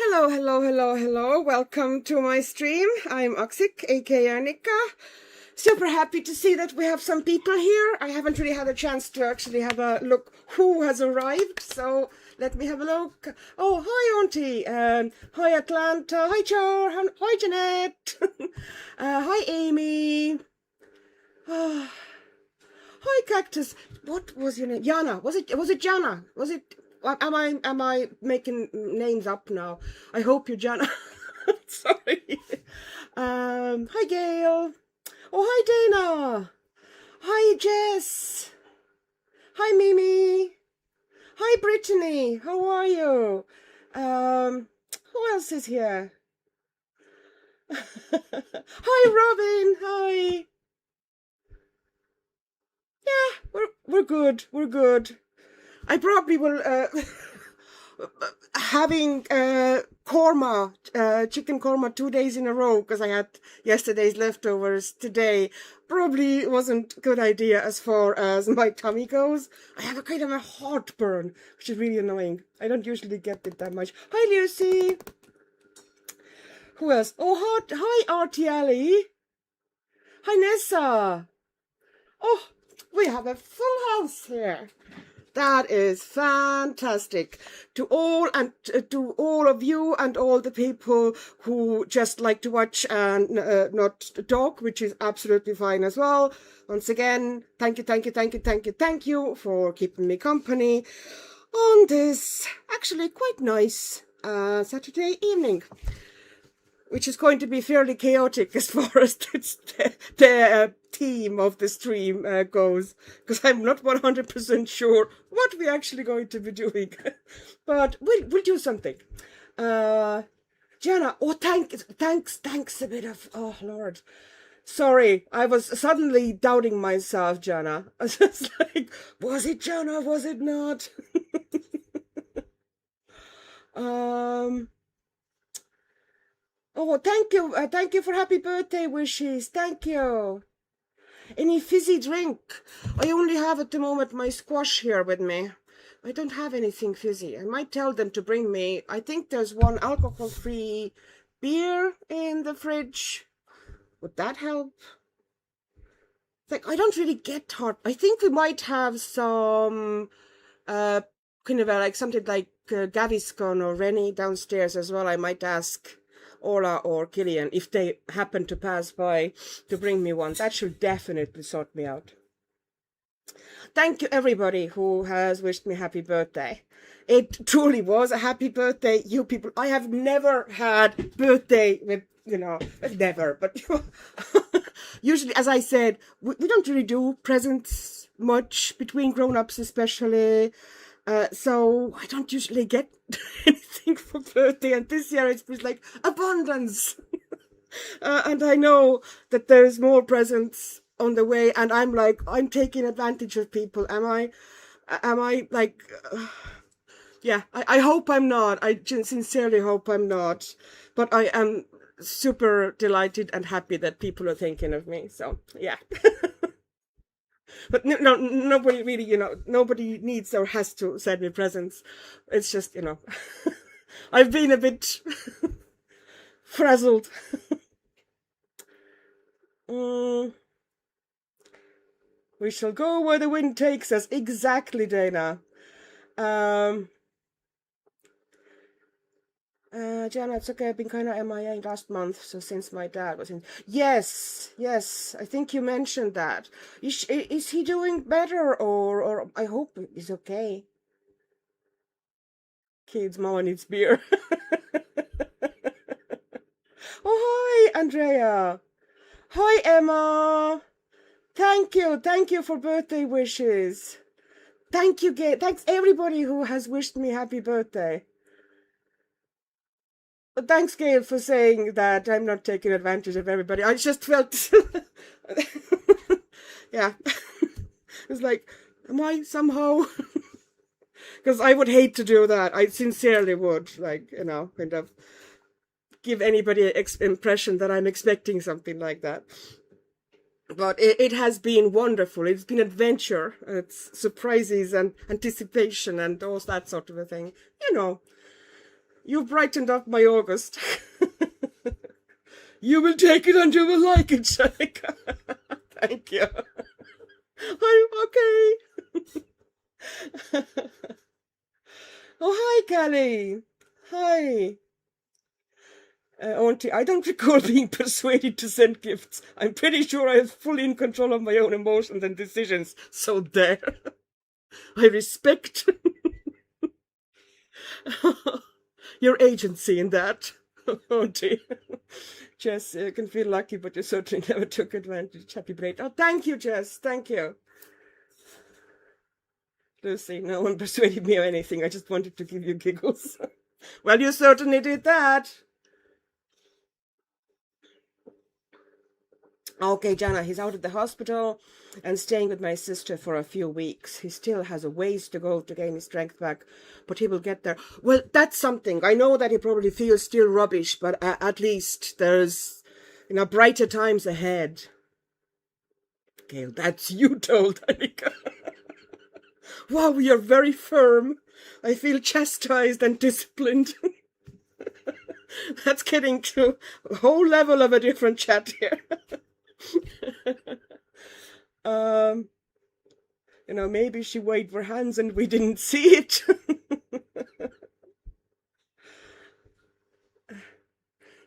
Hello, hello, hello, hello. Welcome to my stream. I'm Oxik, aka Annika. Super happy to see that we have some people here. I haven't really had a chance to actually have a look who has arrived, so let me have a look. Oh, hi, Auntie. Hi, Atlanta. Hi, Char. Hi, Jeanette. Hi, Amy. Hi, Cactus. What was your name? Jana. Was it Jana? Was it? Am I making names up now? I hope you're Jana. Sorry. Hi, Gail. Oh, hi, Dana. Hi, Jess. Hi, Mimi. Hi, Brittany. How are you? Who else is here? Hi, Robin. Hi. Yeah, we're good. We're good. I probably will having korma, chicken korma 2 days in a row because I had yesterday's leftovers today. Probably wasn't a good idea as far as my tummy goes. I have a kind of a heartburn, which is really annoying. I don't usually get it that much. Hi, Lucy. Who else? Oh, hi, RTLE. Hi, Nessa. Oh, we have a full house here. That is fantastic. To all of you and all the people who just like to watch and not talk, which is absolutely fine as well. Once again, thank you for keeping me company on this actually quite nice Saturday evening, which is going to be fairly chaotic as far as the theme of the stream goes, because I'm not 100% sure what we're actually going to be doing. But we'll do something. Jana, oh, thanks a bit of, oh, Lord. Sorry, I was suddenly doubting myself, Jana. I was just like, was it Jana, was it not? Oh, thank you for happy birthday wishes. Thank you. Any fizzy drink? I only have at the moment my squash here with me. I don't have anything fizzy. I might tell them to bring me. I think there's one alcohol-free beer in the fridge. Would that help? Like, I don't really get hot. I think we might have some kind of like something like Gaviscon or Rennie downstairs as well. I might ask Ola or Killian if they happen to pass by to bring me one. That should definitely sort me out. Thank you everybody who has wished me happy birthday. It truly was a happy birthday, you people. I have never had birthday with, never, but usually, as I said, we don't really do presents much between grown-ups especially. So I don't usually get anything for birthday, and this year it was like abundance. And I know that there's more presents on the way, and I'm like, I'm taking advantage of people. Am I like, yeah, I hope I'm not. I sincerely hope I'm not. But I am super delighted and happy that people are thinking of me. So, yeah. But no, nobody really, nobody needs or has to send me presents. It's just, I've been a bit frazzled. We shall go where the wind takes us. Exactly, Dana. Jana, it's okay. I've been kind of MIA last month, so since my dad was in. Yes, I think you mentioned that. Is he doing better, or I hope he's okay. Kids, mama needs beer. Oh, hi, Andrea. Hi, Emma. Thank you for birthday wishes. Thank you, Gail. Thanks everybody who has wished me happy birthday. Thanks, Gail, for saying that I'm not taking advantage of everybody. I just felt, yeah, it was like, am I somehow? Because I would hate to do that. I sincerely would, like, kind of give anybody an impression that I'm expecting something like that. But it has been wonderful. It's been adventure. It's surprises and anticipation and all that sort of a thing. You brightened up my August. You will take it and you will like it, Shanika. Thank you. I'm okay. Oh, hi, Callie. Hi. Auntie, I don't recall being persuaded to send gifts. I'm pretty sure I was fully in control of my own emotions and decisions. So there. I respect your agency in that, Auntie. Jess, you can feel lucky, but you certainly never took advantage. Happy birthday. Oh, thank you, Jess. Thank you. Lucy, no one persuaded me of anything. I just wanted to give you giggles. Well, you certainly did that. Okay, Jana, he's out of the hospital and staying with my sister for a few weeks. He still has a ways to go to gain his strength back, but he will get there. Well, that's something. I know that he probably feels still rubbish, but at least there's, brighter times ahead. Gail, that's you told Annika. Wow, you're very firm. I feel chastised and disciplined. That's getting to a whole level of a different chat here. Maybe she waved her hands and we didn't see it.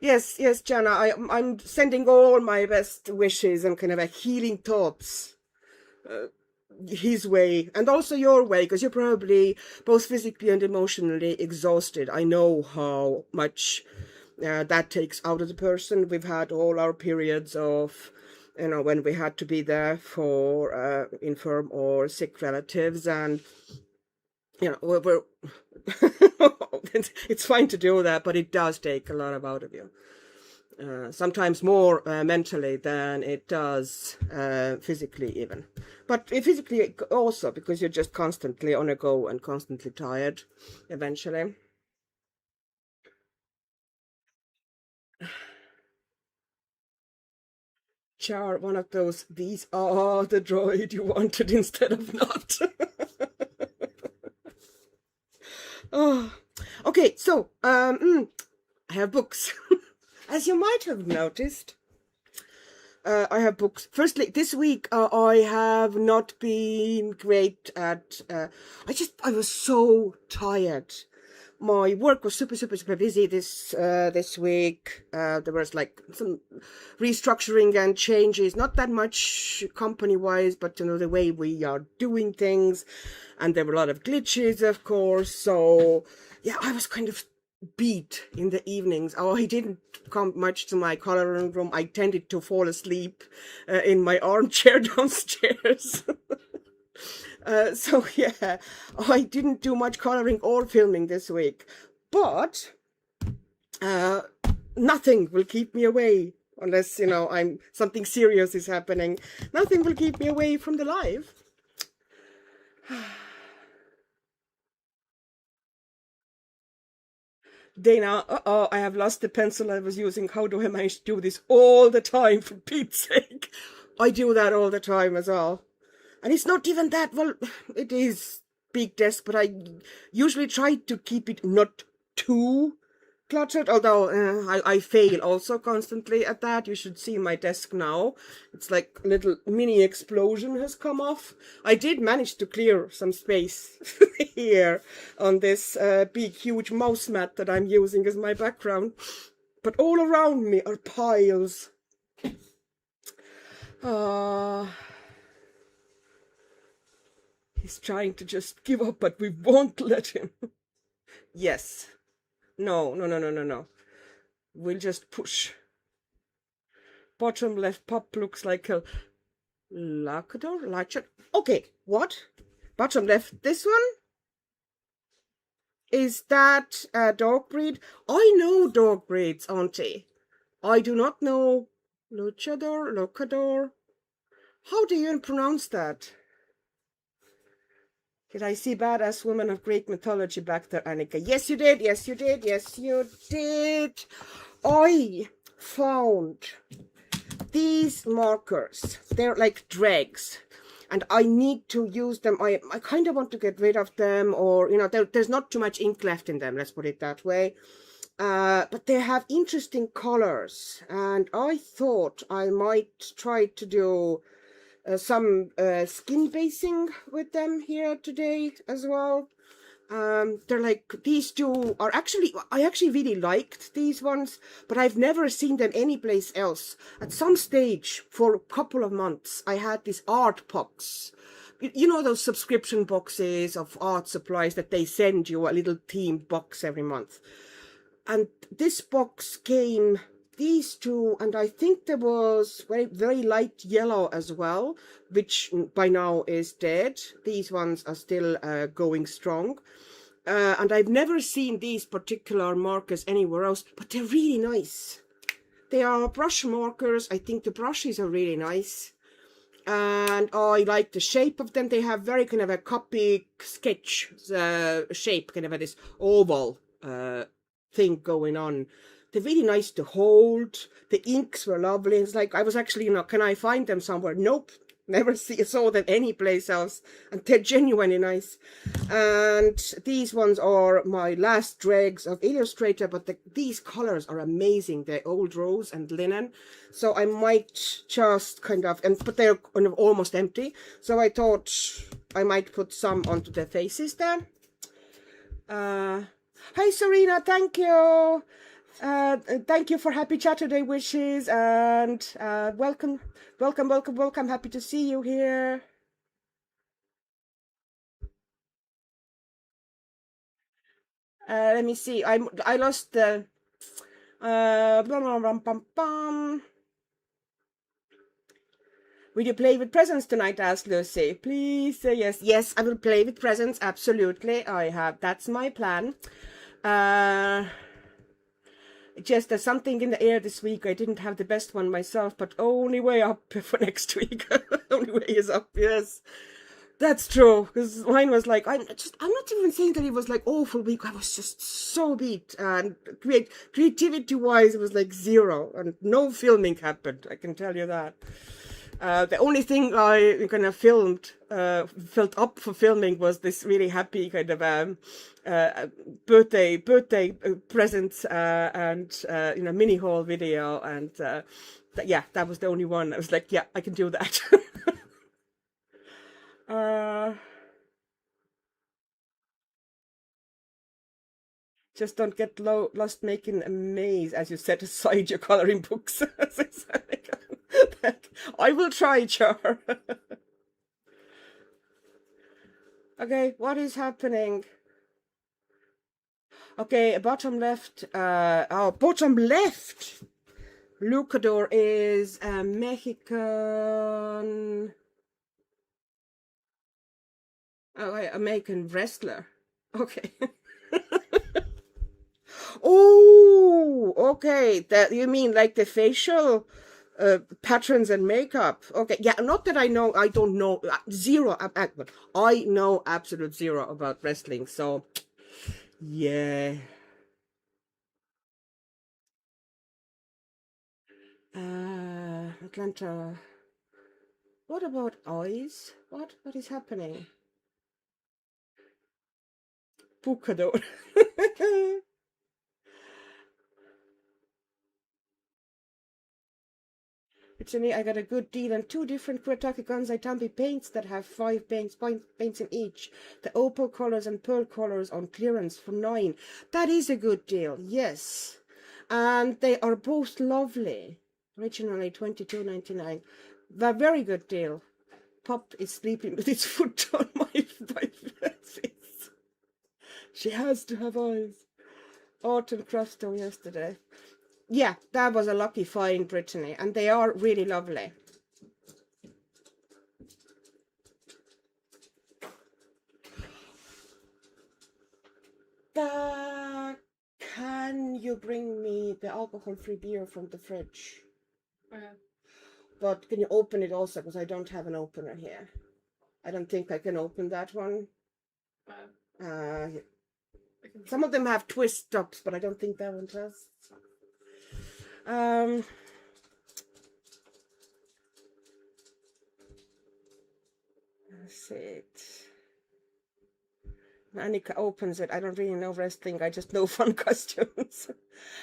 Yes, Jana, I'm sending all my best wishes and kind of healing thoughts his way, and also your way, because you're probably both physically and emotionally exhausted. I know how much that takes out of the person. We've had all our periods of, when we had to be there for infirm or sick relatives, and we're it's fine to do that, but it does take a lot out of you. Sometimes more mentally than it does physically even. But physically also, because you're just constantly on a go and constantly tired eventually. Char, one of those, these are the droid you wanted instead of not. Oh, okay, so I have books. As you might have noticed, I have books. Firstly, this week I have not been great at. I was so tired. My work was super busy this week. There was like some restructuring and changes, not that much company wise, but the way we are doing things, and there were a lot of glitches, of course. So yeah, I was kind of beat in the evenings. Oh, I didn't come much to my coloring room. I tended to fall asleep in my armchair downstairs. So yeah, I didn't do much coloring or filming this week, but nothing will keep me away unless something serious is happening. Nothing will keep me away from the live. Dana, I have lost the pencil I was using. How do I manage to do this all the time, for Pete's sake? I do that all the time as well. And it's not even that, well, it is big desk, but I usually try to keep it not too cluttered, although I fail also constantly at that. You should see my desk now. It's like a little mini explosion has come off. I did manage to clear some space here on this big, huge mouse mat that I'm using as my background. But all around me are piles. He's trying to just give up, but we won't let him. Yes. No. We'll just push. Bottom left pop looks like a Lachador? Okay, what? Bottom left, this one? Is that a dog breed? I know dog breeds, Auntie. I do not know Lachador. How do you pronounce that? Did I see badass woman of Greek mythology back there, Annika? Yes, you did. Yes, you did. Yes, you did. I found these markers. They're like dregs. and I need to use them. I kind of want to get rid of them, or, you know, there's not too much ink left in them, let's put it that way. But they have interesting colors, and I thought I might try to do some skin basing with them here today as well. They're like, these two are actually, I actually really liked these ones, but I've never seen them anyplace else. At some stage, for a couple of months, I had this art box. You know those subscription boxes of art supplies that they send you, a little themed box every month. And this box came, these two, and I think there was very light yellow as well, which by now is dead. These ones are still going strong. And I've never seen these particular markers anywhere else, but they're really nice. They are brush markers. I think the brushes are really nice. And I like the shape of them. They have very kind of a copy sketch shape, kind of this oval thing going on. They're really nice to hold. The inks were lovely. It's like, I was actually, you know, can I find them somewhere? Nope. Never saw them anyplace else, and they're genuinely nice. And these ones are my last dregs of Illustrator, but these colors are amazing. They're old rose and linen, so I might just kind of, but they're kind of almost empty, so I thought I might put some onto their faces there. Hi Serena, thank you. Thank you for happy Chaturday wishes, and welcome. Happy to see you here. Let me see. I lost the Will you play with presents tonight? Asked Lucy. Please say yes. Yes, I will play with presents. Absolutely. That's my plan. Just there's something in the air this week. I didn't have the best one myself, but only way up for next week. Only way is up, yes. That's true, because mine was like, I'm not even saying that it was like awful week. I was just so beat, and creativity-wise, it was like zero, and no filming happened, I can tell you that. The only thing I kind of filled up for filming was this really happy kind of birthday presents and you know, mini haul video, and yeah, that was the only one. I was like, yeah, I can do that. Just don't get lost making a maze as you set aside your coloring books. I will try, Char. Okay, what is happening? Okay, bottom left. Bottom left. Lucador is a Mexican. Oh, wait, American wrestler. Okay. Oh, okay. That you mean like the facial patterns and makeup? Okay, yeah. Not that I know. I don't know zero. I know absolute zero about wrestling. So, yeah. Atlanta. What about eyes? What is happening? Bucador. To me, I got a good deal on 2 different Kuretake Kansai Tambi paints that have 5 paints in each. The opal colors and pearl colors on clearance for 9. That is a good deal, yes. And they are both lovely. Originally $22.99. A very good deal. Pop is sleeping with its foot on my face. She has to have eyes. Art and craft store yesterday. Yeah, that was a lucky find, Brittany, and they are really lovely. Can you bring me the alcohol-free beer from the fridge? But can you open it also, because I don't have an opener here. I don't think I can open that one. Some of them have twist tops, but I don't think that one does. Let's see it. Annika opens it. I don't really know wrestling. I just know fun costumes.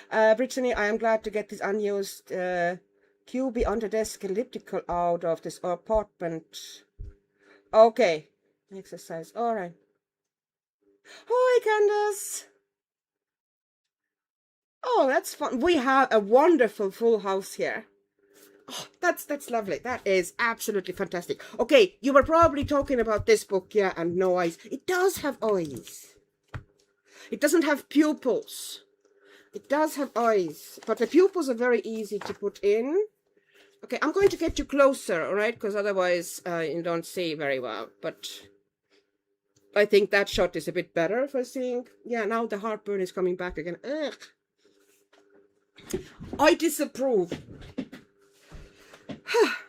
Brittany, I am glad to get this unused QB under desk elliptical out of this apartment. Okay. Exercise. All right. Hi, Candace. Oh, that's fun. We have a wonderful full house here. Oh, that's lovely. That is absolutely fantastic. Okay, you were probably talking about this book, yeah, and no eyes. It does have eyes. It doesn't have pupils. It does have eyes, but the pupils are very easy to put in. Okay, I'm going to get you closer, all right? Because otherwise you don't see very well. But I think that shot is a bit better for seeing. Yeah, now the heartburn is coming back again. Ugh. I disapprove.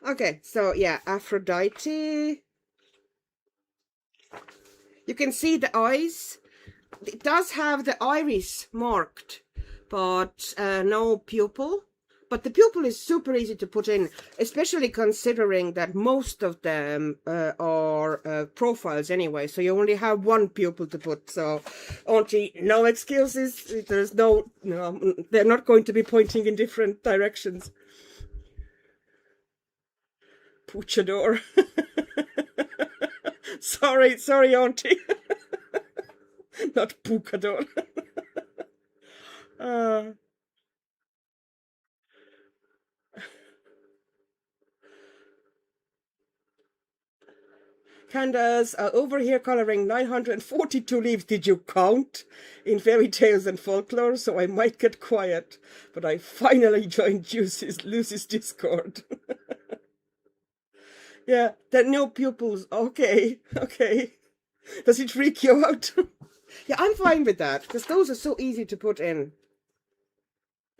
Okay, so yeah, Aphrodite. You can see the eyes. It does have the iris marked, but no pupil. But the pupil is super easy to put in, especially considering that most of them are profiles anyway. So you only have one pupil to put. So, Auntie, no excuses. There's no, they're not going to be pointing in different directions. Puchador. sorry, Auntie. Not Puchador. Candace, over here coloring 942 leaves. Did you count? In fairy tales and folklore, so I might get quiet. But I finally joined Lucy's Discord. Yeah, there are no pupils. Okay. Does it freak you out? Yeah, I'm fine with that, because those are so easy to put in.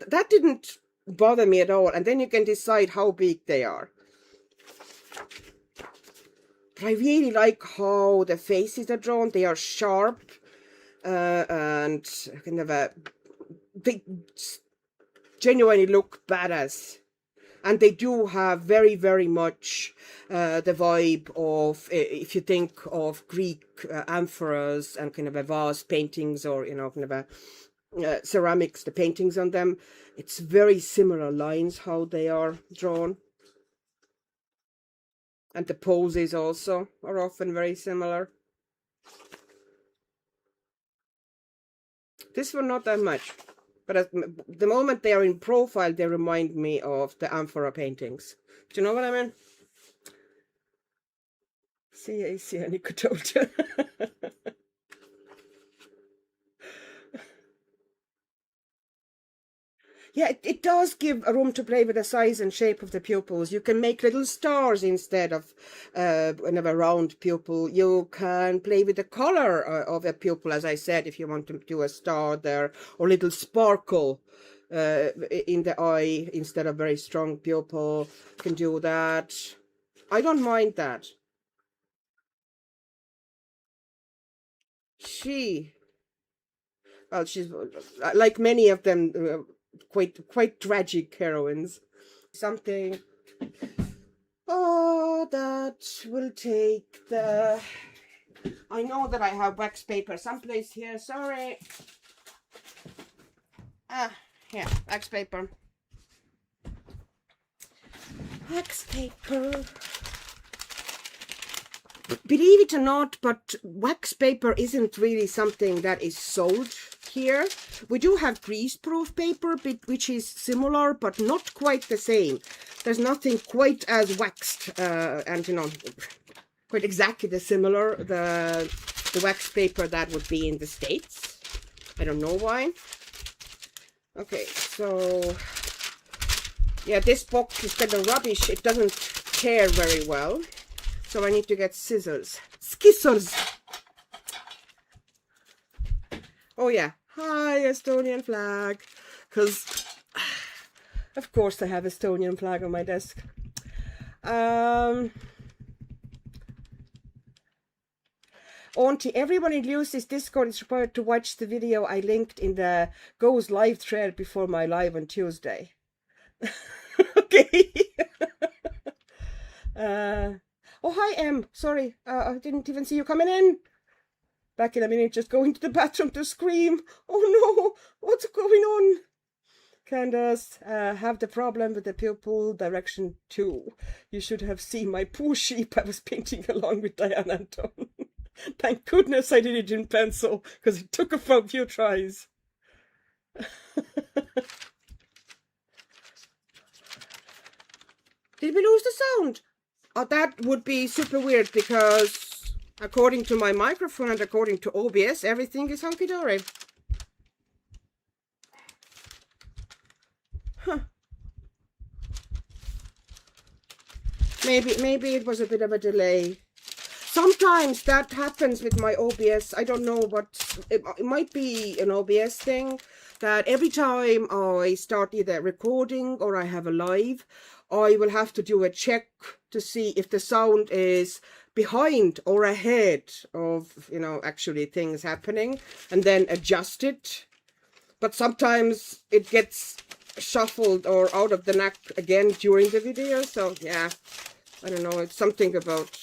That didn't bother me at all, and then you can decide how big they are. But I really like how the faces are drawn. They are sharp and kind of they genuinely look badass. And they do have very, very much the vibe of, if you think of Greek amphoras and kind of a vase paintings, or, kind of a ceramics, the paintings on them. It's very similar lines, how they are drawn. And the poses also are often very similar. This one, not that much. But at the moment they are in profile, they remind me of the amphora paintings. Do you know what I mean? CAC Nicotota. Yeah, it does give a room to play with the size and shape of the pupils. You can make little stars instead of kind of a round pupil. You can play with the color of a pupil, as I said, if you want to do a star there, or little sparkle in the eye instead of very strong pupil. You can do that. I don't mind that. Well, she's like many of them, quite tragic heroines. Something. Oh, that will take the. I know that I have wax paper someplace here. Sorry. Here, wax paper. Wax paper. Believe it or not, but wax paper isn't really something that is sold here. We do have greaseproof paper, which is similar, but not quite the same. There's nothing quite as waxed, and quite exactly the similar, the wax paper that would be in the States. I don't know why. Okay, so yeah, this box is kind of rubbish. It doesn't tear very well. So I need to get scissors. Scissors! Oh yeah. Hi, Estonian flag. Because, of course, I have Estonian flag on my desk. Auntie, everyone in Lucy's Discord is required to watch the video I linked in the Goes live thread before my live on Tuesday. Okay. Oh, hi, Em. Sorry, I didn't even see you coming in. Back in a minute, just going to the bathroom to scream. Oh no, what's going on? Candace, have the problem with the pupil direction too. You should have seen my poor sheep I was painting along with Diane Anton. Thank goodness I did it in pencil, because it took a few tries. Did we lose the sound? Oh, that would be super weird, because according to my microphone and according to OBS, everything is hunky-dory. Huh. Maybe it was a bit of a delay. Sometimes that happens with my OBS. I don't know, but it might be an OBS thing, that every time I start either recording or I have a live, I will have to do a check to see if the sound is behind or ahead of, you know, actually things happening, and then adjust it. But sometimes it gets shuffled or out of the knack again during the video. So yeah, I don't know. It's something about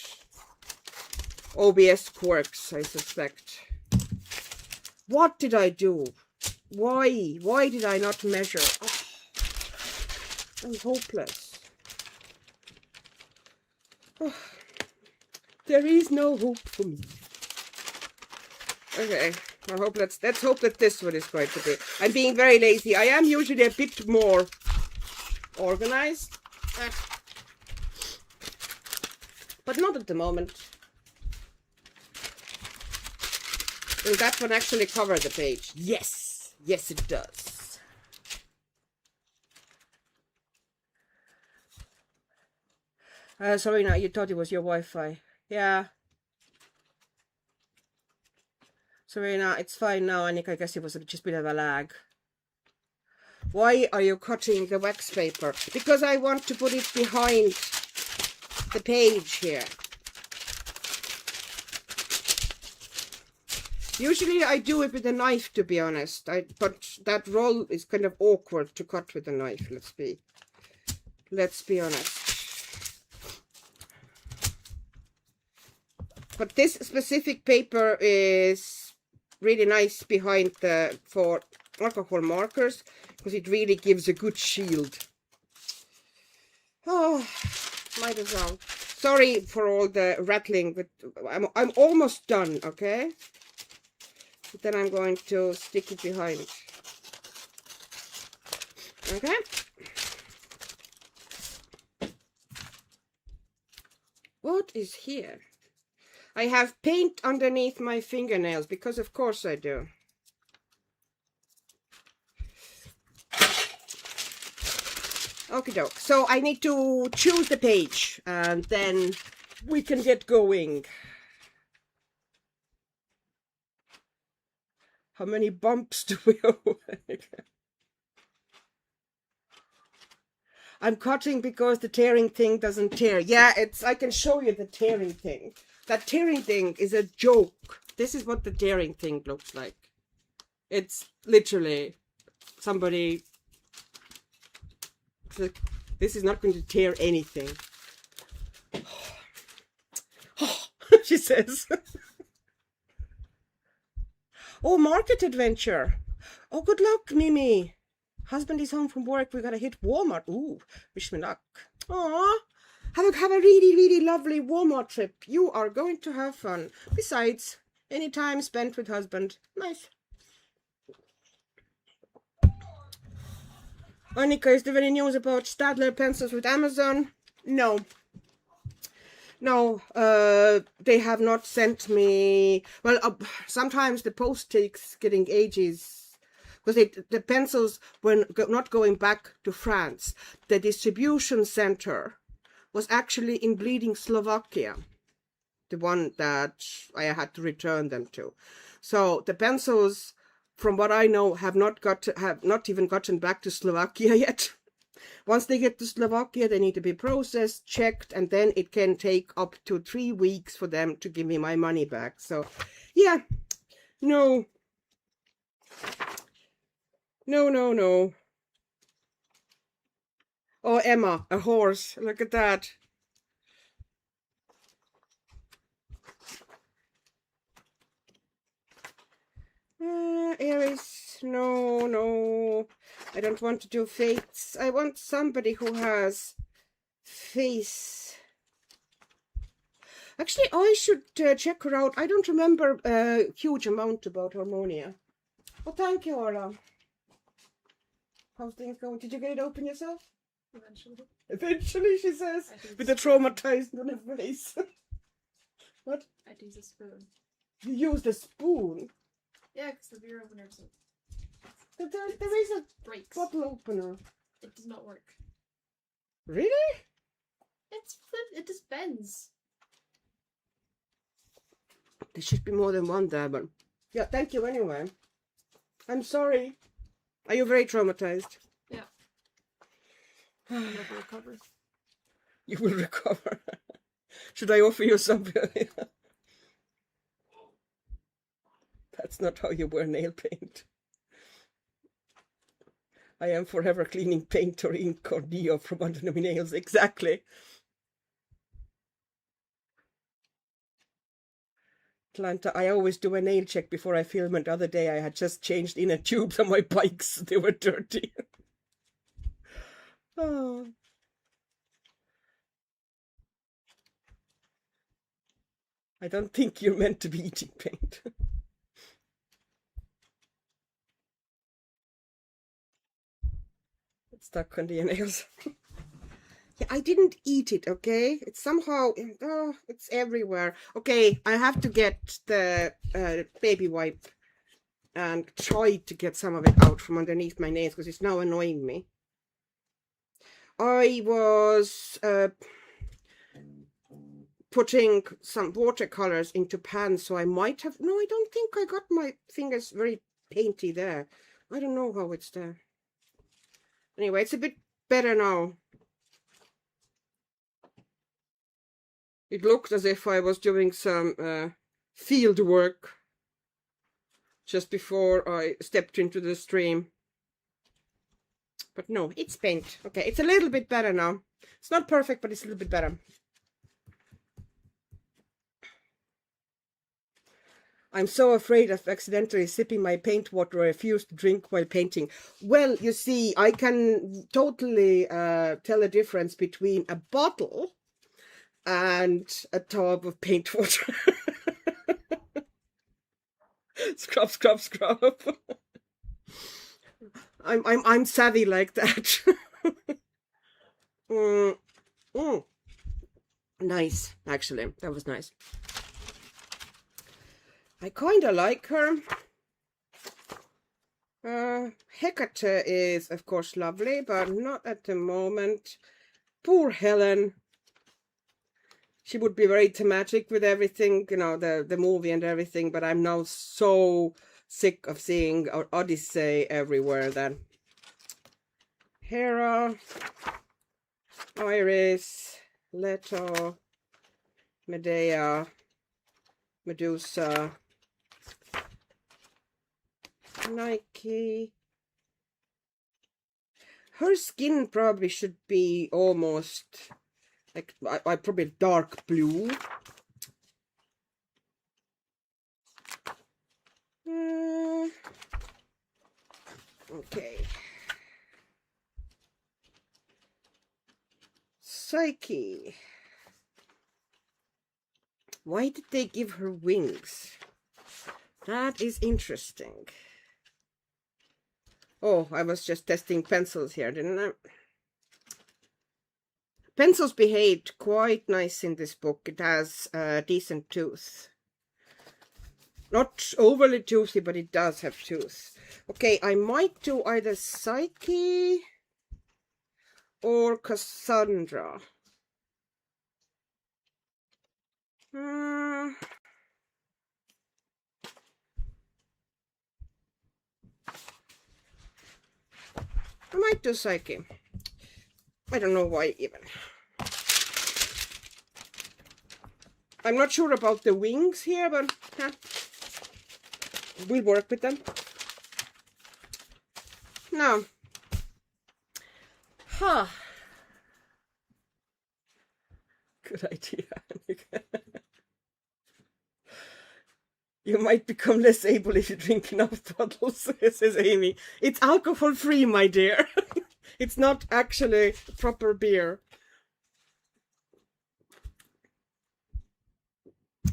OBS quirks, I suspect. What did I do? Why did I not measure? Oh, I'm hopeless. Oh, there is no hope for me. Okay, let's hope that this one is going to be. I'm being very lazy. I am usually a bit more organized, but not at the moment. Will that one actually cover the page? Yes, yes it does. Sorry, now you thought it was your Wi-Fi. Yeah. Sorry, now it's fine now, Annika. I guess it was just a bit of a lag. Why are you cutting the wax paper? Because I want to put it behind the page here. Usually I do it with a knife, to be honest. But that roll is kind of awkward to cut with a knife. Let's be honest. But this specific paper is really nice behind for alcohol markers, because it really gives a good shield. Oh, might as well. Sorry for all the rattling, but I'm almost done, okay? But then I'm going to stick it behind. Okay? What is here? I have paint underneath my fingernails, because of course I do. Okie doke. So I need to choose the page, and then we can get going. How many bumps do we have? I'm cutting because the tearing thing doesn't tear. Yeah, I can show you the tearing thing. That tearing thing is a joke. This is what the tearing thing looks like. It's literally somebody. This is not going to tear anything. She says. Oh, market adventure. Oh, good luck, Mimi. Husband is home from work. We gotta hit Walmart. Ooh, wish me luck. Aw, have a really, really lovely Walmart trip. You are going to have fun. Besides, any time spent with husband. Nice. Annika, is there any news about Stadler pencils with Amazon? No. No, they have not sent me. Well, sometimes the post takes getting ages, because the pencils were not going back to France. The distribution center was actually in bleeding Slovakia, the one that I had to return them to. So the pencils, from what I know, have not even gotten back to Slovakia yet. Once they get to Slovakia, they need to be processed, checked, and then it can take up to 3 weeks for them to give me my money back. So, yeah, no. No. Oh, Emma, a horse. Look at that. Aries, no, no. I don't want to do fates. I want somebody who has face. Actually, I should check her out. I don't remember a huge amount about Harmonia. Oh, thank you, Orla. How's things going? Did you get it open yourself? Eventually. Eventually, she says, with a traumatized on her face. What? I had to use a spoon. You used a spoon? Yeah, because the beer opener doesn't. There is a breaks. bottle opener. It does not work. Really? It just bends. There should be more than one there, but yeah, thank you anyway. I'm sorry. Are you very traumatized? Yeah. I'll never recover. You will recover. Should I offer you something? That's not how you wear nail paint. I am forever cleaning paint or ink or Dio from under my nails. Exactly. Atlanta, I always do a nail check before I film, and the other day I had just changed inner tubes on my bikes. They were dirty. Oh. I don't think you're meant to be eating paint. It's stuck on the nails. Yeah, I didn't eat it, okay? It's somehow, oh, it's everywhere. Okay, I have to get the baby wipe and try to get some of it out from underneath my nails because it's now annoying me. I was putting some watercolors into pans, so I might have, no, I don't think I got my fingers very painty there. I don't know how it's there. Anyway, it's a bit better now. It looked as if I was doing some field work just before I stepped into the stream. But no, it's paint. Okay, it's a little bit better now. It's not perfect, but it's a little bit better. I'm so afraid of accidentally sipping my paint water. I refuse to drink while painting. Well, you see, I can totally tell a difference between a bottle and a tub of paint water. Scrub, scrub, scrub. I'm savvy like that. Nice, actually. That was nice. I kind of like her. Hecate is, of course, lovely, but not at the moment. Poor Helen. She would be very thematic with everything, you know, the movie and everything, but I'm now so sick of seeing Odyssey everywhere then. Hera, Iris, Leto, Medea, Medusa, Nike. Her skin probably should be almost like I probably dark blue. Okay. Psyche. Why did they give her wings? That is interesting. Oh, I was just testing pencils here, didn't I? Pencils behaved quite nice in this book. It has a decent tooth. Not overly toothy, but it does have tooth. Okay, I might do either Psyche or Cassandra. I might do Psyche. I don't know why even. I'm not sure about the wings here, but we'll work with them. No. Huh. Good idea. You might become less able if you drink enough bottles, says Amy. It's alcohol free, my dear. It's not actually proper beer.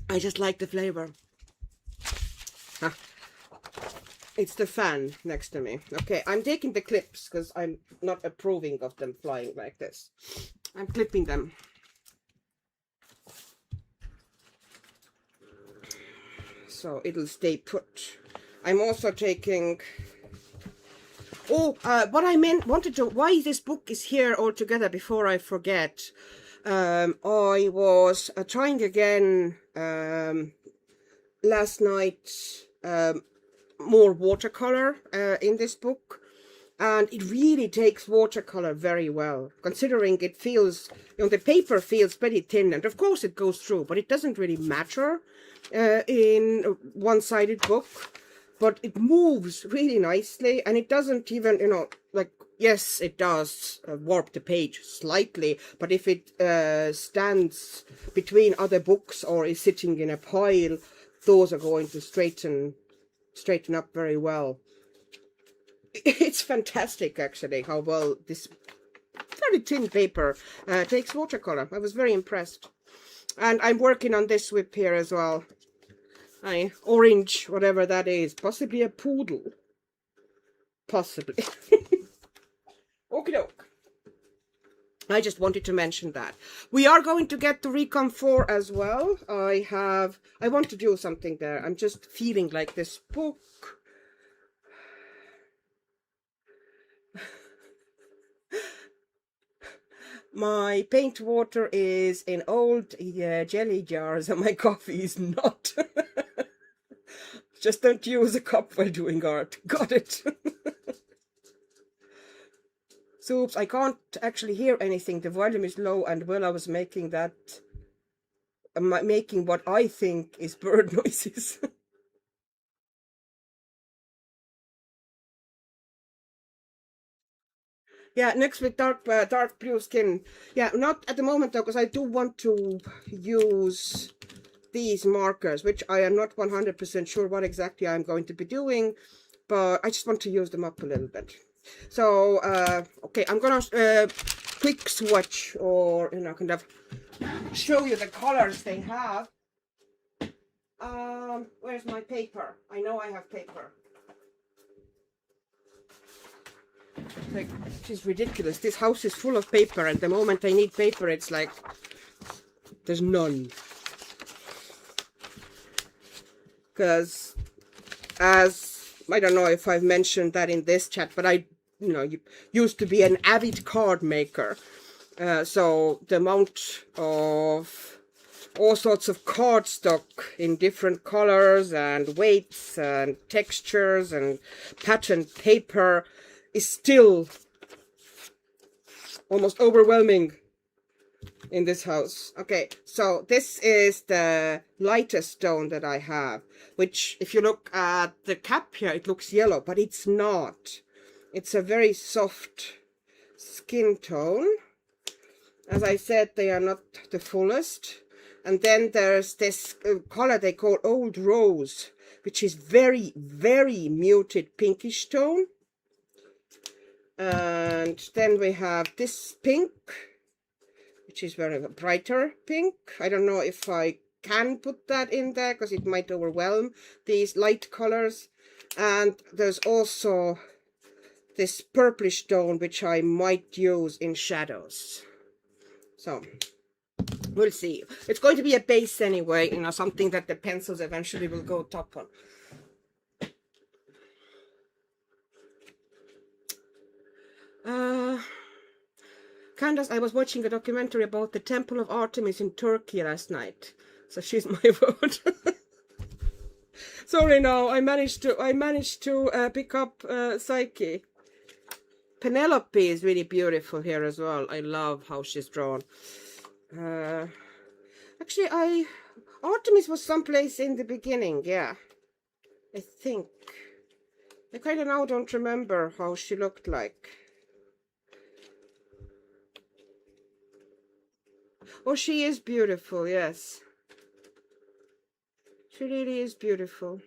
I just like the flavor. Huh. It's the fan next to me. Okay, I'm taking the clips because I'm not approving of them flying like this. I'm clipping them. So it'll stay put. I'm also taking... Oh, what I wanted to... Why this book is here altogether before I forget. I was trying again last night more watercolor in this book, and it really takes watercolor very well, considering it feels, the paper feels pretty thin, and of course it goes through, but it doesn't really matter in a one-sided book, but it moves really nicely, and it doesn't even, like, yes, it does warp the page slightly, but if it stands between other books or is sitting in a pile, those are going to straighten up very well. It's fantastic, actually, how well this very thin paper takes watercolor. I was very impressed. And I'm working on this whip here as well. Orange, whatever that is. Possibly a poodle. Possibly. Okie doke. I just wanted to mention that. We are going to get to Recon 4 as well. I want to do something there. I'm just feeling like this book. My paint water is in old jelly jars and my coffee is not. Just don't use a cup while doing art. Got it. So, oops, I can't actually hear anything. The volume is low, and while I was making that, making what I think is bird noises. Yeah, next with dark blue skin. Yeah, not at the moment though, because I do want to use these markers, which I am not 100% sure what exactly I'm going to be doing, but I just want to use them up a little bit. So, okay, I'm gonna quick swatch, or kind of show you the colors they have. Where's my paper? I know I have paper. Like, it's ridiculous. This house is full of paper, and the moment I need paper, it's like there's none. Because, as I don't know if I've mentioned that in this chat, but I, used to be an avid card maker. So the amount of all sorts of cardstock in different colors and weights and textures and patterned paper is still almost overwhelming in this house. Okay, so this is the lightest stone that I have, which if you look at the cap here, it looks yellow, but it's not. It's a very soft skin tone. As I said, they are not the fullest. And then there's this color they call Old Rose, which is very, very muted pinkish tone. And then we have this pink, which is very brighter pink. I don't know if I can put that in there because it might overwhelm these light colors. And there's also this purplish tone, which I might use in shadows. So we'll see. It's going to be a base anyway, something that the pencils eventually will go top on. Candace, I was watching a documentary about the Temple of Artemis in Turkey last night. So she's my vote. Sorry, no, I managed to pick up Psyche. Penelope is really beautiful here as well. I love how she's drawn. Actually, Artemis was someplace in the beginning, yeah. I think. I kind of now don't remember how she looked like. Oh, she is beautiful, yes. She really is beautiful.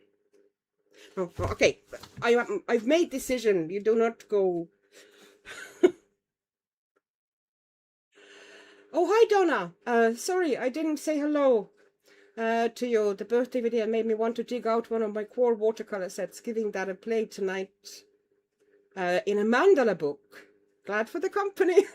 Oh, okay. I've made decision. You do not go. Oh, hi, Donna. Sorry, I didn't say hello to you. The birthday video made me want to dig out one of my core watercolor sets, giving that a play tonight in a mandala book. Glad for the company.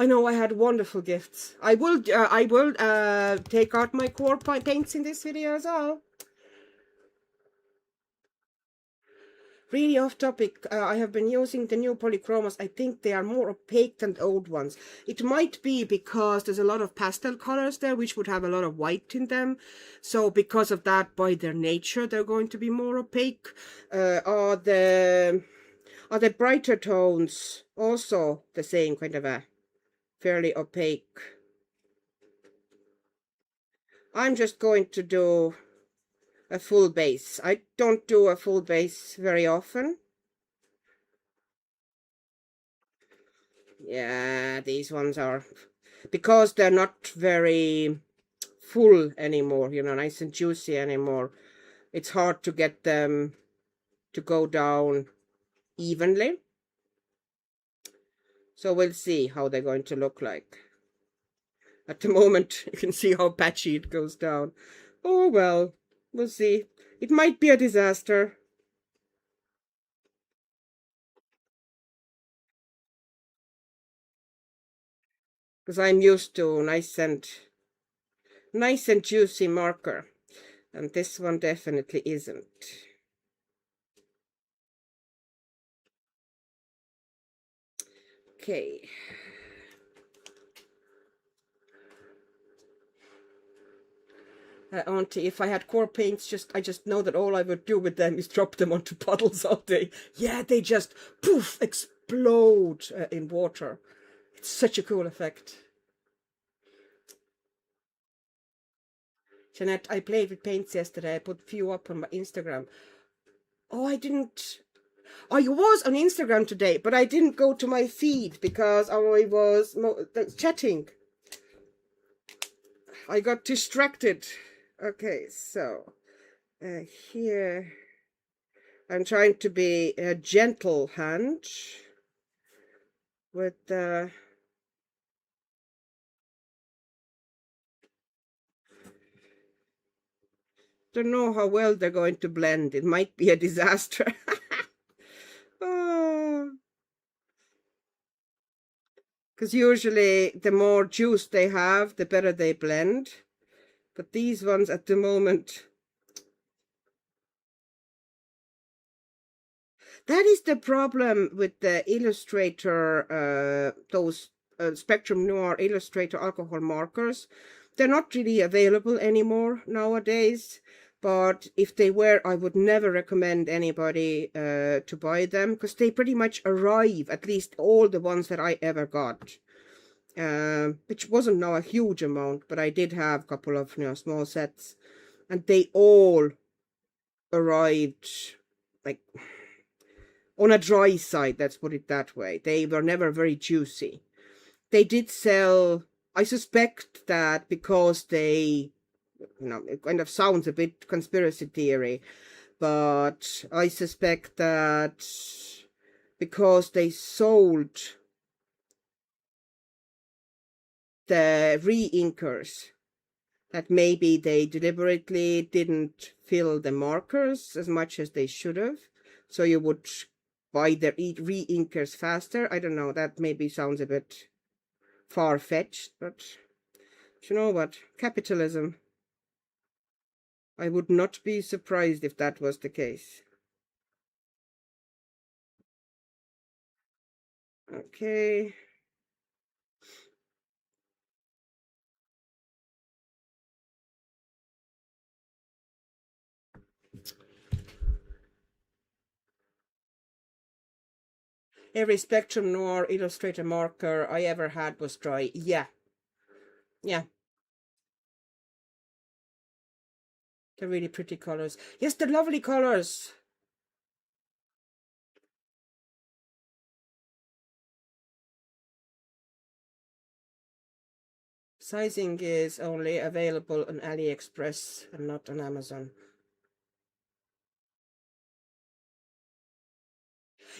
I know I had wonderful gifts. I will take out my core paints in this video as well. Really off topic, I have been using the new polychromos. I think they are more opaque than the old ones. It might be because there's a lot of pastel colors there, which would have a lot of white in them. So because of that, by their nature, they're going to be more opaque. Are the brighter tones also the same, kind of a fairly opaque? I'm just going to do a full base. I don't do a full base very often. Yeah, these ones are, because they're not very full anymore, you know, nice and juicy anymore. It's hard to get them to go down evenly. So we'll see how they're going to look like. At the moment, you can see how patchy it goes down. Oh, well, we'll see. It might be a disaster. Because I'm used to nice and juicy marker. And this one definitely isn't. Okay. Auntie, if I had core paints, I just know that all I would do with them is drop them onto puddles all day. Yeah, they just poof explode in water. It's such a cool effect. Jeanette, I played with paints yesterday. I put a few up on my Instagram. Oh, I didn't. I was on Instagram today, but I didn't go to my feed because I was chatting. I got distracted. Okay, so here I'm trying to be a gentle hand with the don't know how well they're going to blend. It might be a disaster. Because usually the more juice they have, the better they blend. But these ones at the moment, that is the problem with the Illustrator, those Spectrum Noir Illustrator alcohol markers. They're not really available anymore nowadays. But if they were, I would never recommend anybody to buy them, because they pretty much arrive, at least all the ones that I ever got. Which wasn't now a huge amount, but I did have a couple of small sets, and they all arrived like on a dry side, let's put it that way. They were never very juicy. They did sell, I suspect that because they, it kind of sounds a bit conspiracy theory, but I suspect that because they sold the re-inkers, that maybe they deliberately didn't fill the markers as much as they should have, so you would buy their re-inkers faster. I don't know, that maybe sounds a bit far-fetched, but you know what? Capitalism. I would not be surprised if that was the case. Okay. Every Spectrum Noir Illustrator marker I ever had was dry. Yeah. Yeah. They're really pretty colors. Yes, they're lovely colors. Sizing is only available on AliExpress and not on Amazon.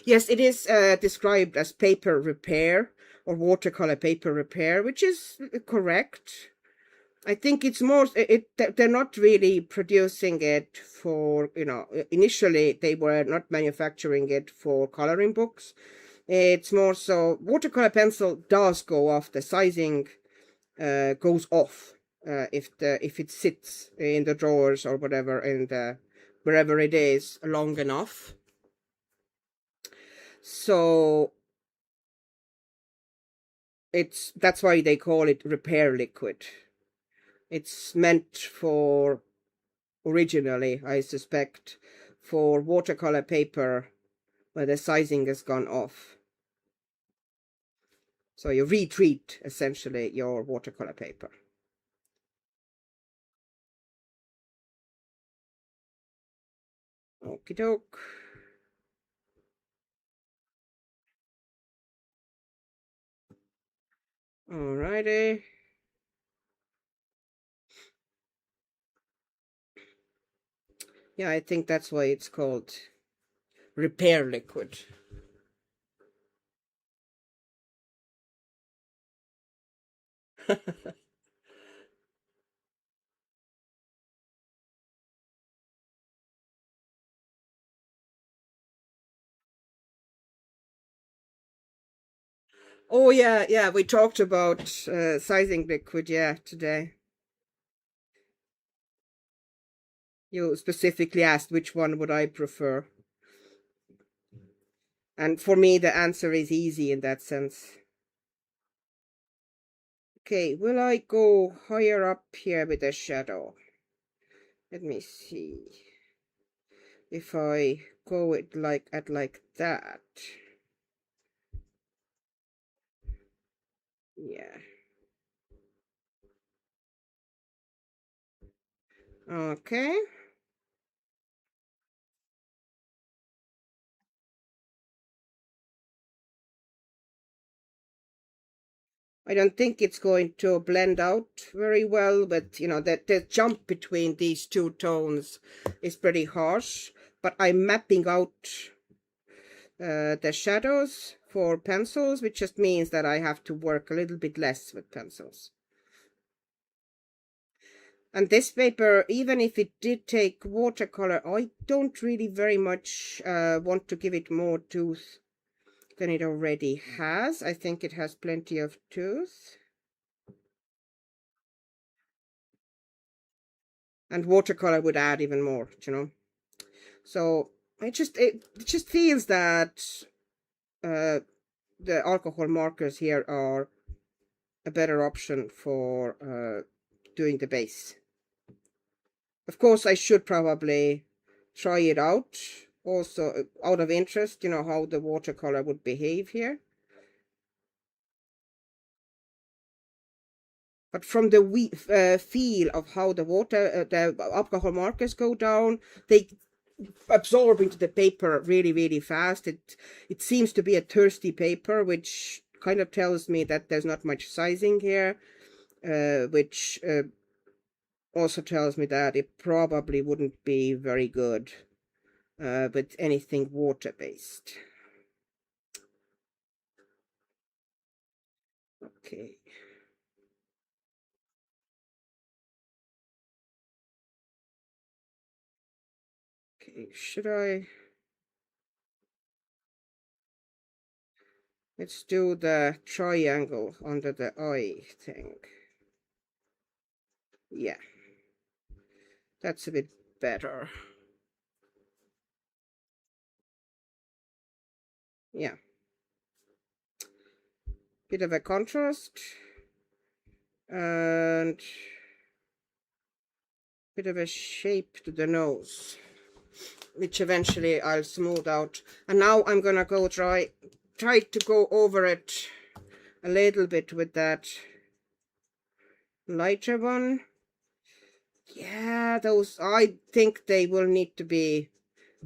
Yes, it is described as paper repair or watercolor paper repair, which is correct. I think it's more, they're not really producing it for, you know, initially they were not manufacturing it for coloring books. It's more so, watercolor pencil does go off, the sizing goes off if it sits in the drawers or whatever, wherever it is long enough. So that's why they call it repair liquid. It's meant for, originally, I suspect, for watercolor paper where the sizing has gone off. So you retreat, essentially, your watercolor paper. Okie doke. Alrighty. Yeah, I think that's why it's called repair liquid. Oh yeah, we talked about sizing liquid, yeah, today. You specifically asked which one would I prefer. And for me, the answer is easy in that sense. Okay, will I go higher up here with the shadow? Let me see. If I go it like that. Yeah. Okay. I don't think it's going to blend out very well, but you know, the jump between these two tones is pretty harsh. But I'm mapping out the shadows for pencils, which just means that I have to work a little bit less with pencils. And this paper, even if it did take watercolor, I don't really very much want to give it more tooth than it already has. I think it has plenty of tooth. And watercolor would add even more, you know. So it just feels that the alcohol markers here are a better option for doing the base. Of course, I should probably try it out, also out of interest, you know, how the watercolor would behave here. But from the feel of how the alcohol markers go down, they absorb into the paper really, really fast. It seems to be a thirsty paper, which kind of tells me that there's not much sizing here, which also tells me that it probably wouldn't be very good with anything water-based. Okay. Okay, should I? Let's do the triangle under the eye thing. Yeah. That's a bit better. Yeah. Bit of a contrast. And bit of a shape to the nose, which eventually I'll smooth out. And now I'm gonna go try to go over it a little bit with that lighter one. Yeah, those, I think they will need to be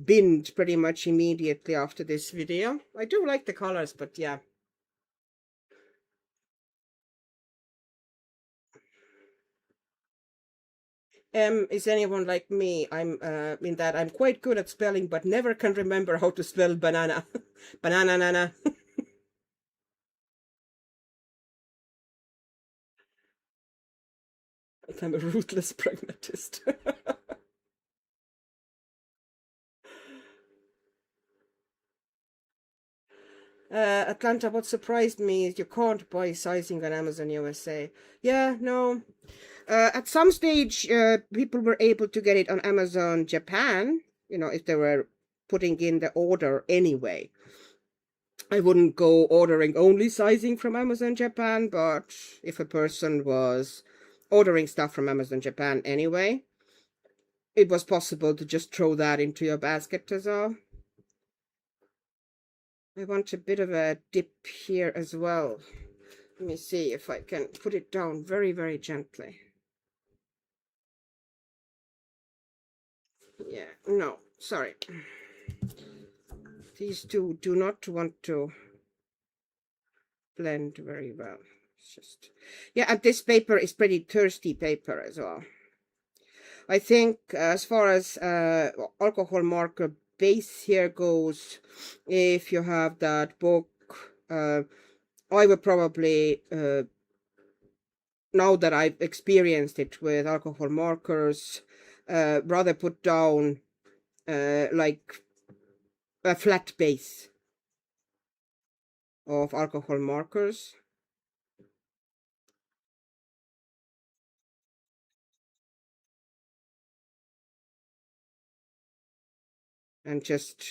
binned pretty much immediately after this video. I do like the colors, but yeah. Is anyone like me? I'm in that I'm quite good at spelling, but never can remember how to spell banana. Banana nana. I'm a ruthless pragmatist. Atlanta, what surprised me is you can't buy sizing on Amazon USA. Yeah, no. At some stage, people were able to get it on Amazon Japan, if they were putting in the order anyway. I wouldn't go ordering only sizing from Amazon Japan, but if a person was ordering stuff from Amazon Japan anyway, it was possible to just throw that into your basket as well. I want a bit of a dip here as well. Let me see if I can put it down very, very gently. Yeah, no, sorry. These two do not want to blend very well. It's just, yeah, and this paper is pretty thirsty paper as well. I think as far as alcohol marker base here goes, if you have that book, I would probably, now that I've experienced it with alcohol markers, rather put down like a flat base of alcohol markers. And just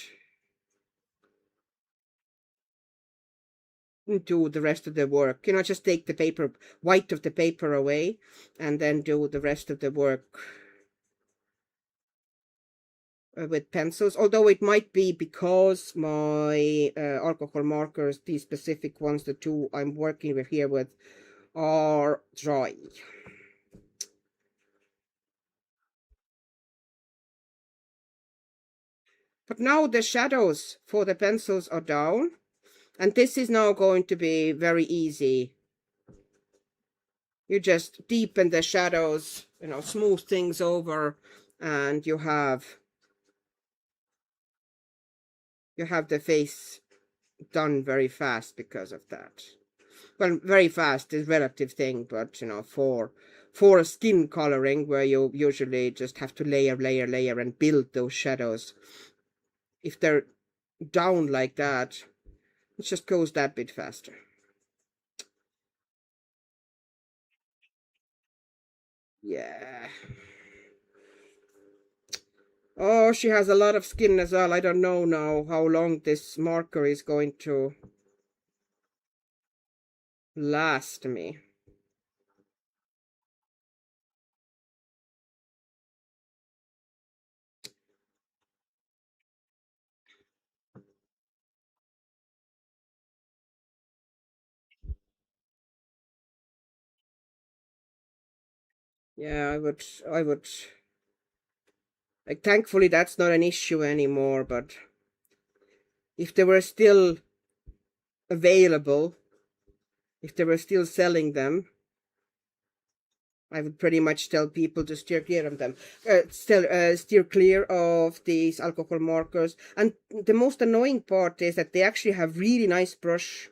do the rest of the work. Just take the paper, white of the paper away, and then do the rest of the work with pencils. Although it might be because my alcohol markers, these specific ones, the two I'm working with here with, are dry. But now the shadows for the pencils are down, and this is now going to be very easy. You just deepen the shadows, smooth things over, and you have the face done very fast because of that. Well, very fast is a relative thing, but for a skin coloring where you usually just have to layer and build those shadows, if they're down like that, it just goes that bit faster. Yeah. Oh, she has a lot of skin as well. I don't know now how long this marker is going to last me. Yeah, I would, like, thankfully that's not an issue anymore, but if they were still available, if they were still selling them, I would pretty much tell people to steer clear of them. Steer clear of these alcohol markers. And the most annoying part is that they actually have really nice brush.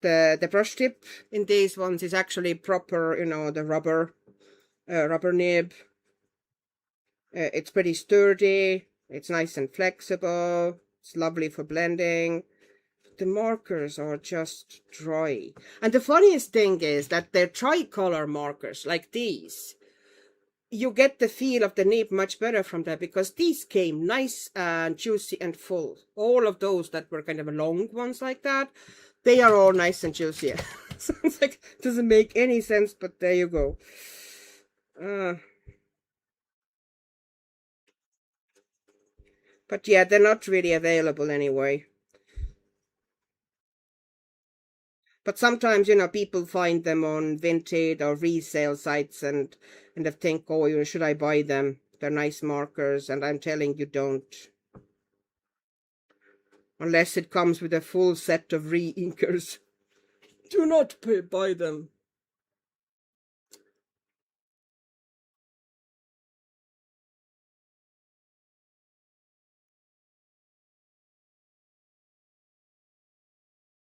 The brush tip in these ones is actually proper, the rubber nib. It's pretty sturdy. It's nice and flexible. It's lovely for blending. The markers are just dry. And the funniest thing is that they're tricolor markers like these. You get the feel of the nib much better from that because these came nice and juicy and full. All of those that were kind of long ones like that, they are all nice and juicy. So it's like, doesn't make any sense, but there you go. But yeah, they're not really available anyway. But sometimes, people find them on Vinted or resale sites and they think, oh, should I buy them? They're nice markers, and I'm telling you, don't. Unless it comes with a full set of re-inkers. Do not buy them.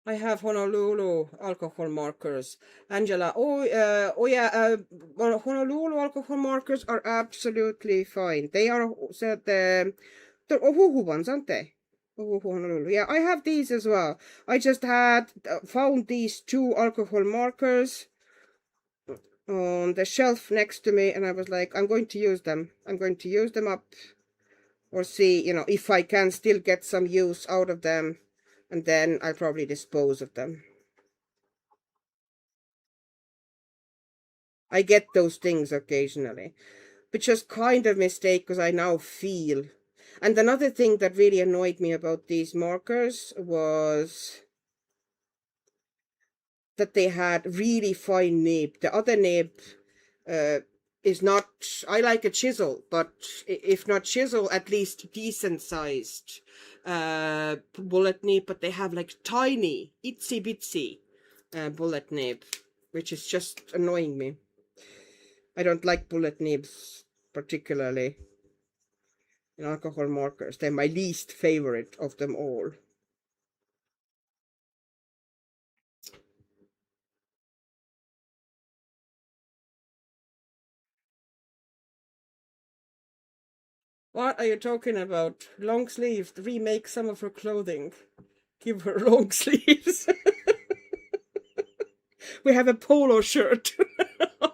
I have Honolulu alcohol markers. Angela, well, Honolulu alcohol markers are absolutely fine. They are they're Ohuhu ones, aren't they? Ohuhu Honolulu. Yeah, I have these as well. I just had found these 2 alcohol markers on the shelf next to me, and I was like, I'm going to use them. I'm going to use them up, or see, you know, if I can still get some use out of them, and then I'll probably dispose of them. I get those things occasionally, which is kind of mistake because I now feel. And another thing that really annoyed me about these markers was that they had really fine nib. The other nib is not, I like a chisel, but if not chisel, at least decent sized bullet nib, but they have like tiny, itsy bitsy bullet nib, which is just annoying me. I don't like bullet nibs particularly in alcohol markers. They're my least favorite of them all. What are you talking about? Long sleeves. Remake some of her clothing. Give her long sleeves. We have a polo shirt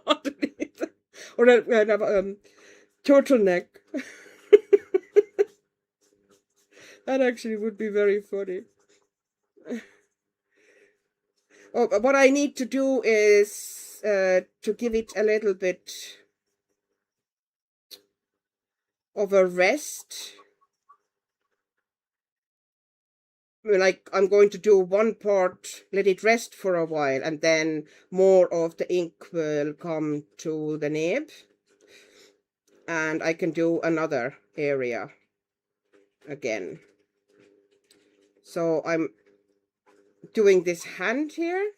underneath. Or a turtleneck. That actually would be very funny. Oh, but what I need to do is to give it a little bit of a rest. Like, I'm going to do one part, let it rest for a while, and then more of the ink will come to the nib, and I can do another area again. So I'm doing this hand here,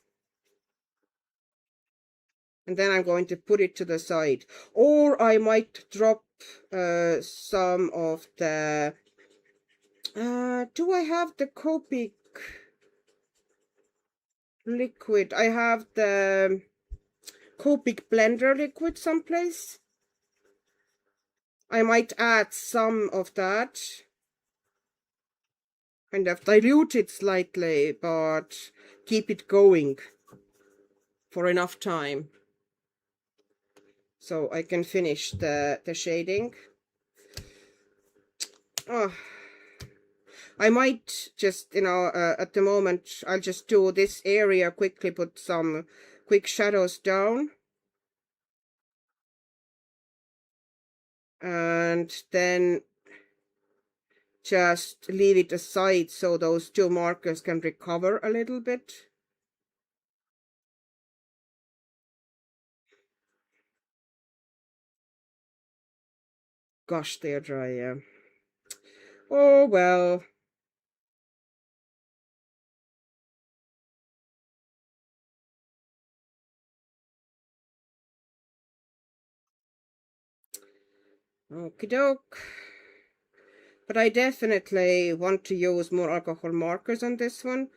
and then I'm going to put it to the side, or I might drop some of the do I have the Copic liquid? I have the Copic blender liquid someplace. I might add some of that, kind of dilute it slightly, but keep it going for enough time so I can finish the shading. Oh, I might just, you know, at the moment, I'll just do this area quickly, put some quick shadows down. And then just leave it aside so those 2 markers can recover a little bit. Gosh, they're dry, yeah. Oh, well. Okie doke. But I definitely want to use more alcohol markers on this one.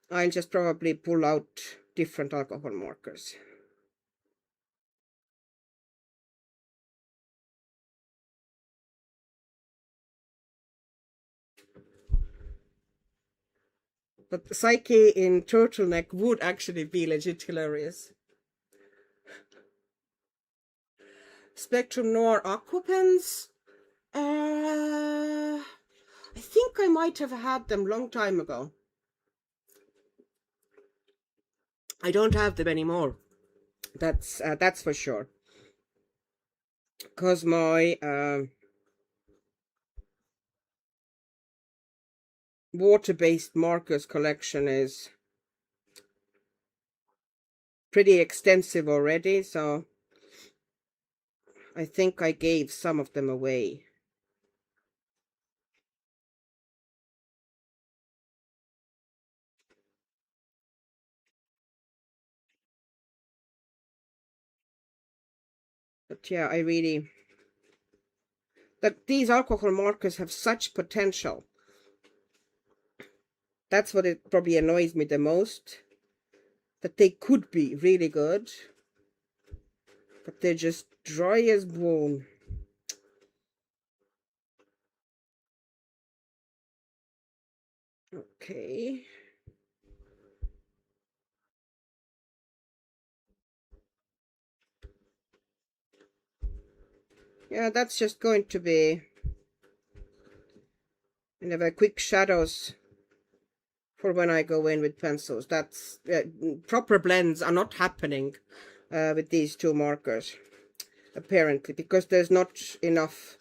I'll just probably pull out different alcohol markers. But the Psyche in turtleneck would actually be legit hilarious. Spectrum Noir Aqua Pens? I think I might have had them long time ago. I don't have them anymore. That's for sure. Because my water-based markers collection is pretty extensive already, so I think I gave some of them away. But yeah, I really... These alcohol markers have such potential. That's what it probably annoys me the most. That they could be really good, but they're just dry as bone. Okay. Yeah, that's just going to be very quick shadows for when I go in with pencils. That's proper blends are not happening with these two markers, apparently, because there's not enough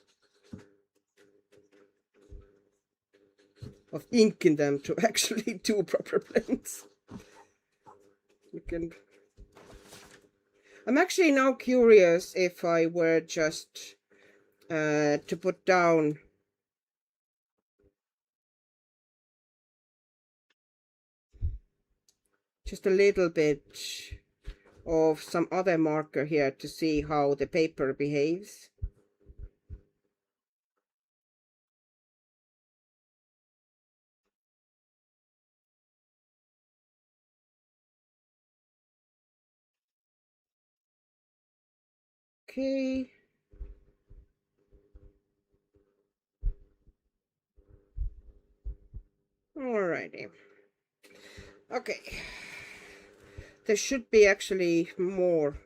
of ink in them to actually do proper blends. You can. I'm actually now curious if I were just to put down just a little bit of some other marker here to see how the paper behaves. Okay. Alrighty. Okay. There should be actually more.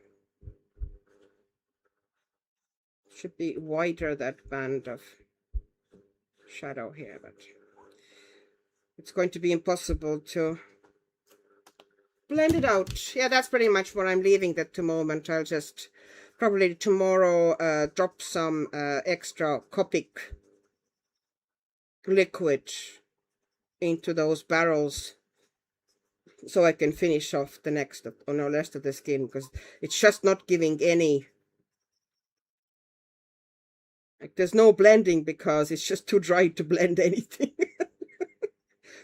Should be wider, that band of shadow here, but it's going to be impossible to blend it out. Yeah, that's pretty much what I'm leaving at the moment. I'll just probably tomorrow drop some extra Copic liquid into those barrels so I can finish off the rest of the skin, because it's just not giving any, like, there's no blending because it's just too dry to blend anything.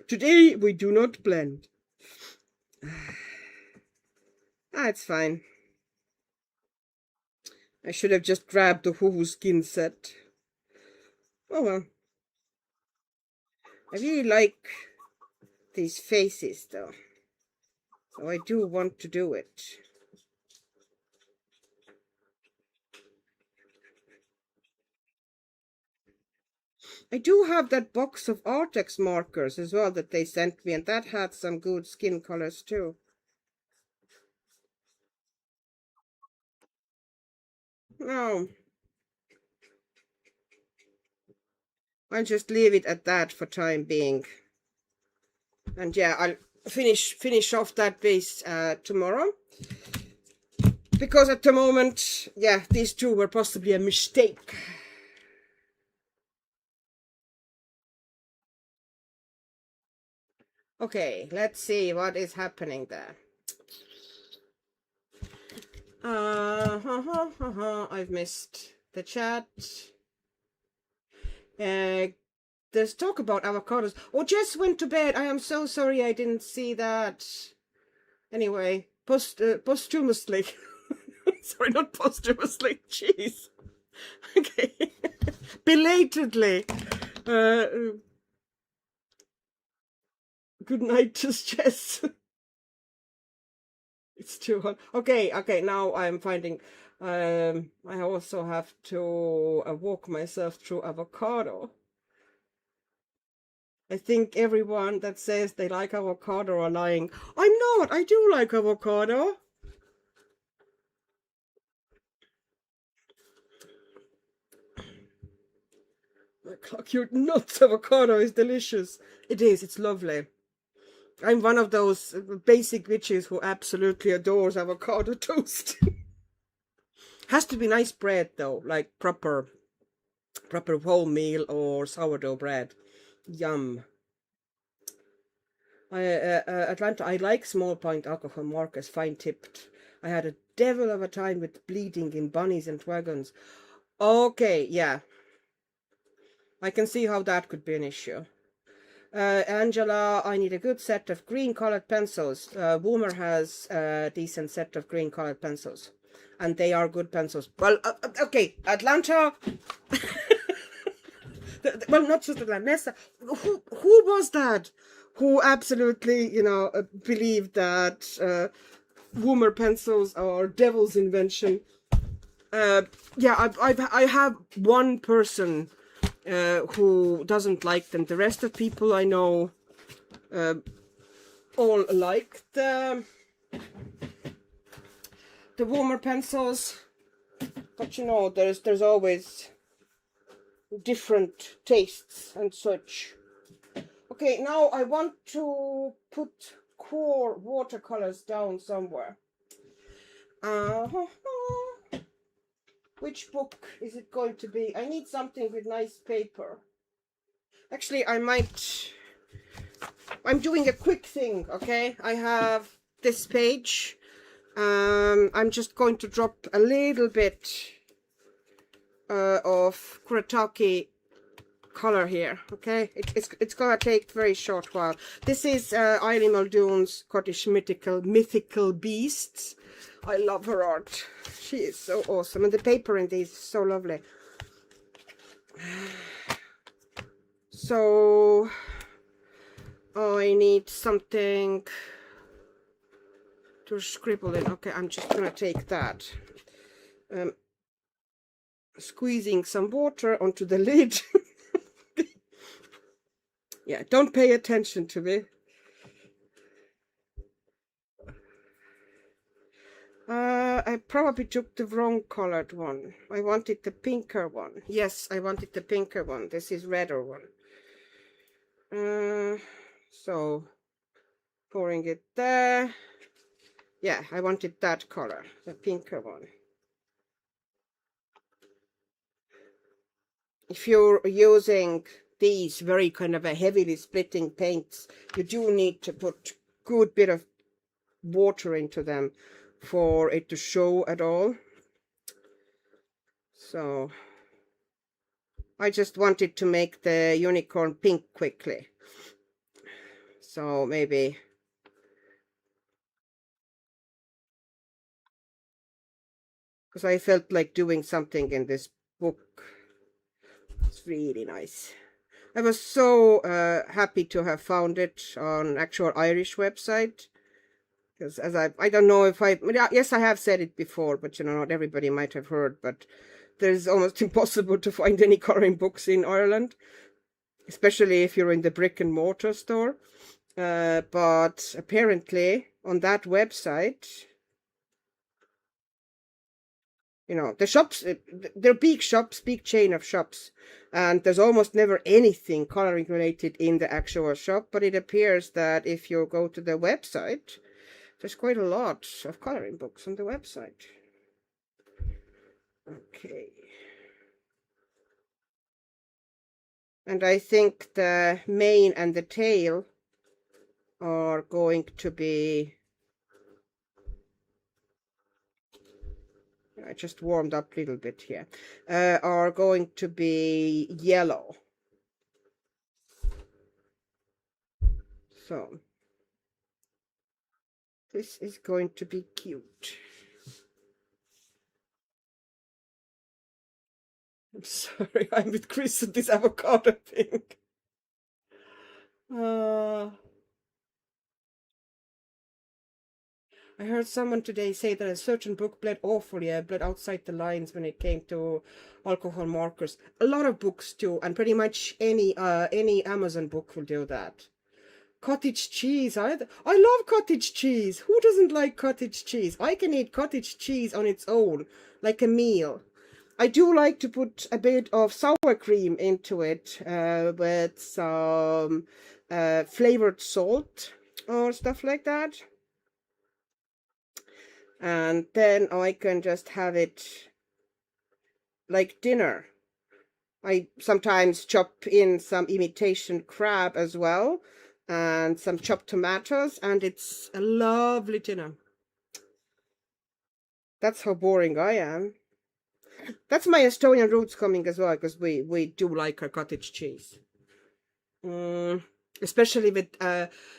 Today we do not blend. It's fine. I should have just grabbed the Hoo skin set. Oh well. I really like these faces though, so I do want to do it. I do have that box of Artex markers as well that they sent me, and that had some good skin colors too. No, I'll just leave it at that for time being. And yeah, I'll finish off that base tomorrow. Because at the moment, yeah, these two were possibly a mistake. Okay, let's see what is happening there. I've missed the chat. There's talk about avocados. Oh, Jess went to bed. I am so sorry I didn't see that. Anyway, posthumously. Sorry, not posthumously. Jeez. Okay. Belatedly. Good night to Jess. It's too hot. Okay, now I'm finding I also have to walk myself through avocado. I think everyone that says they like avocado are lying. I'm not. I do like avocado. My clock, you nuts. Avocado is delicious. It is. It's lovely. I'm one of those basic bitches who absolutely adores avocado toast. Has to be nice bread though, like proper wholemeal or sourdough bread. Yum. Atlanta, I like small pint alcohol markers, fine tipped. I had a devil of a time with bleeding in bunnies and wagons. Okay, yeah. I can see how that could be an issue. Angela, I need a good set of green colored pencils. Woomer has a decent set of green colored pencils. And they are good pencils. Well, okay, Atlanta. Well, not just Nessa. Who was that? Who absolutely, you know, believed that Woomer pencils are devil's invention. Yeah, I have one person who doesn't like them. The rest of people I know all like the Woomer pencils, but you know, there's always different tastes and such. Okay, now I want to put core watercolors down somewhere. Which book is it going to be? I need something with nice paper. Actually, I'm doing a quick thing, okay? I have this page. I'm just going to drop a little bit of Kuretake color here, okay? It's gonna take very short while. This is Eileen Muldoon's Scottish mythical beasts. I love her art. She is so awesome, and the paper in these is so lovely. So I need something to scribble in. Okay, I'm just gonna take that. Squeezing some water onto the lid. Yeah, don't pay attention to me. I probably took the wrong colored one. I wanted the pinker one. Yes, I wanted the pinker one. This is redder one. So pouring it there. Yeah, I wanted that color, the pinker one. If you're using these very kind of a heavily splitting paints, you do need to put good bit of water into them for it to show at all. So I just wanted to make the unicorn pink quickly. So maybe because I felt like doing something in this book. It's really nice. I was so happy to have found it on actual Irish website. Because as I don't know if yes, I have said it before, but you know, not everybody might have heard, but there's almost impossible to find any coloring books in Ireland, especially if you're in the brick and mortar store. But apparently on that website, you know, the shops, they're big shops, big chain of shops, and there's almost never anything coloring related in the actual shop, but it appears that if you go to the website, there's quite a lot of coloring books on the website. Okay. And I think the mane and the tail are going to be... I just warmed up a little bit here. Are going to be yellow. So this is going to be cute. I'm sorry, I'm with Chris with this avocado thing. I heard someone today say that a certain book bled awfully, bled outside the lines when it came to alcohol markers. A lot of books do, and pretty much any Amazon book will do that. Cottage cheese, I love cottage cheese. Who doesn't like cottage cheese? I can eat cottage cheese on its own, like a meal. I do like to put a bit of sour cream into it with some flavored salt or stuff like that. And then I can just have it like dinner. I sometimes chop in some imitation crab as well, and some chopped tomatoes, and it's a lovely dinner. That's how boring I am. That's my Estonian roots coming as well, because we do like our cottage cheese. Especially with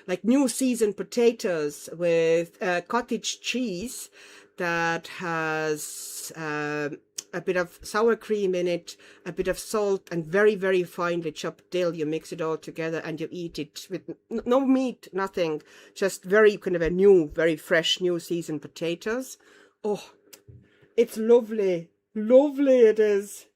like new season potatoes with cottage cheese, that has a bit of sour cream in it, a bit of salt, and very, very finely chopped dill. You mix it all together and you eat it with no meat, nothing, just very kind of a new, very fresh, new seasoned potatoes. Oh, it's lovely. Lovely it is.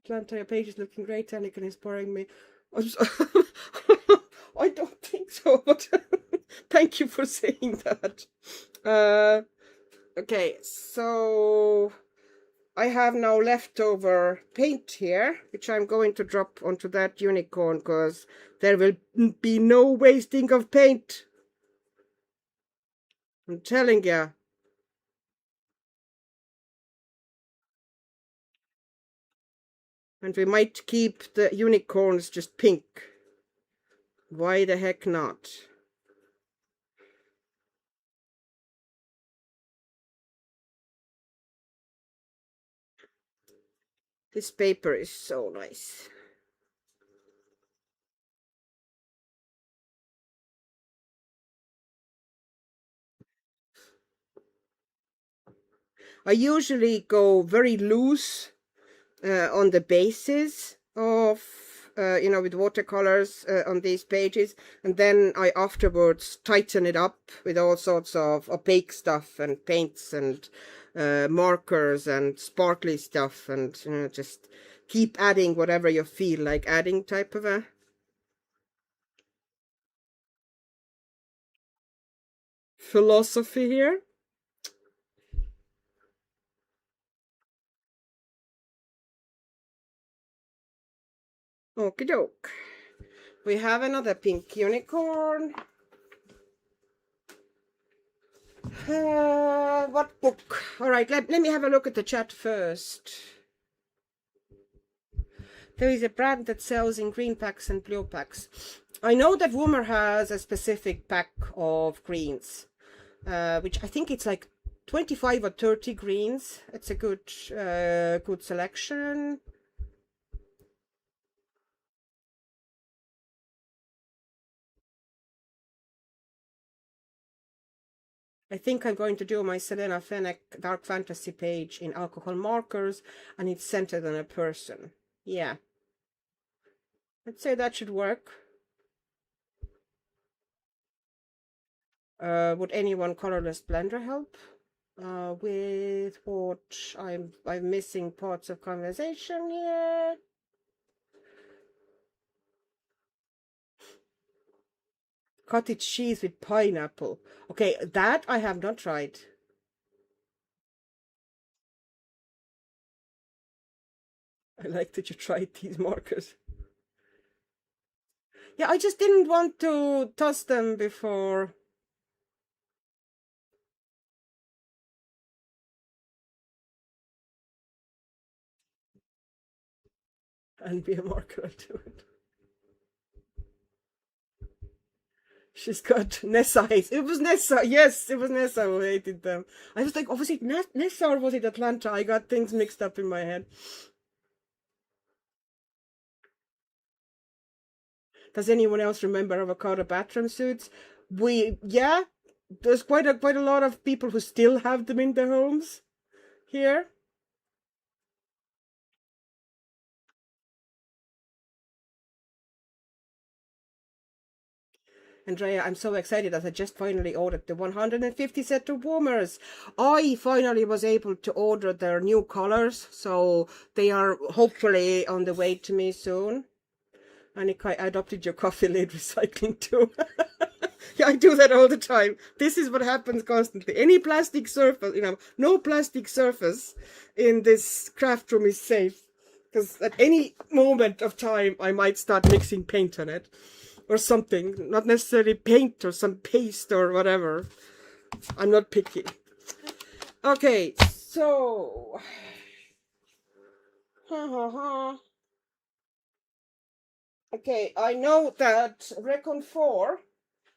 Atlanta, your page is looking great, Annika, and inspiring me. I don't think so, but thank you for saying that. Okay, so I have now leftover paint here, which I'm going to drop onto that unicorn, because there will be no wasting of paint. I'm telling you. And we might keep the unicorns just pink. Why the heck not? This paper is so nice. I usually go very loose on the bases of, you know, with watercolors on these pages. And then I afterwards tighten it up with all sorts of opaque stuff and paints and markers and sparkly stuff. And, you know, just keep adding whatever you feel like adding type of a philosophy here. Okie doke. We have another pink unicorn. What book? All right, let me have a look at the chat first. There is a brand that sells in green packs and blue packs. I know that Woomer has a specific pack of greens, which I think it's like 25 or 30 greens. It's a good, good selection. I think I'm going to do my Selena Fennec Dark Fantasy page in alcohol markers, and it's centered on a person. Yeah. I'd say that should work. Would anyone colorless blender help? With what I'm missing parts of conversation here. Cottage cheese with pineapple. Okay, that I have not tried. I like that you tried these markers. Yeah, I just didn't want to toss them before. And be a marker, I'll do it. She's got Nessa hates. It was Nessa. Yes, it was Nessa who hated them. I was like, oh, was it Nessa or was it Atlanta? I got things mixed up in my head. Does anyone else remember avocado bathroom suits? Yeah, there's quite a lot of people who still have them in their homes here. Andrea, I'm so excited that I just finally ordered the 150 set of warmers. I finally was able to order their new colors, so they are hopefully on the way to me soon. Annika, I adopted your coffee lid recycling too. Yeah, I do that all the time. This is what happens constantly. Any plastic surface, you know, no plastic surface in this craft room is safe. Because at any moment of time, I might start mixing paint on it. Or something. Not necessarily paint or some paste or whatever. I'm not picky. Okay, so... Okay, I know that Recon 4,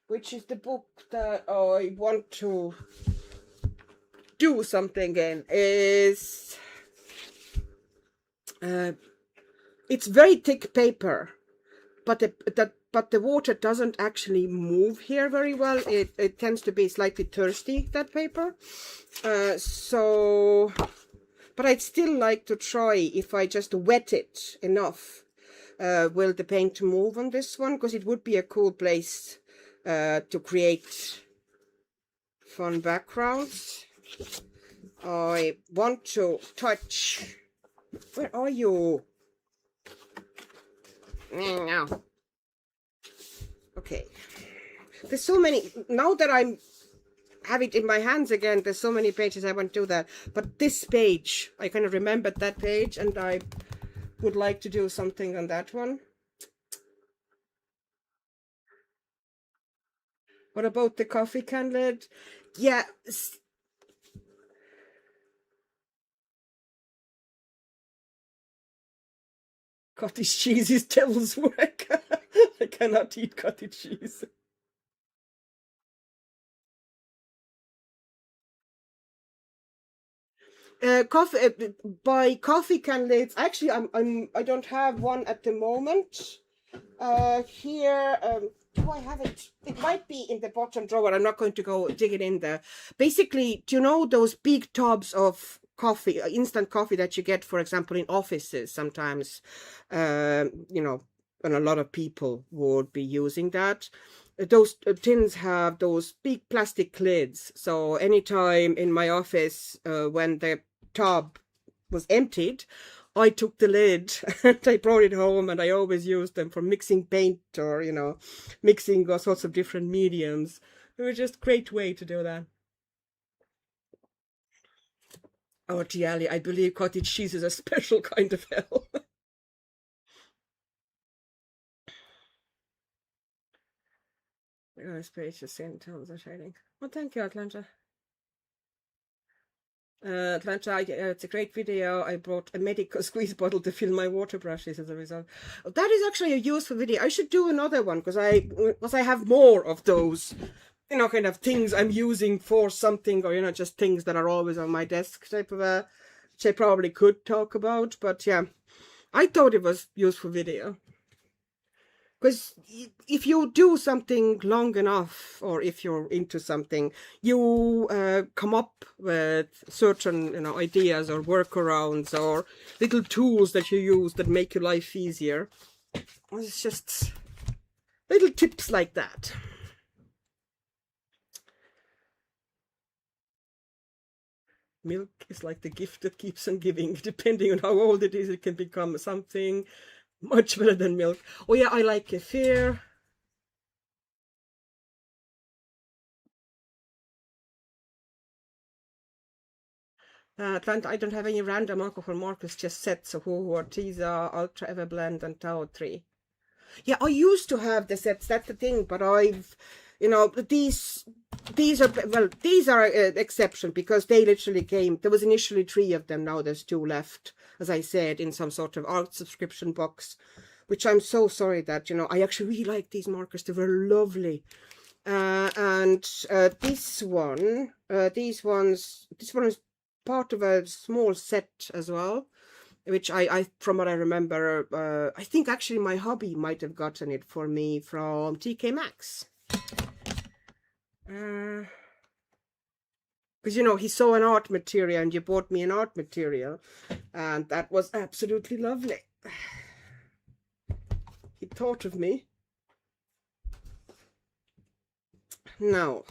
which is the book that I want to do something in, is... it's very thick paper, but but the water doesn't actually move here very well. It tends to be slightly thirsty, that paper. So, but I'd still like to try if I just wet it enough. Will the paint move on this one? Because it would be a cool place to create fun backgrounds. I want to touch. Where are you? No. Okay. There's so many. Now that I have it in my hands again, there's so many pages I want to do that. But this page, I kind of remembered that page, and I would like to do something on that one. What about the coffee can lid? Yeah. Cottage cheese is devil's work. I cannot eat cottage cheese. By coffee can lids. Actually, I don't have one at the moment. Here, do I have it? It might be in the bottom drawer. I'm not going to go dig it in there. Basically, do you know those big tubs of coffee, instant coffee that you get, for example, in offices sometimes? You know, and a lot of people would be using that. Those tins have those big plastic lids. So anytime in my office, when the tub was emptied, I took the lid and I brought it home, and I always used them for mixing paint or, you know, mixing all sorts of different mediums. It was just a great way to do that. Oh, Tiali, I believe cottage cheese is a special kind of hell. This page is saying tones are shading. Well, thank you, Atlanta. Atlanta, it's a great video. I brought a medical squeeze bottle to fill my water brushes as a result. That is actually a useful video. I should do another one because I have more of those, you know, kind of things I'm using for something, or, you know, just things that are always on my desk type of a, which I probably could talk about. But yeah, I thought it was useful video. Because if you do something long enough, or if you're into something, you come up with certain, you know, ideas or workarounds or little tools that you use that make your life easier. It's just little tips like that. Milk is like the gift that keeps on giving. Depending on how old it is, it can become something much better than milk. Oh yeah, I like kefir. Atlanta, I don't have any random alcohol markers, just sets of Who Ortiza, Ultra Everblend, and Tao 3. Yeah, I used to have the sets, that's the thing, but I've, you know, these are, well, these are an exception because they literally came, there was initially 3 of them, now there's 2 left, as I said, in some sort of art subscription box, which I'm so sorry that, you know, I actually really like these markers, they were lovely. And this one is part of a small set as well, which I from what I remember, I think actually my hubby might have gotten it for me from TK Maxx. Because, you know, he saw an art material and you bought me an art material, and that was absolutely lovely. He thought of me. Now,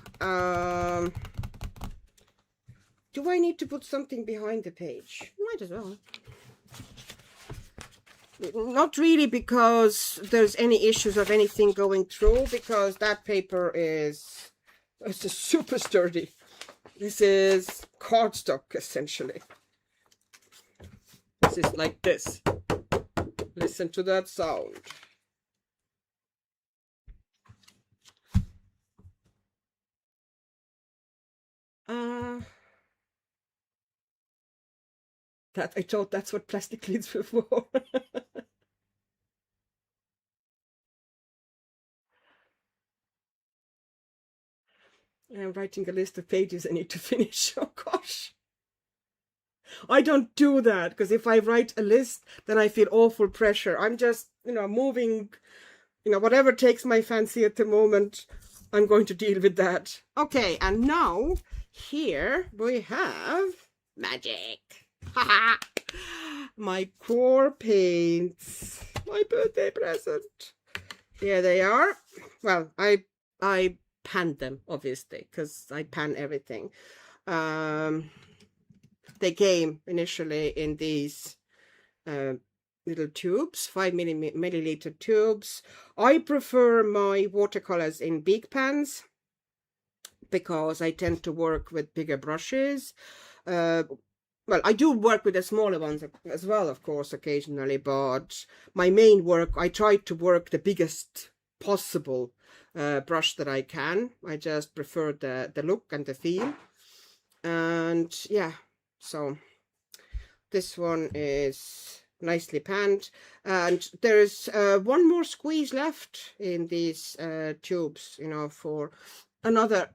do I need to put something behind the page? Might as well. Not really, because there's any issues of anything going through, because that paper is, it's just super sturdy. This is cardstock, essentially. This is like this. Listen to that sound. That I thought that's what plastic lids were for. I'm writing a list of pages I need to finish. Oh gosh. I don't do that, because if I write a list, then I feel awful pressure. I'm just, you know, moving you know, whatever takes my fancy at the moment, I'm going to deal with that. Okay, and now here we have magic. Haha. My core paints. My birthday present. Here they are. Well, I panned them, obviously, because I pan everything. They came initially in these little tubes, 5 milliliter tubes. I prefer my watercolors in big pans because I tend to work with bigger brushes. Well, I do work with the smaller ones as well, of course, occasionally, but my main work, I try to work the biggest possible brush that I can. I just prefer the look and the feel. And yeah, so this one is nicely panned, and there's one more squeeze left in these tubes, you know, for another,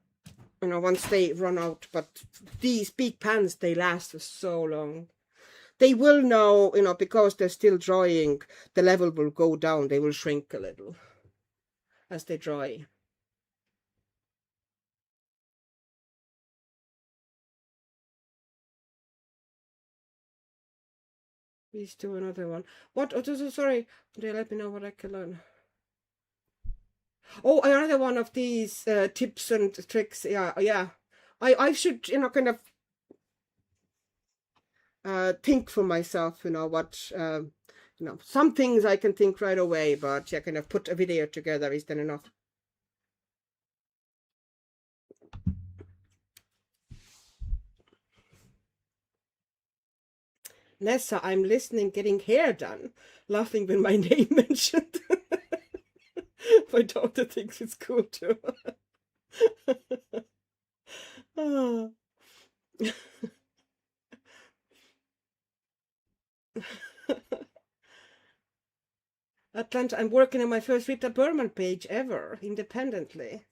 you know, once they run out. But these big pans, they last for so long. They will now, you know, because they're still drying, the level will go down. They will shrink a little as they dry. Please do another one. What? Oh, sorry. They let me know what I can learn. Oh, another one of these tips and tricks. Yeah, yeah. I should, you know, kind of think for myself, you know, what, you know, some things I can think right away, but yeah, kind of put a video together is then enough. Nessa, I'm listening, getting hair done, laughing when my name mentioned. My daughter thinks it's cool too. Oh. Atlanta, I'm working on my first Rita Berman page ever, independently.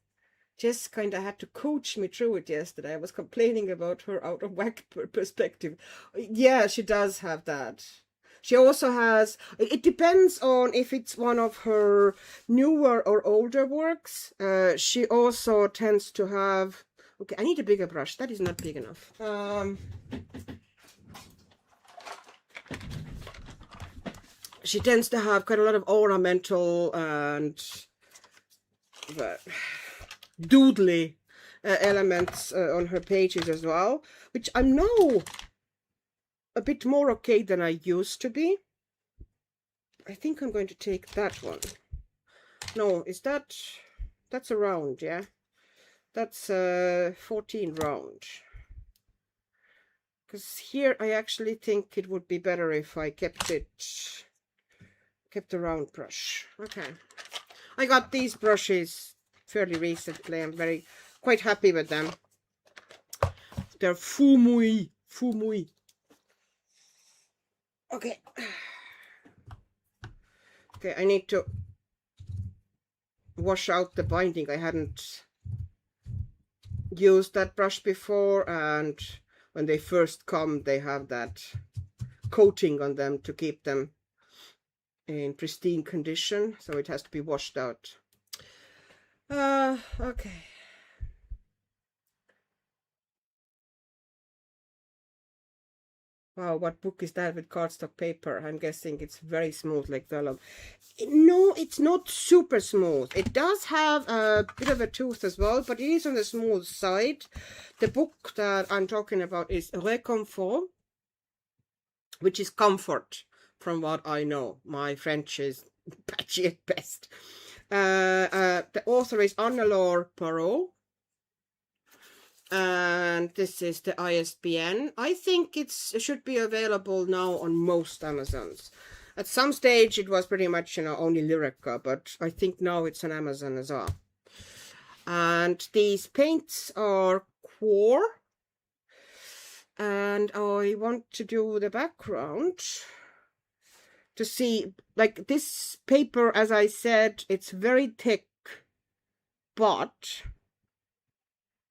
Jess kind of had to coach me through it yesterday. I was complaining about her out of whack perspective. Yeah, she does have that. She also has, it depends on if it's one of her newer or older works. She also tends to have, okay, I need a bigger brush. That is not big enough. She tends to have quite a lot of ornamental and doodly elements on her pages as well, which I'm now a bit more okay than I used to be. I think I'm going to take that one. No, is that's a round, yeah? That's 14 round. Because here I actually think it would be better if I kept the round brush. Okay. I got these brushes fairly recently. I'm quite happy with them. They're Fumui. Okay. Okay, I need to wash out the binding. I hadn't used that brush before, and when they first come, they have that coating on them to keep them in pristine condition, so it has to be washed out. Okay. Wow, what book is that with cardstock paper? I'm guessing it's very smooth like vellum. No, it's not super smooth. It does have a bit of a tooth as well, but it is on the smooth side. The book that I'm talking about is Réconfort, which is comfort, from what I know. My French is patchy at best. The author is Anne-Laure Parot. And this is the ISBN. I think it should be available now on most Amazons. At some stage it was pretty much, you know, only Lyrica, but I think now it's on Amazon as well. And these paints are Quor. And I want to do the background to see, like, this paper, as I said, it's very thick, but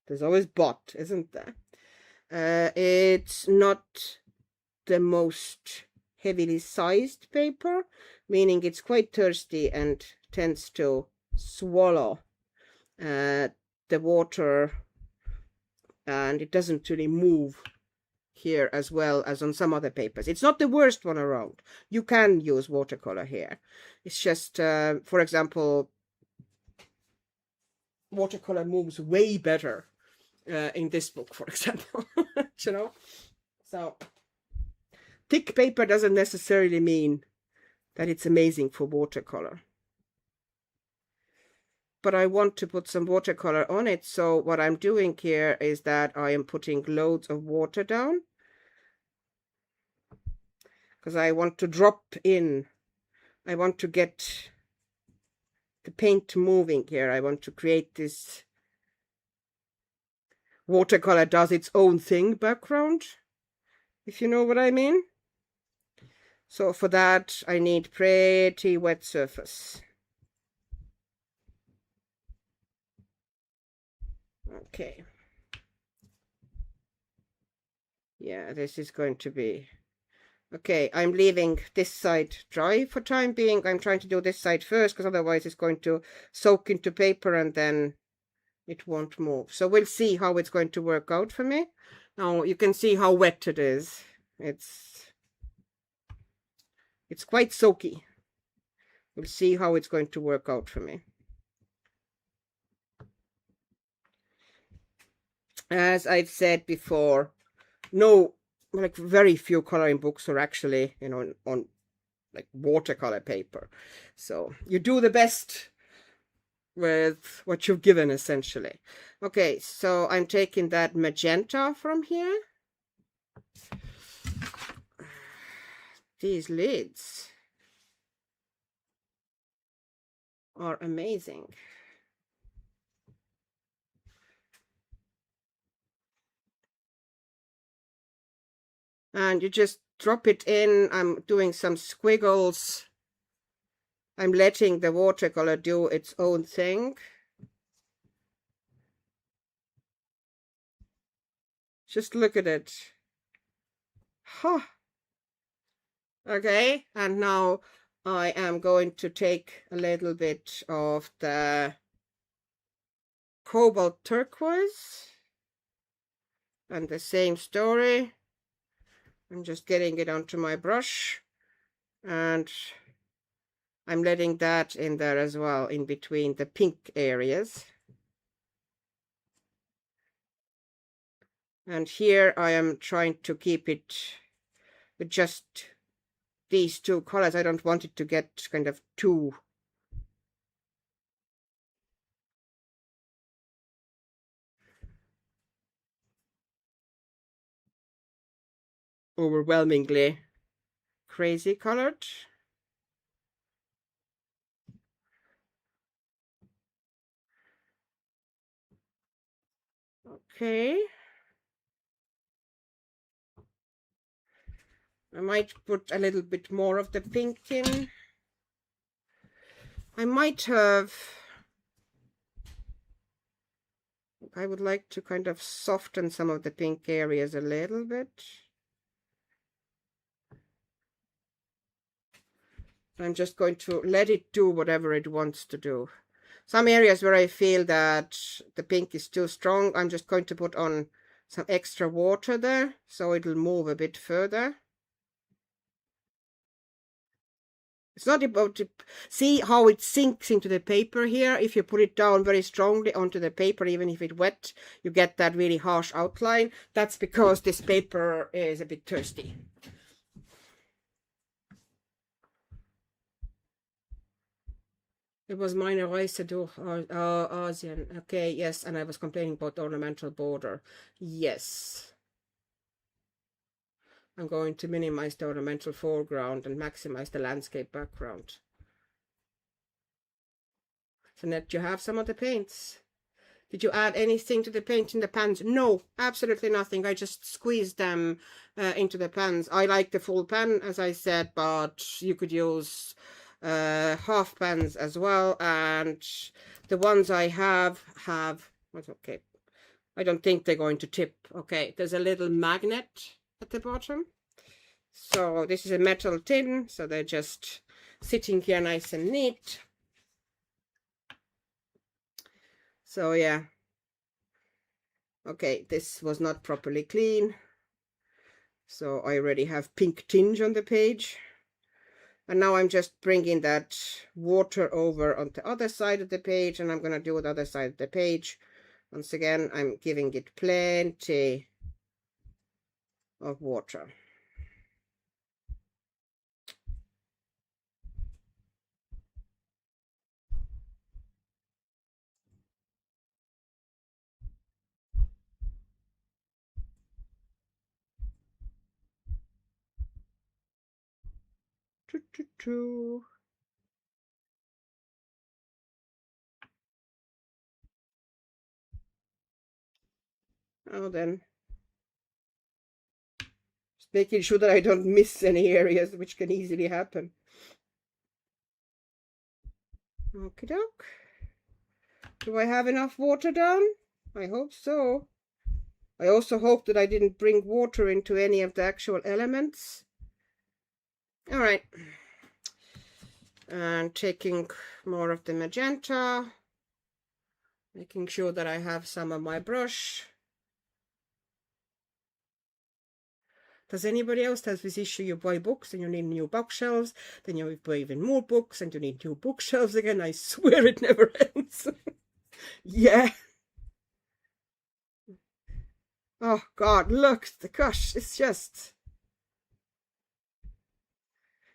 there's always but, isn't there? It's not the most heavily sized paper, meaning it's quite thirsty and tends to swallow the water, and it doesn't really move here as well as on some other papers. It's not the worst one around. You can use watercolor here. It's just, for example, watercolor moves way better in this book, for example. You know, so thick paper doesn't necessarily mean that it's amazing for watercolor. But I want to put some watercolor on it, so what I'm doing here is that I am putting loads of water down, because I want to drop in. I want to get the paint moving here. I want to create this watercolor does its own thing background, if you know what I mean. So for that, I need pretty wet surface. Okay. Yeah, this is going to be... Okay, I'm leaving this side dry for time being. I'm trying to do this side first, because otherwise it's going to soak into paper and then it won't move. So we'll see how it's going to work out for me. Now you can see how wet it is. It's quite soaky. We'll see how it's going to work out for me. As I've said before, no, like very few coloring books are actually, you know, on like watercolor paper. So you do the best with what you've given, essentially. Okay, so I'm taking that magenta from here. These lids are amazing. And you just drop it in. I'm doing some squiggles. I'm letting the watercolor do its own thing. Just look at it. Huh. Okay, and now I am going to take a little bit of the cobalt turquoise. And the same story. I'm just getting it onto my brush. And I'm letting that in there as well, in between the pink areas. And here I am trying to keep it with just these two colors. I don't want it to get kind of too overwhelmingly crazy colored. Okay. I might put a little bit more of the pink in. I might have... I would like to kind of soften some of the pink areas a little bit. I'm just going to let it do whatever it wants to do. Some areas where I feel that the pink is too strong, I'm just going to put on some extra water there, so it'll move a bit further. It's not about to see how it sinks into the paper here. If you put it down very strongly onto the paper, even if it's wet, you get that really harsh outline. That's because this paper is a bit thirsty. It was minor Reise Asian. Okay, yes, and I was complaining about the ornamental border. Yes. I'm going to minimize the ornamental foreground and maximize the landscape background. Jeanette, you have some of the paints. Did you add anything to the paint in the pans? No, absolutely nothing. I just squeezed them into the pans. I like the full pan, as I said, but you could use half pans as well. And the ones I have, okay. I don't think they're going to tip. Okay, there's a little magnet at the bottom. So this is a metal tin, so they're just sitting here nice and neat. So yeah. Okay, this was not properly clean. So I already have pink tinge on the page. And now I'm just bringing that water over on the other side of the page, and I'm going to do the other side of the page. Once again, I'm giving it plenty of water. Choo, choo, choo. Now then, just making sure that I don't miss any areas, which can easily happen. Okie doke. Do I have enough water down? I hope so. I also hope that I didn't bring water into any of the actual elements. All right. And taking more of the magenta. Making sure that I have some of my brush. Does anybody else have this issue? You buy books and you need new bookshelves, then you buy even more books and you need new bookshelves again. I swear it never ends. Yeah. Oh God, look, the gosh, it's just...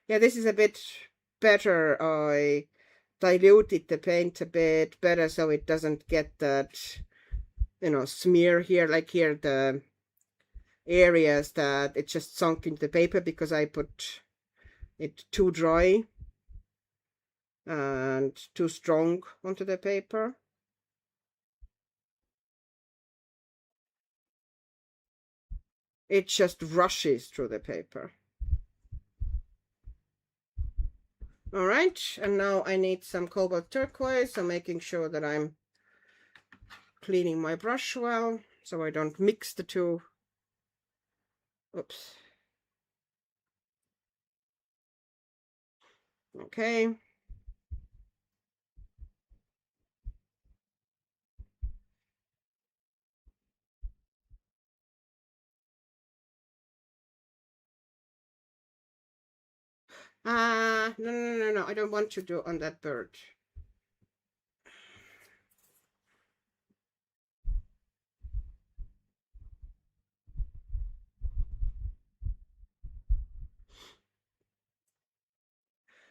Yeah, this is a bit better. I diluted the paint a bit better so it doesn't get that, you know, smear here, like here, the areas that it just sunk into the paper because I put it too dry and too strong onto the paper. It just rushes through the paper. All right, and now I need some cobalt turquoise, so making sure that I'm cleaning my brush well so I don't mix the two. Oops. Okay. No, I don't want to do on that bird.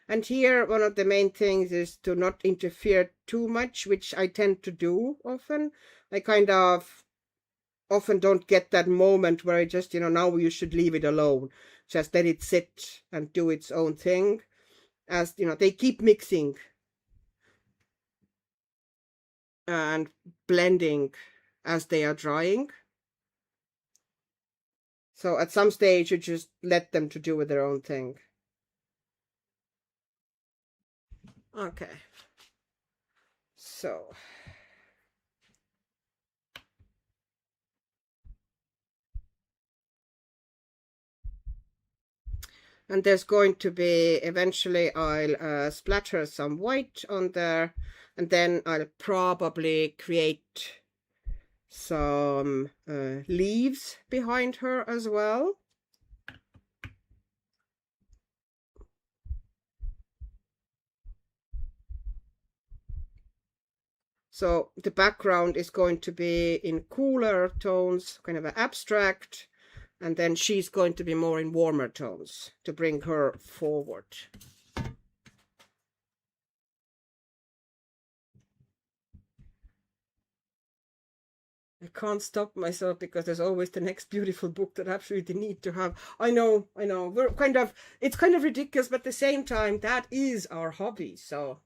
And here, one of the main things is to not interfere too much, which I tend to do often. I kind of often don't get that moment where I just, you know, now you should leave it alone. Just let it sit and do its own thing. As, you know, they keep mixing and blending as they are drying. So at some stage, you just let them to do with their own thing. Okay. So... and there's going to be, eventually I'll splatter some white on there, and then I'll probably create some leaves behind her as well. So the background is going to be in cooler tones, kind of an abstract, and then she's going to be more in warmer tones to bring her forward. I can't stop myself because there's always the next beautiful book that I absolutely need to have. I know. We're kind of, it's kind of ridiculous, but at the same time, that is our hobby, so.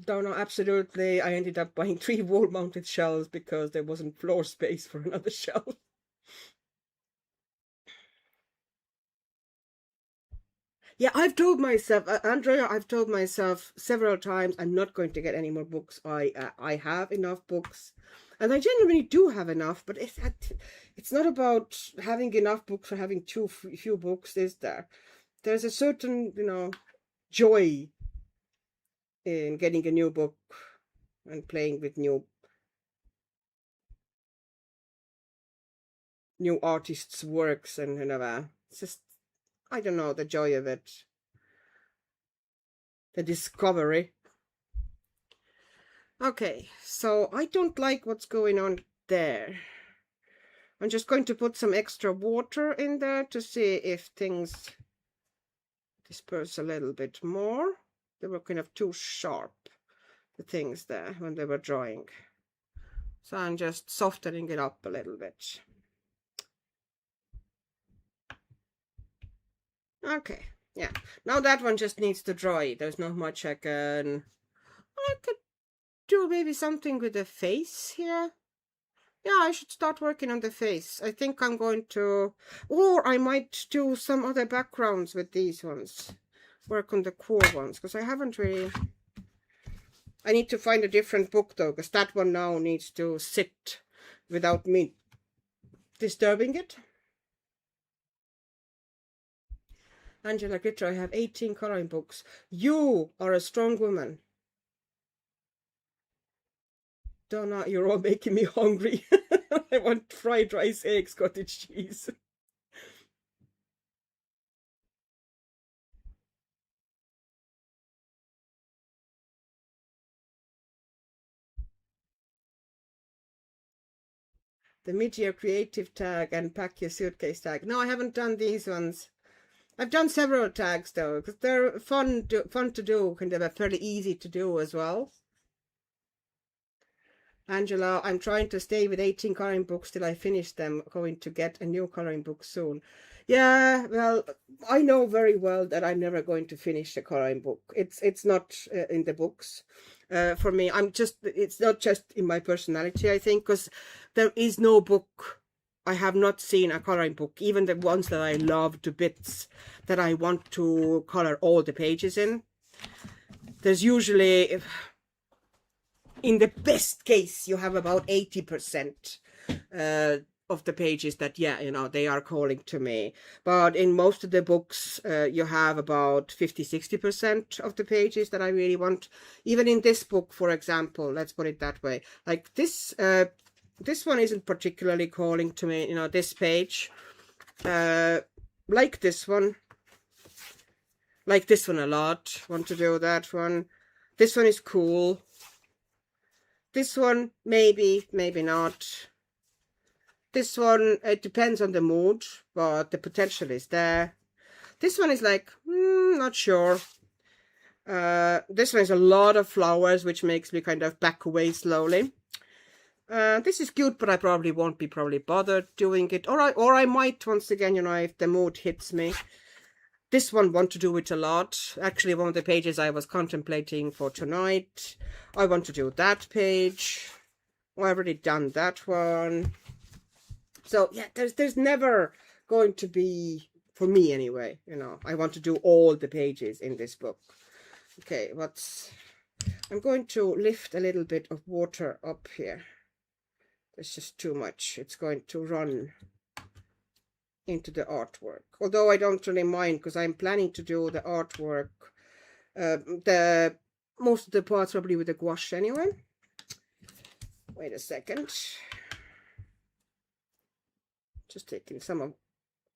No, absolutely. I ended up buying 3 wall-mounted shelves because there wasn't floor space for another shelf. Yeah, I've told myself, Andrea, I've told myself several times I'm not going to get any more books. I have enough books. And I genuinely do have enough, but it's not about having enough books or having too few books, is there? There's a certain, joy in getting a new book and playing with new artists' works and it's just, I don't know, the joy of it, the discovery. Okay, so I don't like what's going on there. I'm just going to put some extra water in there to see if things disperse a little bit more. They were kind of too sharp, the things there, when they were drying. So I'm just softening it up a little bit. Okay, yeah. Now that one just needs to dry. There's not much I could do maybe something with the face here. Yeah, I should start working on the face. I think I'm going to, or I might do some other backgrounds with these ones. Work on the core ones, because I haven't really. I need to find a different book though, because that one now needs to sit without me disturbing it. Angela Glitter, I have 18 coloring books. You are a strong woman. Donna, you're all making me hungry. I want fried rice, eggs, cottage cheese. The mid-year creative tag and pack your suitcase tag. No, I haven't done these ones. I've done several tags though, because they're fun to do, kind of fairly easy to do as well. Angela, I'm trying to stay with 18 coloring books till I finish them. Going to get a new coloring book soon. Yeah, well, I know very well that I'm never going to finish a coloring book. It's not in the books. For me, it's not just in my personality, I think, because there is no book. I have not seen a coloring book, even the ones that I love to bits, that I want to color all the pages in. There's usually, in the best case, you have about 80% of the pages that, yeah, they are calling to me. But in most of the books, you have about 50-60% of the pages that I really want. Even in this book, for example, let's put it that way. Like this one isn't particularly calling to me, this page. Like this one. Like this one a lot. Want to do that one. This one is cool. This one, maybe, maybe not. This one, it depends on the mood, but the potential is there. This one is like, not sure. This one is a lot of flowers, which makes me kind of back away slowly. This is cute, but I probably won't be bothered doing it. Or I might, once again, if the mood hits me. This one, want to do it a lot. Actually, one of the pages I was contemplating for tonight. I want to do that page. Oh, I've already done that one. So, yeah, there's never going to be, for me anyway, I want to do all the pages in this book. Okay, I'm going to lift a little bit of water up here. There's just too much. It's going to run into the artwork, although I don't really mind, because I'm planning to do the artwork, most of the parts probably with the gouache anyway. Wait a second, just taking some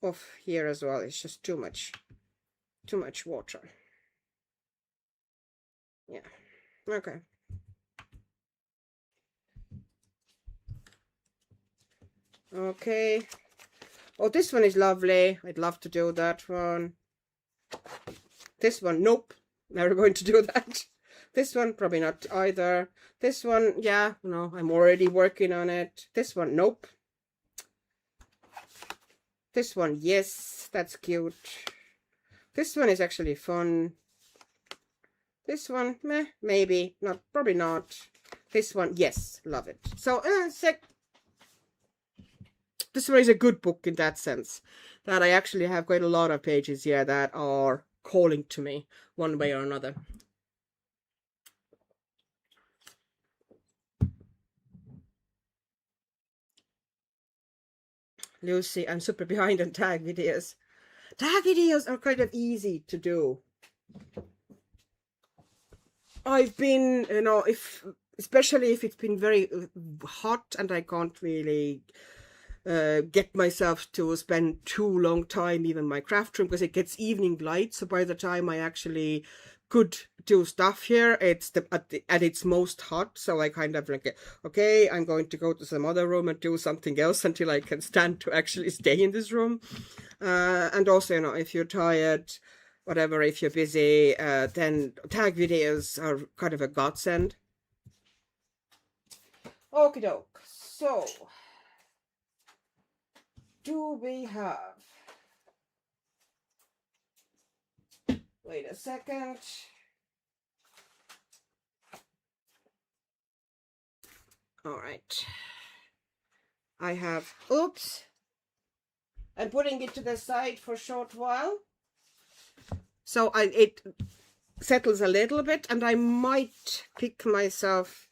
off here as well. It's just too much water. Yeah, okay. Okay. Oh, this one is lovely. I'd love to do that one. This one, nope. Never going to do that. This one, probably not either. This one, yeah, I'm already working on it. This one, nope. This one, yes, that's cute. This one is actually fun. This one, meh, maybe. Not, probably not. This one, yes, love it. So, this one is a good book in that sense, that I actually have quite a lot of pages here that are calling to me one way or another. Lucy, I'm super behind on tag videos. Tag videos are kind of easy to do. I've been, you know, especially if it's been very hot and I can't really get myself to spend too long time even my craft room, because it gets evening light. So by the time I actually could do stuff here, it's at its most hot. So I kind of like, okay, I'm going to go to some other room and do something else until I can stand to actually stay in this room. And also, you know, if you're tired, whatever, if you're busy, then tag videos are kind of a godsend. Okie doke. So, do we have... Wait a second. All right. I have... Oops. I'm putting it to the side for a short while. So it settles a little bit, and I might pick myself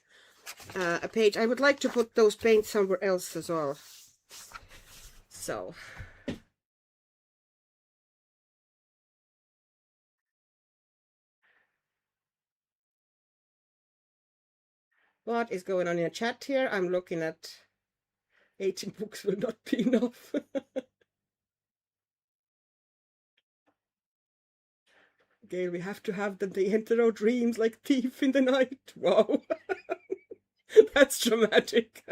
a page. I would like to put those paints somewhere else as well. So... What is going on in the chat here? I'm looking at 18 books will not be enough. Gail, we have to have them. They enter our dreams like thief in the night. Wow. That's dramatic.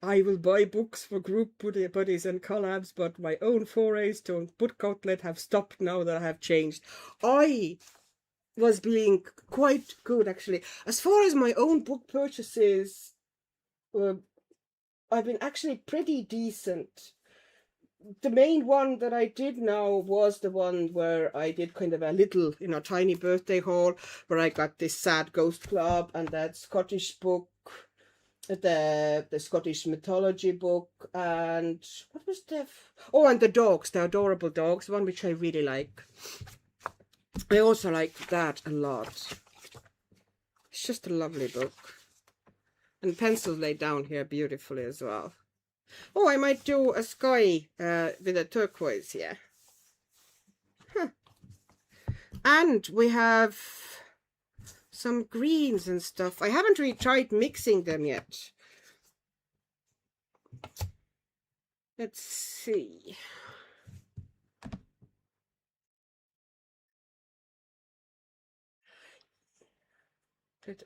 I will buy books for group buddies and collabs, but my own forays to book outlet have stopped now that I have changed. I was being quite good, actually. As far as my own book purchases, I've been actually pretty decent. The main one that I did now was the one where I did kind of a little, you know, tiny birthday haul, where I got this Sad Ghost Club and that Scottish book, the Scottish mythology book, and what was and the dogs, the adorable dogs, one which I really like. I also like that a lot. It's just a lovely book. And pencils laid down here beautifully as well. Oh, I might do a sky with a turquoise here. Huh. And we have some greens and stuff. I haven't really tried mixing them yet. Let's see.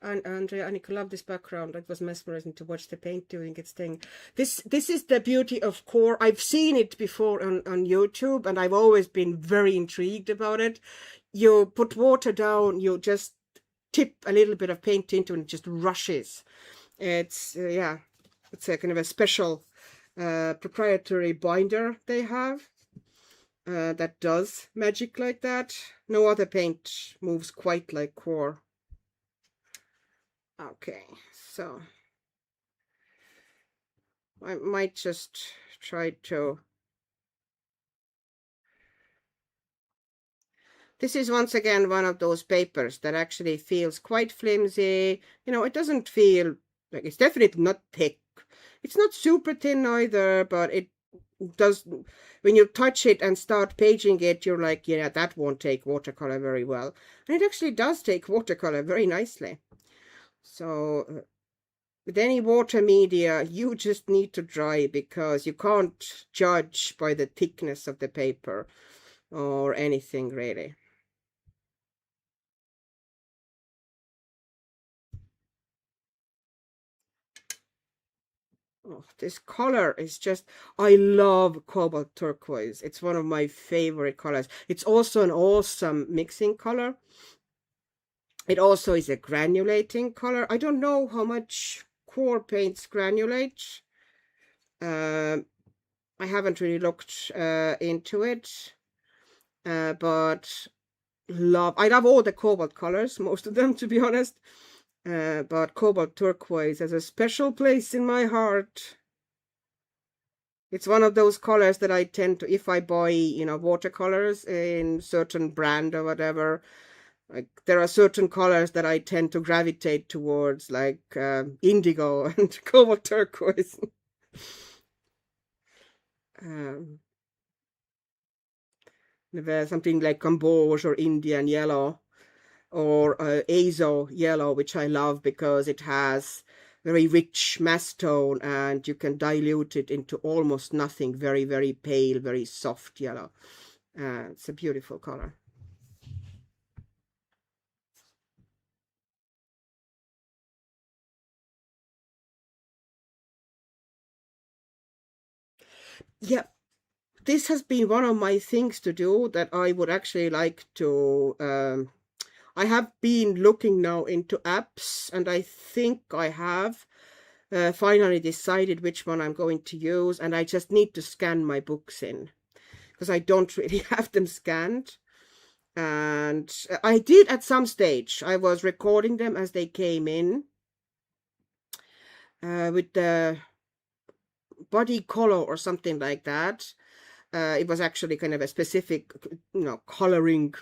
Andrea, I love this background. It was mesmerizing to watch the paint doing its thing. This is the beauty of core. I've seen it before on YouTube, and I've always been very intrigued about it. You put water down, you just tip a little bit of paint into it, and it just rushes. It's yeah, it's a kind of a special proprietary binder they have that does magic like that. No other paint moves quite like core. Okay, so I might just try to... This is once again one of those papers that actually feels quite flimsy. You know, it doesn't feel like... It's definitely not thick. It's not super thin either, but it does... When you touch it and start paging it, you're like, yeah, that won't take watercolor very well. And it actually does take watercolor very nicely. So... with any water media, you just need to dry, because you can't judge by the thickness of the paper or anything really. Oh, this color is just... I love cobalt turquoise. It's one of my favorite colors. It's also an awesome mixing color. It also is a granulating color. I don't know how much core paints granulate. I haven't really looked into it, but I love all the cobalt colors, most of them, to be honest. But cobalt turquoise has a special place in my heart. It's one of those colors that I tend to, if I buy, you know, watercolors in certain brand or whatever, Like there are certain colors that I tend to gravitate towards, like indigo and cobalt turquoise. um, there's something like Camboge or Indian yellow, or azo yellow, which I love because it has very rich mass tone and you can dilute it into almost nothing. Very, very pale, very soft yellow. It's a beautiful color. Yeah, this has been one of my things to do that I would actually like to I have been looking now into apps, and I think I have finally decided which one I'm going to use, and I just need to scan my books in because I don't really have them scanned. And I did at some stage. I was recording them as they came in with the body color or something like that. It was actually kind of a specific, coloring,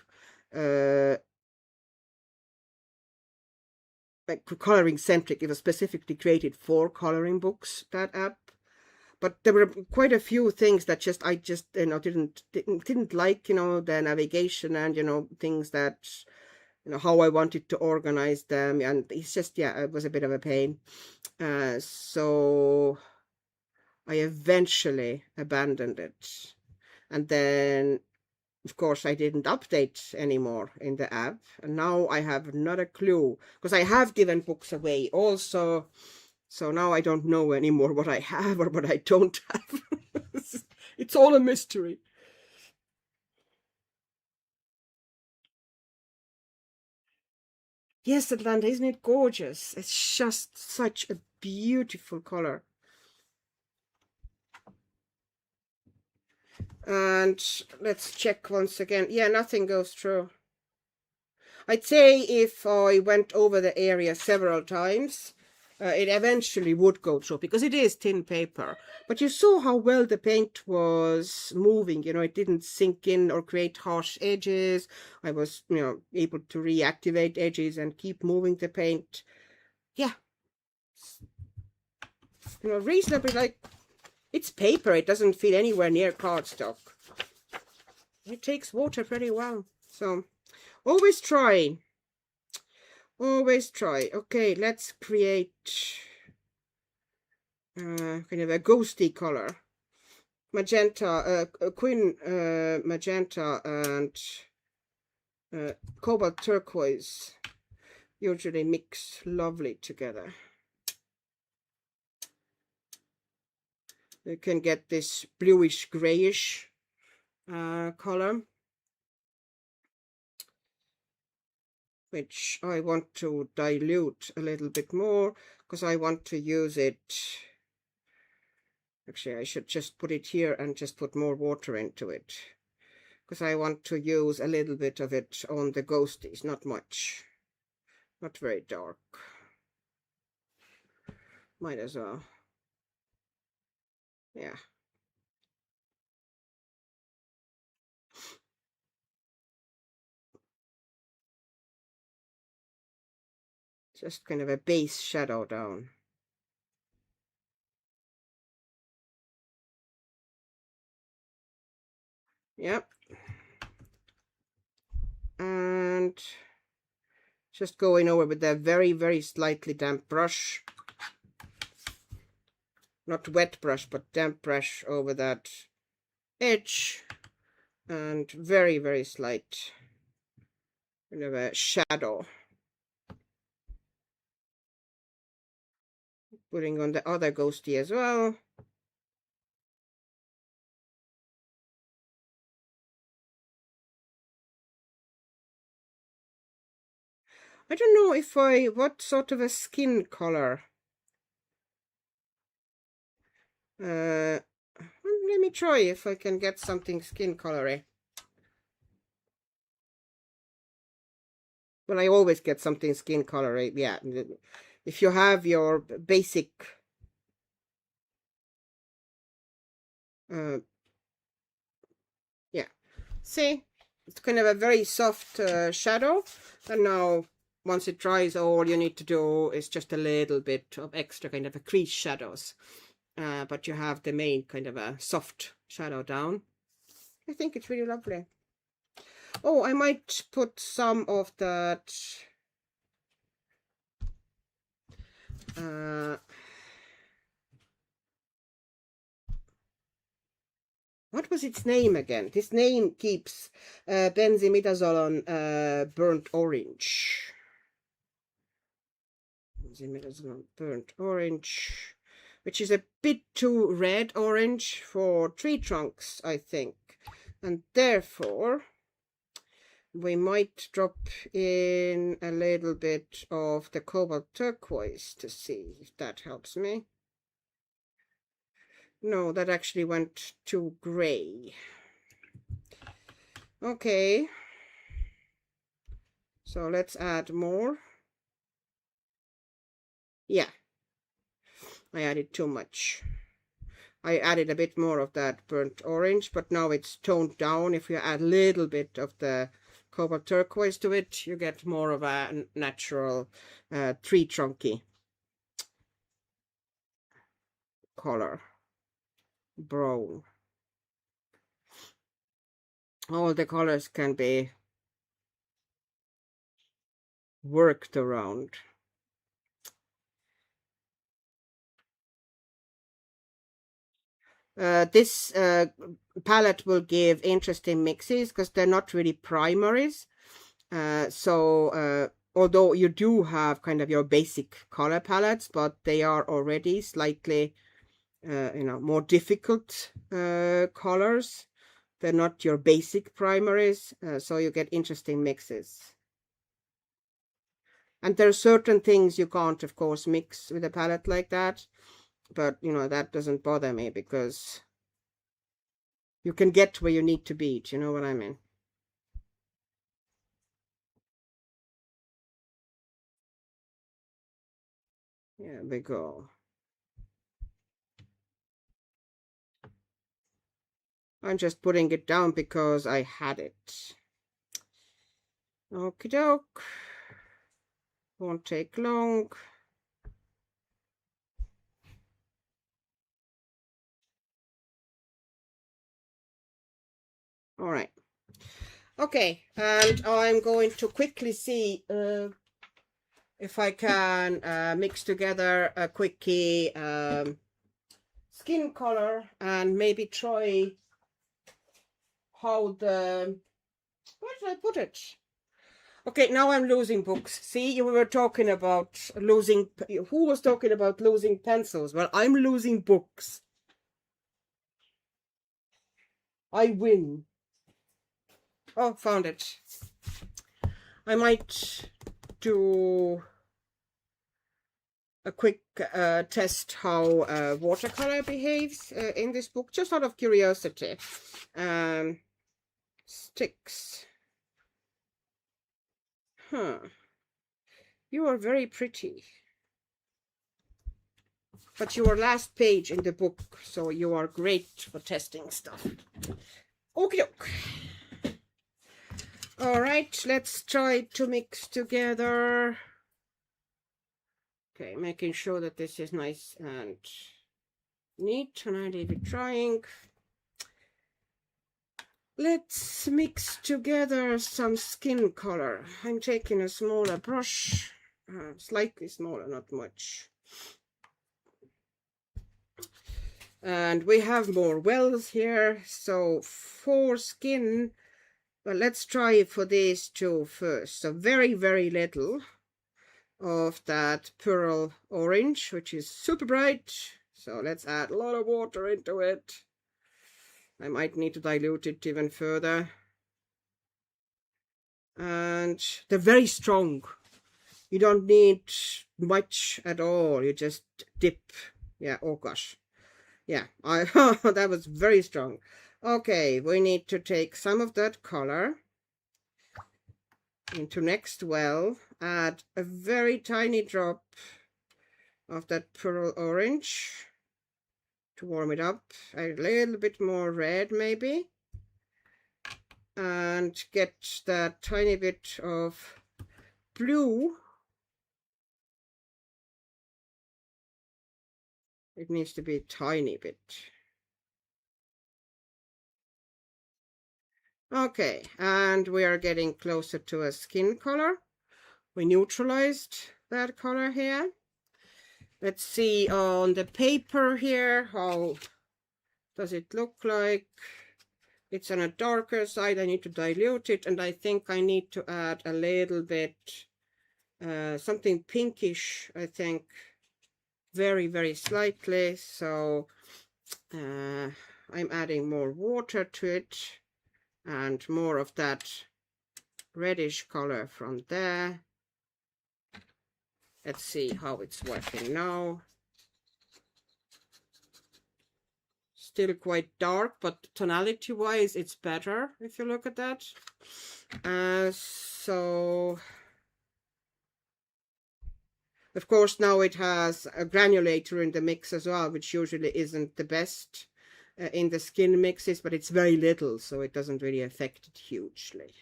like coloring centric. It was specifically created for coloring books, that app. But there were quite a few things that I just didn't like, the navigation and things that how I wanted to organize them, and it's just, yeah, it was a bit of a pain. So I eventually abandoned it, and then of course I didn't update anymore in the app, and now I have not a clue because I have given books away also. So now I don't know anymore what I have or what I don't have. It's all a mystery. Yes, Atlanta, isn't it gorgeous? It's just such a beautiful color. And let's check once again. Yeah, nothing goes through. I'd say if I went over the area several times, it eventually would go through because it is thin paper. But you saw how well the paint was moving. It didn't sink in or create harsh edges. I was, able to reactivate edges and keep moving the paint. Yeah. Reasonably, like, it's paper. It doesn't feel anywhere near cardstock. It takes water pretty well. So always try. Always try. Okay, let's create kind of a ghosty color. Magenta, quin magenta and cobalt turquoise usually mix lovely together. You can get this bluish grayish color, which I want to dilute a little bit more because I want to use it. Actually, I should just put it here and just put more water into it because I want to use a little bit of it on the ghosties, not much, not very dark. Might as well. Yeah. Just kind of a base shadow down. Yep. And just going over with a very, very slightly damp brush. Not wet brush, but damp brush over that edge. And very, very slight kind of a shadow. Putting on the other ghosty as well. I don't know if what sort of a skin color. Let me try if I can get something skin colory. Well, I always get something skin colory. Yeah, if you have your basic yeah, see, It's kind of a very soft shadow. And now, once it dries, all you need to do is just a little bit of extra kind of a crease shadows. But you have the main kind of a soft shadow down. I think it's really lovely. Oh, I might put some of that what was its name again? This name keeps benzimidazole on burnt orange. Benzimidazole on burnt orange, which is a bit too red orange for tree trunks, I think. And therefore, we might drop in a little bit of the cobalt turquoise to see if that helps me. No, that actually went too gray. Okay. So let's add more. Yeah. I added too much. I added a bit more of that burnt orange, but now it's toned down. If you add a little bit of the cobalt turquoise to it, you get more of a natural tree trunky color. Brown. All the colors can be worked around. This palette will give interesting mixes because they're not really primaries. Although you do have kind of your basic color palettes, but they are already slightly, more difficult colors. They're not your basic primaries, so you get interesting mixes. And there are certain things you can't, of course, mix with a palette like that. But, that doesn't bother me because you can get where you need to be. Do you know what I mean? There we go. I'm just putting it down because I had it. Okie doke. Won't take long. All right. Okay, and I'm going to quickly see if I can mix together a quickie skin color and maybe try how where did I put it? Okay, now I'm losing books. See, you were talking about losing, who was talking about losing pencils? Well, I'm losing books. I win. Oh, found it. I might do a quick test how watercolor behaves in this book, just out of curiosity. Sticks. Huh. You are very pretty. But you are last page in the book, so you are great for testing stuff. Okie doke. All right, let's try to mix together. Okay, making sure that this is nice and neat, and I leave it drying. Let's mix together some skin color. I'm taking a smaller brush, slightly smaller, not much. And we have more wells here, so for skin, well, let's try for these two first. So very, very little of that pearl orange, which is super bright. So let's add a lot of water into it. I might need to dilute it even further. And they're very strong. You don't need much at all. You just dip. Yeah, oh gosh. Yeah, that was very strong. Okay, we need to take some of that color into next well, add a very tiny drop of that pearl orange to warm it up, a little bit more red maybe, and get that tiny bit of blue. It needs to be a tiny bit. Okay, and we are getting closer to a skin color. We neutralized that color here. Let's see on the paper here, how does it look like? It's on a darker side. I need to dilute it, and I think I need to add a little bit, something pinkish, I think, very, very slightly. So I'm adding more water to it and more of that reddish color from there. Let's see how it's working now. Still quite dark, but tonality wise it's better if you look at that. So of course now it has a granulator in the mix as well, which usually isn't the best in the skin mixes, but it's very little, so it doesn't really affect it hugely.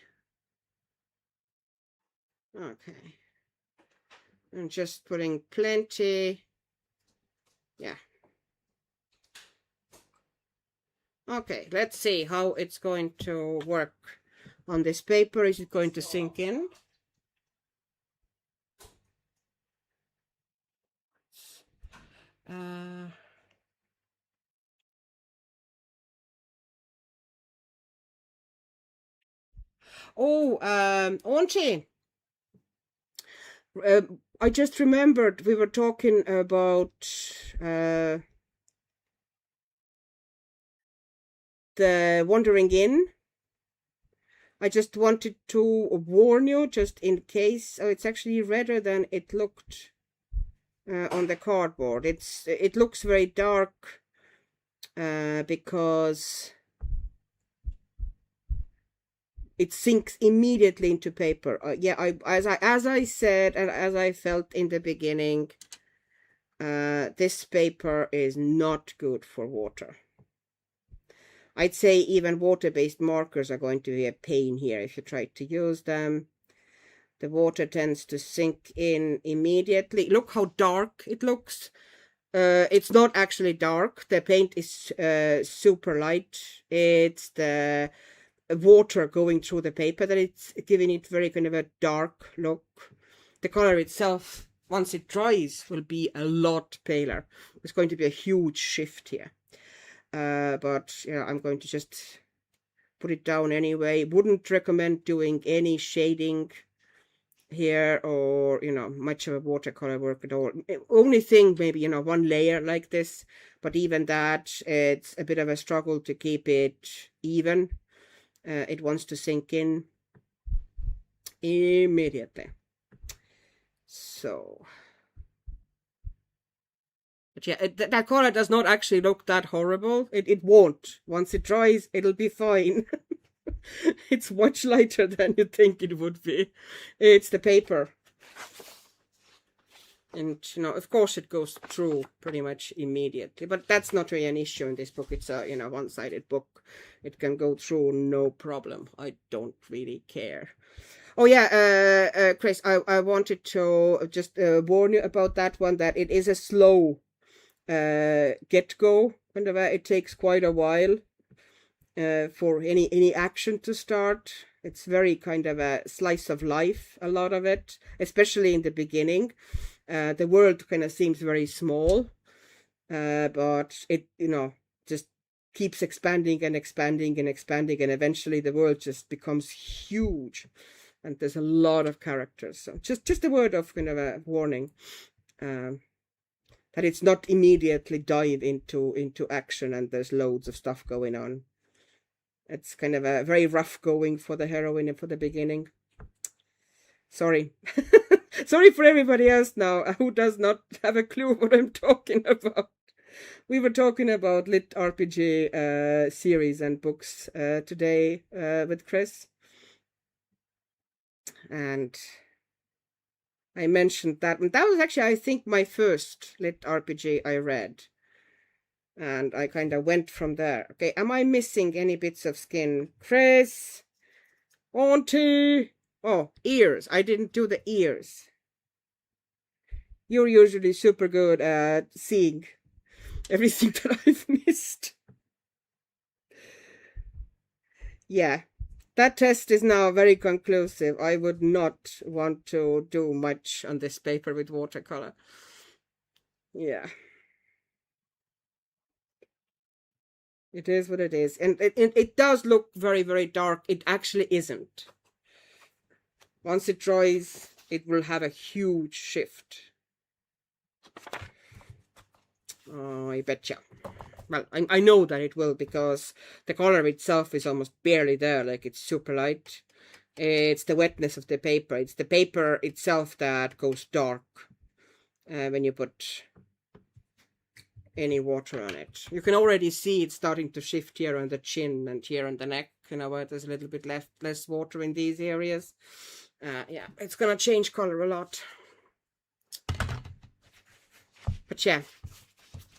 Okay, I'm just putting plenty. Yeah. Okay, let's see how it's going to work on this paper. Is it going to sink in? Auntie, I just remembered we were talking about the Wandering Inn. I just wanted to warn you, just in case. Oh, it's actually redder than it looked on the cardboard. It looks very dark because it sinks immediately into paper. Yeah, as I said and as I felt in the beginning, this paper is not good for water. I'd say even water-based markers are going to be a pain here if you try to use them. The water tends to sink in immediately. Look how dark it looks. It's not actually dark. The paint is super light. It's the water going through the paper that it's giving it very kind of a dark look. The color itself, once it dries, will be a lot paler. It's going to be a huge shift here. But yeah, I'm going to just put it down anyway. Wouldn't recommend doing any shading here or, you know, much of a watercolor work at all. Only thing, maybe, you know, one layer like this, but even that, it's a bit of a struggle to keep it even. It wants to sink in immediately. So, but yeah, that color does not actually look that horrible. It won't. Once it dries, it'll be fine. It's much lighter than you think it would be. It's the paper. And, you know, of course it goes through pretty much immediately. But that's not really an issue in this book. It's a, you know, one-sided book. It can go through no problem. I don't really care. Oh yeah, Chris, I wanted to just warn you about that one, that it is a slow get-go. Kind of it takes quite a while for any action to start. It's very kind of a slice of life, a lot of it, especially in the beginning. The world kind of seems very small, but it, you know, just keeps expanding and expanding and expanding, and eventually the world just becomes huge, and there's a lot of characters. So just a word of kind of a warning, that it's not immediately dive into action and there's loads of stuff going on. It's kind of a very rough going for the heroine for the beginning. Sorry. Sorry for everybody else now who does not have a clue what I'm talking about. We were talking about lit RPG series and books today with Chris. And I mentioned that. And that was actually, I think, my first lit RPG I read. And I kind of went from there. Okay, am I missing any bits of skin? Chris, Auntie! Oh, ears. I didn't do the ears. You're usually super good at seeing everything that I've missed. Yeah, that test is now very conclusive. I would not want to do much on this paper with watercolor. Yeah. It is what it is. And it does look very, very dark. It actually isn't. Once it dries, it will have a huge shift. Oh, I betcha. Well, I know that it will, because the color itself is almost barely there. Like, it's super light. It's the wetness of the paper. It's the paper itself that goes dark when you put any water on it. You can already see it starting to shift here on the chin and here on the neck. You know, where there's a little bit less water in these areas. Yeah, it's gonna change color a lot. But yeah,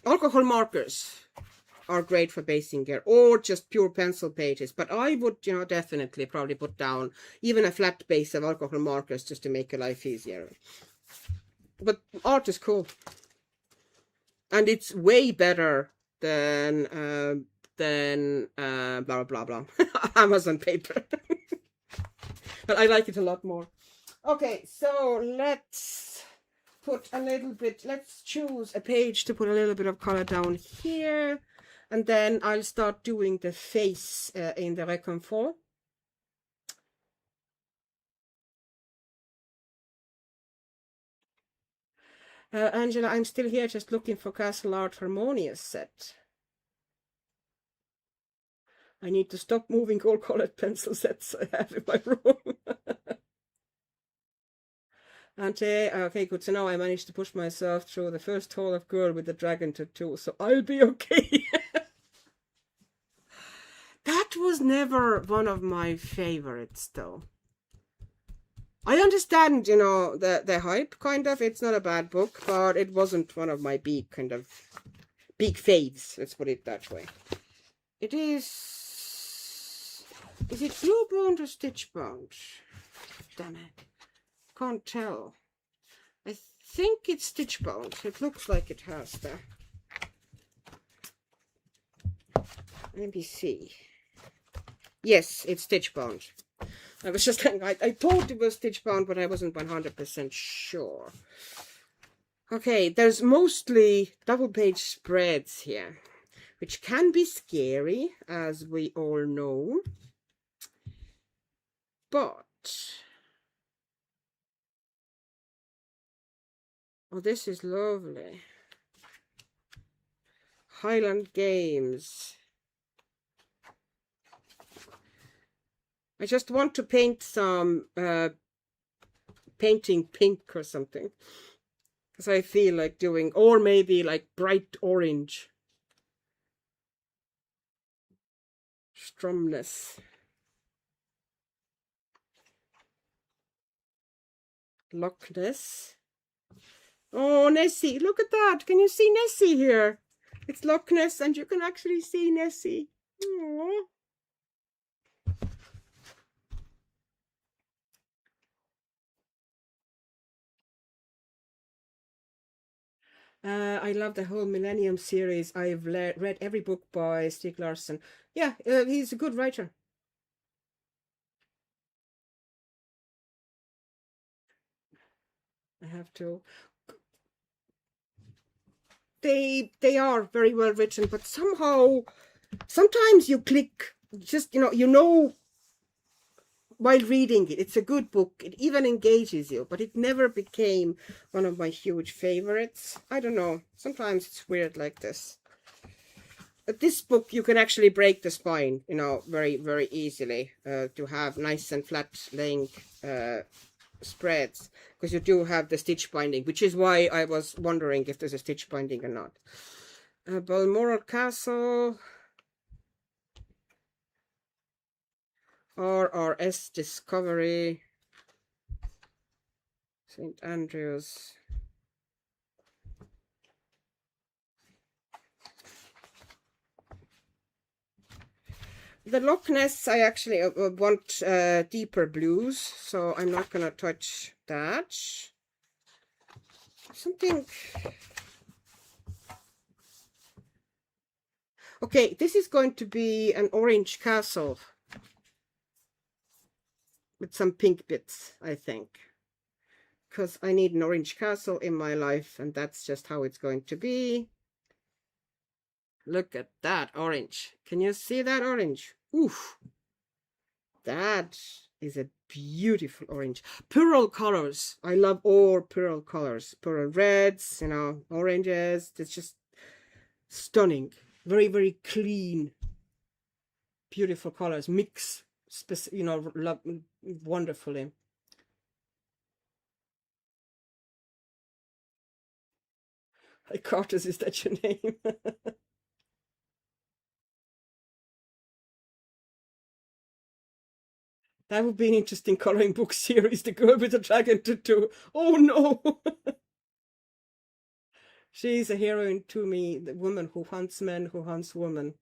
alcohol markers are great for basing here, or just pure pencil pages. But I would, you know, definitely probably put down even a flat base of alcohol markers just to make your life easier. But art is cool. And it's way better than blah, blah, blah, blah. Amazon paper. But I like it a lot more. Okay, so let's put a little bit, let's choose a page to put a little bit of color down here. And then I'll start doing the face in the Reconfort. Angela, I'm still here just looking for Castle Art Harmonious set. I need to stop moving all colored pencil sets I have in my room. And okay, good to know. I managed to push myself through the first hall of Girl with the Dragon tattoo, so I'll be okay. That was never one of my favorites, though. I understand, you know, the hype, kind of. It's not a bad book, but it wasn't one of my big faves. Let's put it that way. It is it glue bound or stitch bound? Damn it. Can't tell. I think it's stitch bound. It looks like it has there. Let me see. Yes, it's stitch bound. I was just I thought it was stitch bound, but I wasn't 100% sure. Okay, there's mostly double page spreads here, which can be scary, as we all know. But oh, this is lovely. Highland Games. I just want to paint some painting pink or something, because I feel like doing, or maybe like bright orange. Stromness. Loch Ness. Oh, Nessie, look at that. Can you see Nessie here? It's Loch Ness and you can actually see Nessie. Aww. I love the whole Millennium series. I've read every book by Stieg Larsson. Yeah, he's a good writer. I have to. They are very well written, but somehow, sometimes you click. Just you know. While reading it, it's a good book. It even engages you, but it never became one of my huge favorites. I don't know. Sometimes it's weird like this. But this book, you can actually break the spine, very, very easily to have nice and flat laying spreads, because you do have the stitch binding, which is why I was wondering if there's a stitch binding or not. Balmoral Castle. RRS Discovery, St. Andrews. The Loch Ness, I actually want deeper blues, so I'm not going to touch that. Something... Okay, this is going to be an orange castle with some pink bits, I think. Because I need an orange castle in my life, and that's just how it's going to be. Look at that orange. Can you see that orange? Oof. That is a beautiful orange. Pearl colors. I love all pearl colors. Pearl reds, you know, oranges. It's just stunning. Very, very clean. Beautiful colors. Mix, you know, love wonderfully. Cartus, is that your name? That would be an interesting coloring book series. The Girl with the Dragon Tattoo. Oh no! She's a heroine to me, the woman who hunts men, who hunts women.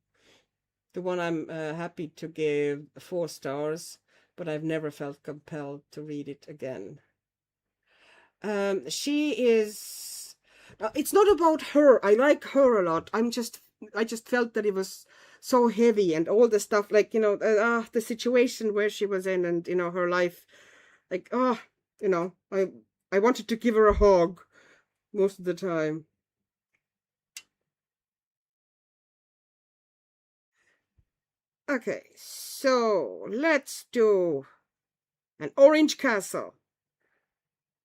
The one I'm happy to give 4 stars, but I've never felt compelled to read it again. She is... It's not about her. I like her a lot. I just felt that it was so heavy, and all the stuff, like, you know, the situation where she was in, and, you know, her life, like, you know, I wanted to give her a hug most of the time. Okay, so let's do an orange castle,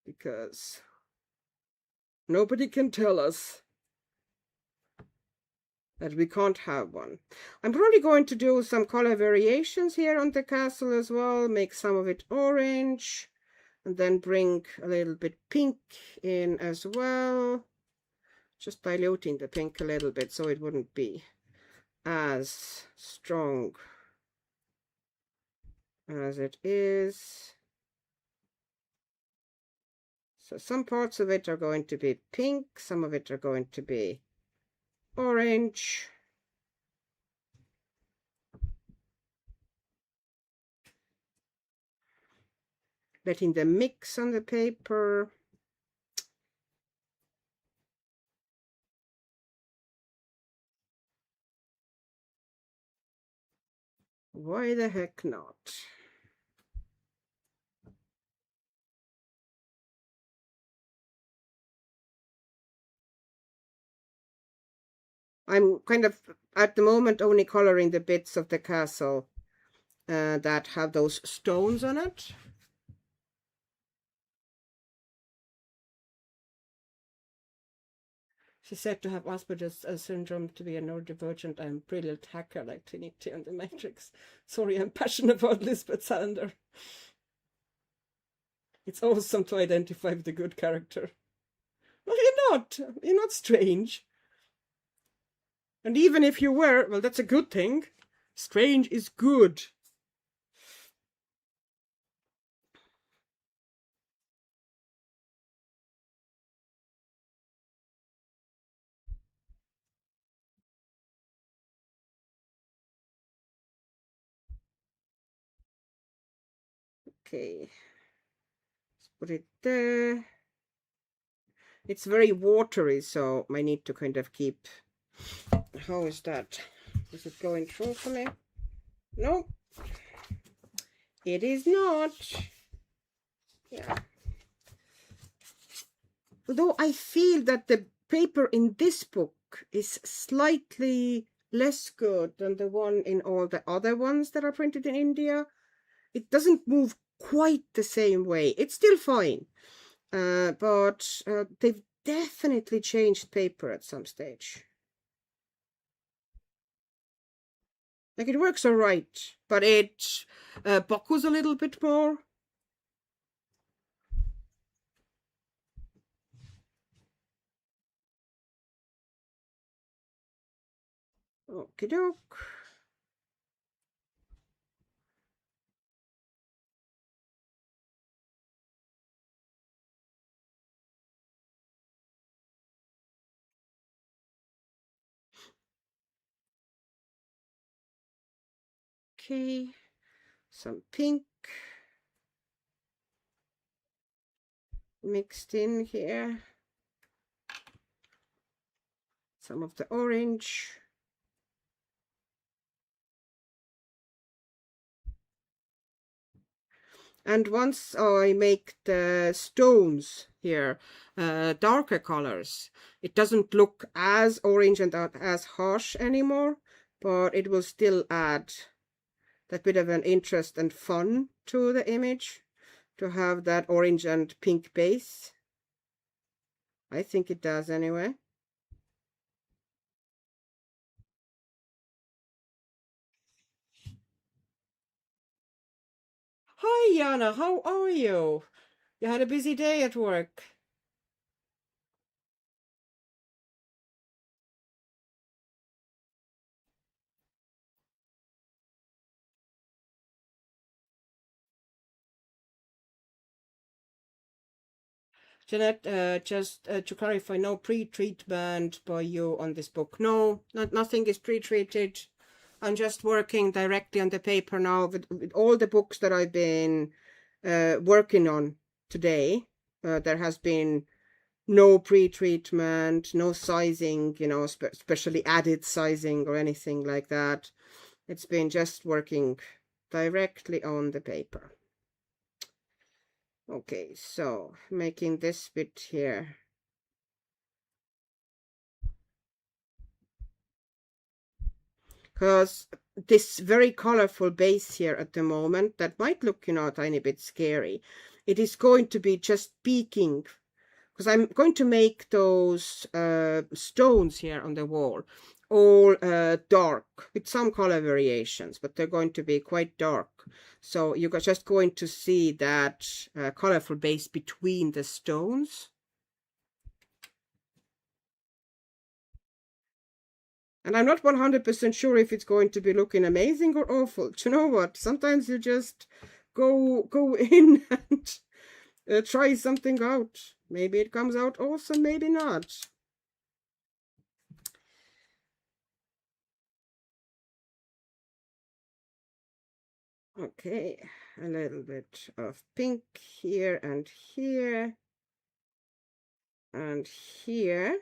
because nobody can tell us that we can't have one. I'm probably going to do some color variations here on the castle as well, make some of it orange, and then bring a little bit pink in as well, just diluting the pink a little bit so it wouldn't be as strong as it is. So some parts of it are going to be pink, some of it are going to be orange. Letting them mix on the paper. Why the heck not? I'm kind of, at the moment, only coloring the bits of the castle that have those stones on it. She's said to have Asperger's syndrome, to be a neurodivergent. I'm a brilliant hacker like Trinity on the Matrix. Sorry, I'm passionate about Lisbeth Salander. It's awesome to identify with a good character. No, you're not. You're not strange. And even if you were, well, that's a good thing. Strange is good. Okay, let's put it there. It's very watery, so I need to kind of keep... How is that? Is it going through for me? No, it is not. Yeah. Although I feel that the paper in this book is slightly less good than the one in all the other ones that are printed in India. It doesn't move quite the same way. It's still fine, but they've definitely changed paper at some stage. Like, it works all right, but it buckles a little bit more. Okie doke. Okay, some pink mixed in here, some of the orange. And once I make the stones here darker colors, it doesn't look as orange and as harsh anymore, but it will still add that bit of an interest and fun to the image to have that orange and pink base. I think it does anyway. Hi, Jana, how are you? You had a busy day at work. Jeanette, just to clarify, no pre-treatment by you on this book. No, nothing is pre-treated. I'm just working directly on the paper now with all the books that I've been working on today. There has been no pre-treatment, no sizing, you know, especially added sizing or anything like that. It's been just working directly on the paper. Okay, so making this bit here. Because this very colorful base here at the moment, that might look, you know, a tiny bit scary. It is going to be just peaking, because I'm going to make those stones here on the wall all dark with some color variations, but they're going to be quite dark. So you're just going to see that colorful base between the stones. And I'm not 100% sure if it's going to be looking amazing or awful. Do you know what? Sometimes you just go in and try something out. Maybe it comes out awesome, maybe not. Okay, a little bit of pink here and here and here.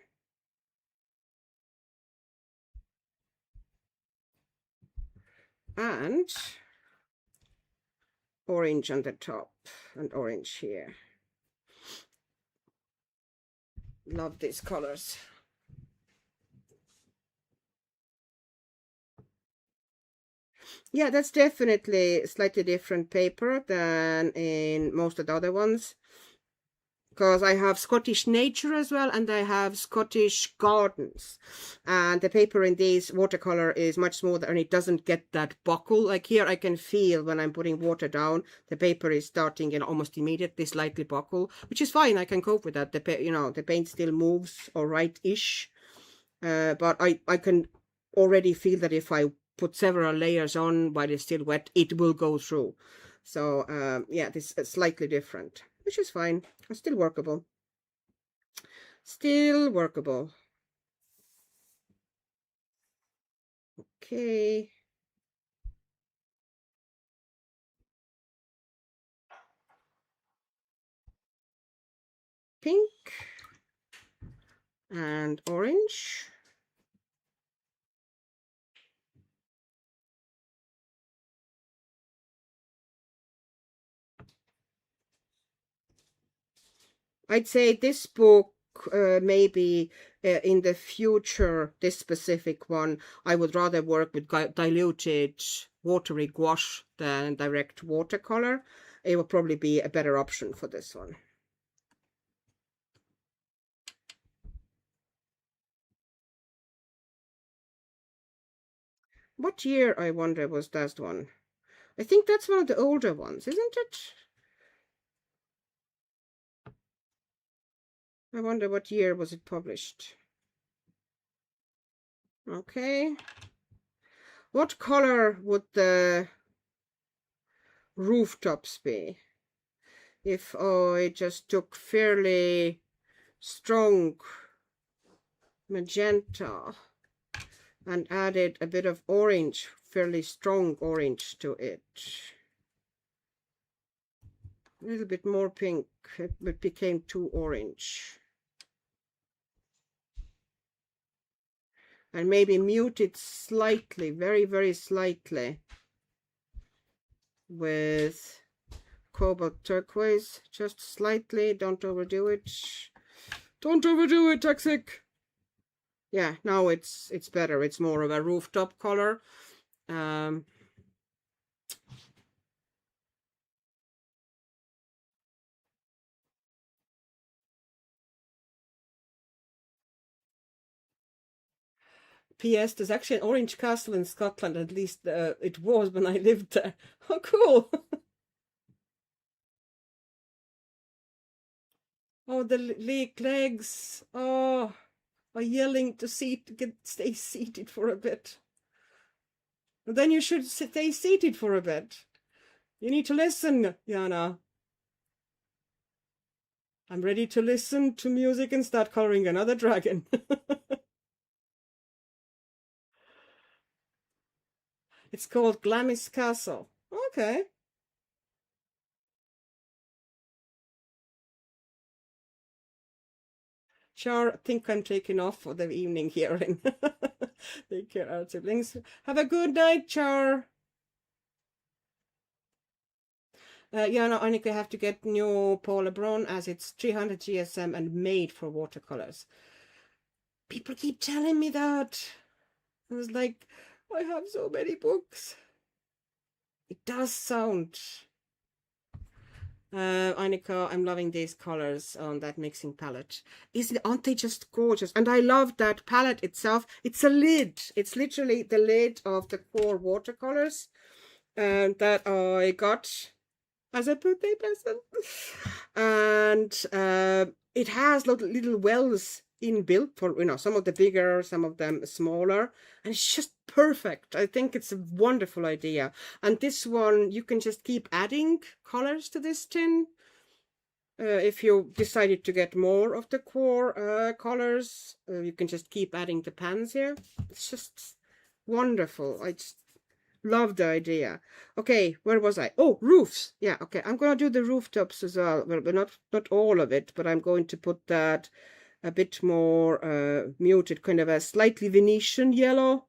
And orange on the top and orange here. Love these colors. Yeah, that's definitely slightly different paper than in most of the other ones. Because I have Scottish nature as well, and I have Scottish gardens. And the paper in these watercolor is much smoother, and it doesn't get that buckle. Like here, I can feel when I'm putting water down, the paper is starting, you know, almost immediately slightly buckle, which is fine. I can cope with that. You know, the paint still moves all right-ish. But I can already feel that if I put several layers on while it's still wet, it will go through. So yeah, this is slightly different, which is fine. It's still workable. Still workable. Okay. Pink and orange. I'd say this book, maybe in the future, this specific one, I would rather work with diluted watery gouache than direct watercolor. It would probably be a better option for this one. What year, I wonder, was that one? I think that's one of the older ones, isn't it? I wonder what year was it published. Okay. What color would the rooftops be if I just took fairly strong magenta and added a bit of orange fairly strong orange to it. A little bit more pink. It became too orange. And maybe mute it slightly, very, very slightly, with cobalt turquoise. Just slightly, don't overdo it. Don't overdo it, Toxic. Yeah, now it's better. It's more of a rooftop color. P.S. There's actually an orange castle in Scotland, at least it was when I lived there. Oh, cool. Oh, the leek legs. Oh, are yelling to stay seated for a bit. But then you should stay seated for a bit. You need to listen, Yana. I'm ready to listen to music and start coloring another dragon. It's called Glamis Castle. Okay. Char, I think I'm taking off for the evening here. Take care, our siblings. Have a good night, Char. Yana, Annika have to get new Paula Brown as it's 300 GSM and made for watercolors. People keep telling me that. I was like, I have so many books. It does sound. Annika, I'm loving these colors on that mixing palette. Aren't they just gorgeous? And I love that palette itself. It's a lid. It's literally the lid of the core watercolors that I got as a birthday present. And it has little wells inbuilt for, you know, some of the bigger, some of them smaller, and it's just perfect. I think it's a wonderful idea. And this one, you can just keep adding colors to this tin. If you decided to get more of the core colors, you can just keep adding the pans here. It's just wonderful. I just love the idea. Okay, where was I? Oh, roofs. Yeah, okay. I'm gonna do the rooftops as well. Well, not all of it, but I'm going to put that a bit more muted, kind of a slightly Venetian yellow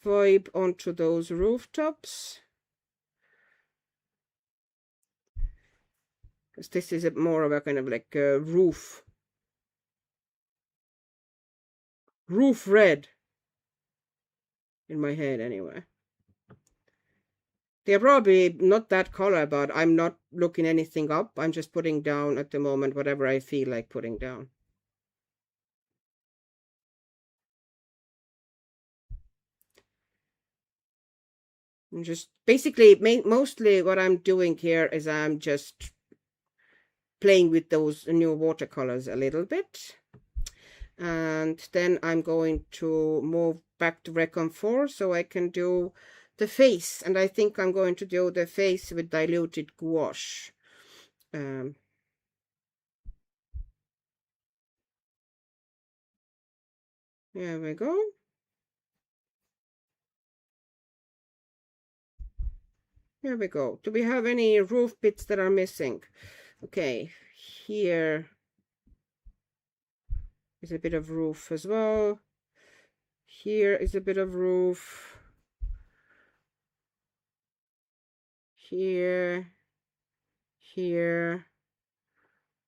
vibe onto those rooftops. Because this is more of a kind of like a roof red in my head anyway. They're probably not that color, but I'm not looking anything up. I'm just putting down at the moment whatever I feel like putting down. And just basically, mostly what I'm doing here is I'm just playing with those new watercolors a little bit. And then I'm going to move back to Recon 4 so I can do the face. And I think I'm going to do the face with diluted gouache. Here we go. Here we go. Do we have any roof bits that are missing? Okay, here is a bit of roof as well. Here is a bit of roof. Here,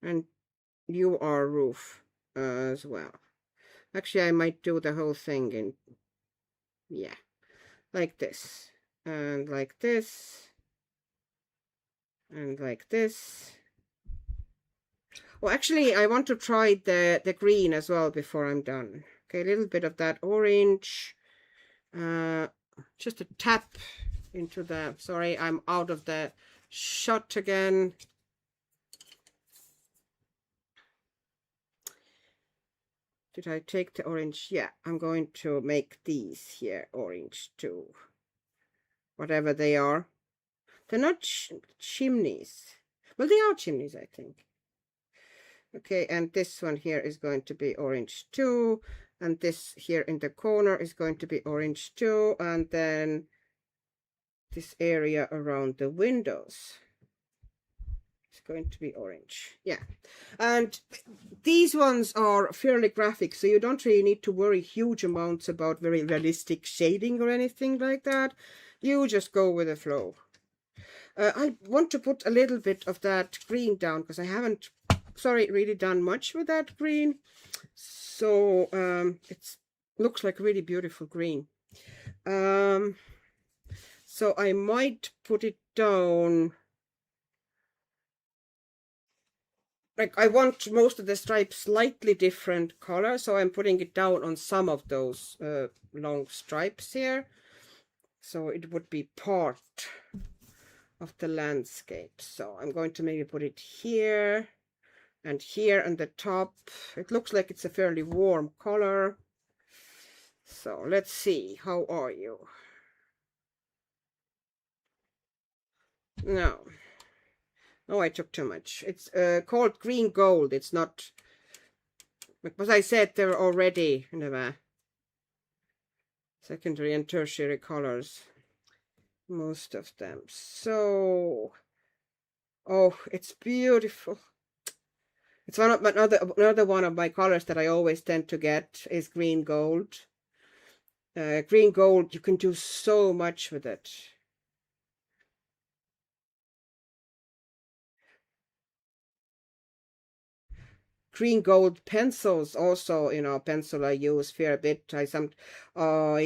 and you are roof as well. Actually, I might do the whole thing in, yeah, like this, and like this, and like this. Well, actually, I want to try the green as well before I'm done. Okay, a little bit of that orange. Just a tap into the, sorry, I'm out of the shot again. Did I take the orange? Yeah, I'm going to make these here orange too. Whatever they are. They're not chimneys. Well, they are chimneys, I think. Okay, and this one here is going to be orange too. And this here in the corner is going to be orange too. And then this area around the windows is going to be orange. Yeah. And these ones are fairly graphic, so you don't really need to worry huge amounts about very realistic shading or anything like that. You just go with the flow. I want to put a little bit of that green down because I haven't, really done much with that green. So it looks like really beautiful green. So I might put it down. Like I want most of the stripes slightly different color, so I'm putting it down on some of those long stripes here. So it would be part of the landscape. So I'm going to maybe put it here and here on the top. It looks like it's a fairly warm color. So let's see, how are you? No, I took too much. It's called green gold. It's not, because I said they're already in the secondary and tertiary colors, most of them. So, oh, it's beautiful. It's one of another one of my colors that I always tend to get is green gold. Green gold, you can do so much with it. Green gold pencils also, pencil I use fair bit. I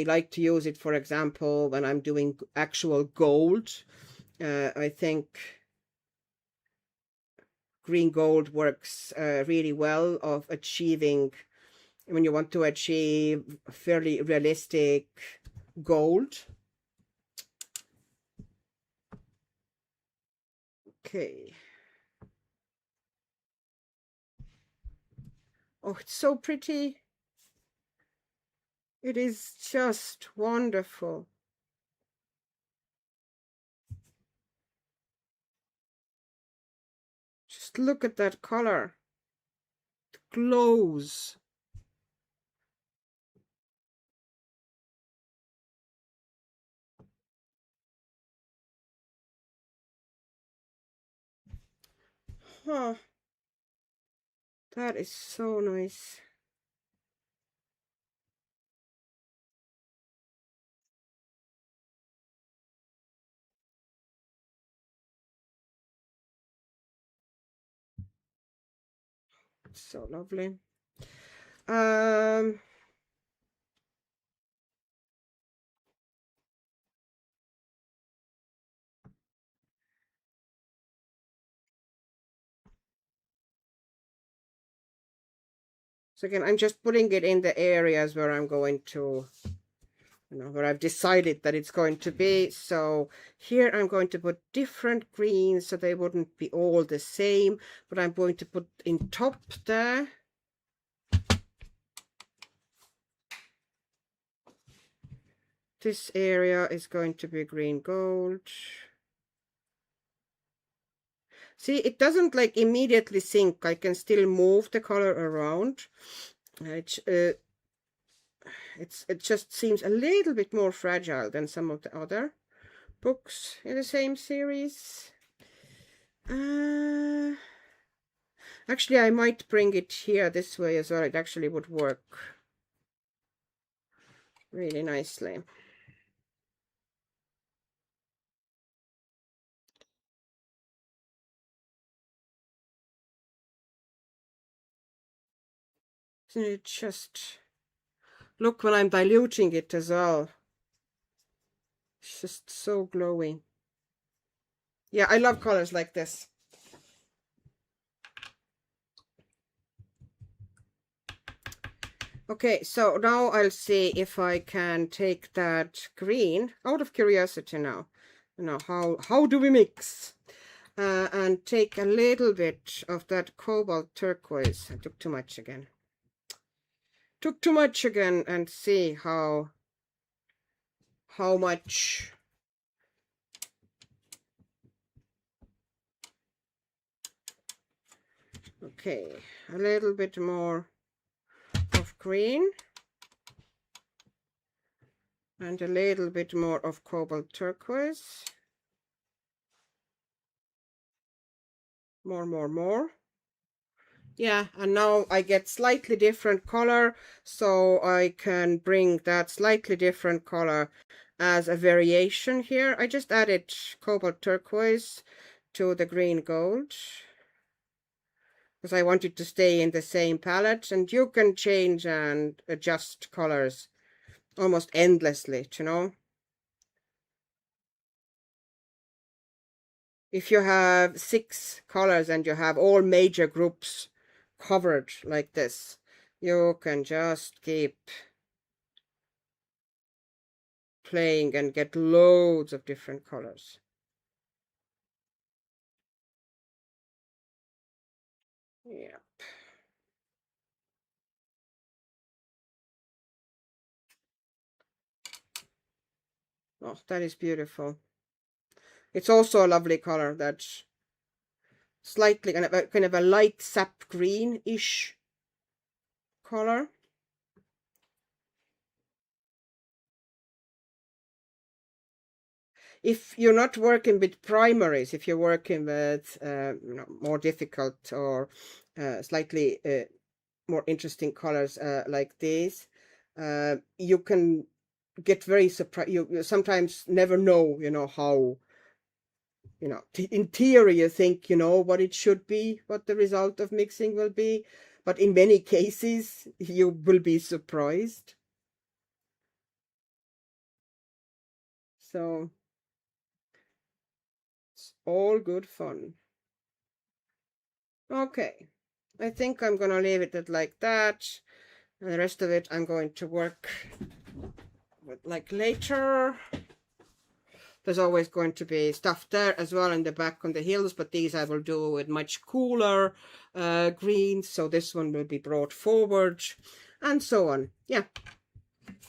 like to use it, for example, when I'm doing actual gold. I think green gold works really well of achieving, when you want to achieve fairly realistic gold. Okay. Oh, it's so pretty. It is just wonderful. Just look at that color. It glows. Huh. That is so nice. So lovely. So again, I'm just putting it in the areas where I'm going to, where I've decided that it's going to be. So here I'm going to put different greens so they wouldn't be all the same, but I'm going to put in top there. This area is going to be green gold. See, it doesn't like immediately sink. I can still move the color around. It just seems a little bit more fragile than some of the other books in the same series. Actually, I might bring it here this way as well. It actually would work really nicely. Isn't it just... Look when I'm diluting it as well. It's just so glowing. Yeah, I love colors like this. Okay, so now I'll see if I can take that green, out of curiosity now. How do we mix? And take a little bit of that cobalt turquoise. I took too much again. And see how much. Okay, a little bit more of green. And a little bit more of cobalt turquoise. More. Yeah, and now I get slightly different color, so I can bring that slightly different color as a variation here. I just added cobalt turquoise to the green gold because I want it to stay in the same palette, and you can change and adjust colors almost endlessly, you know. If you have 6 colors and you have all major groups covered like this, you can just keep playing and get loads of different colors. Yeah. Oh, that is beautiful. It's also a lovely color. That's slightly kind of a light sap green-ish color. If you're not working with primaries, if you're working with more difficult or slightly more interesting colors like these, you can get very surprised. You sometimes never know, how, in theory you think you know what it should be, what the result of mixing will be, but in many cases you will be surprised. So it's all good fun. Okay, I think I'm gonna leave it at like that, and the rest of it I'm going to work with like later. There's always going to be stuff there as well in the back on the hills, but these I will do with much cooler greens, so this one will be brought forward and so on. Yeah.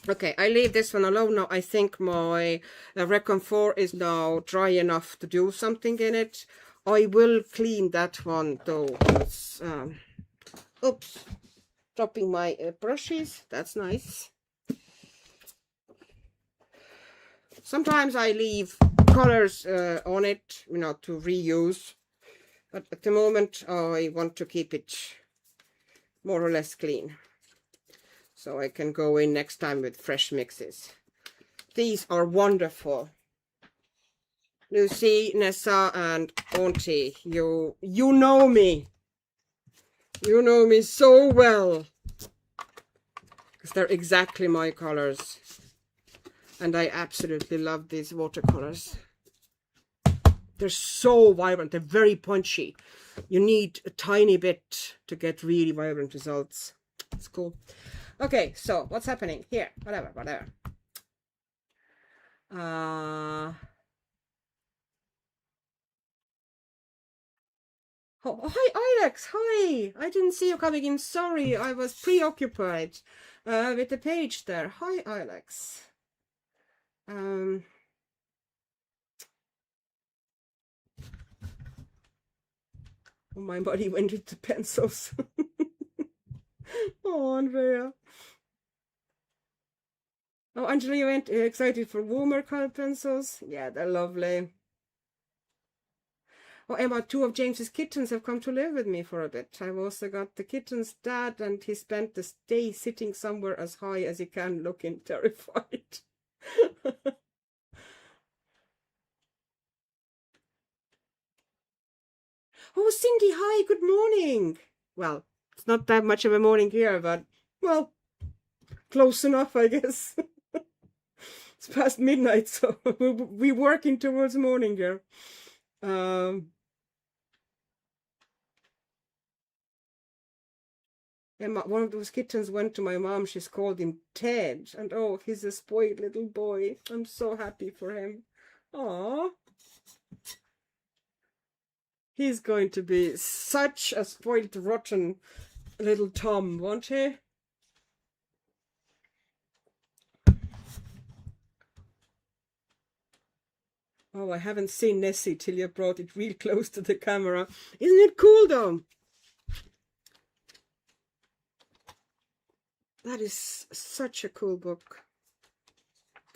Okay, I leave this one alone now. I think my Recon 4 is now dry enough to do something in it. I will clean that one though. Oops, dropping my brushes. That's nice. Sometimes I leave colors on it, to reuse. But at the moment, I want to keep it more or less clean, so I can go in next time with fresh mixes. These are wonderful. Lucy, Nessa, and Auntie, you know me. You know me so well. Because they're exactly my colors. And I absolutely love these watercolors. They're so vibrant. They're very punchy. You need a tiny bit to get really vibrant results. It's cool. Okay, so what's happening here? Whatever. Oh, hi, Alex. Hi. I didn't see you coming in. Sorry, I was preoccupied with the page there. Hi, Alex. Oh, my body went into pencils. Oh, Andrea. Oh, Angela, you went excited for warmer colored pencils? Yeah, they're lovely. Oh, Emma, 2 of James's kittens have come to live with me for a bit. I've also got the kitten's dad, and he spent the day sitting somewhere as high as he can, looking terrified. Oh, Cindy, hi, good morning. Well, it's not that much of a morning here, but, well, close enough, I guess. It's past midnight, so we're working towards morning here. And one of those kittens went to my mom. She's called him Ted. And oh, he's a spoiled little boy. I'm so happy for him. Aww. He's going to be such a spoiled, rotten little Tom, won't he? Oh, I haven't seen Nessie till you brought it real close to the camera. Isn't it cool, though? That is such a cool book.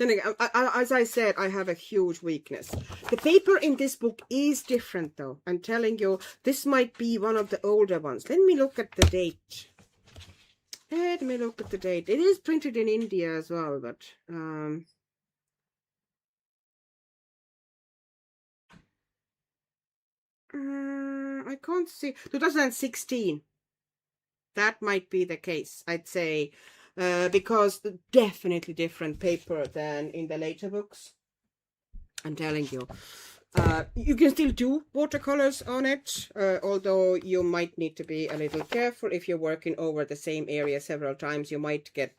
Then again, as I said, I have a huge weakness. The paper in this book is different, though. I'm telling you, this might be one of the older ones. Let me look at the date. Let me look at the date. It is printed in India as well, but I can't see. 2016. That might be the case, I'd say, because definitely different paper than in the later books. I'm telling you. You can still do watercolors on it, although you might need to be a little careful. If you're working over the same area several times, you might get,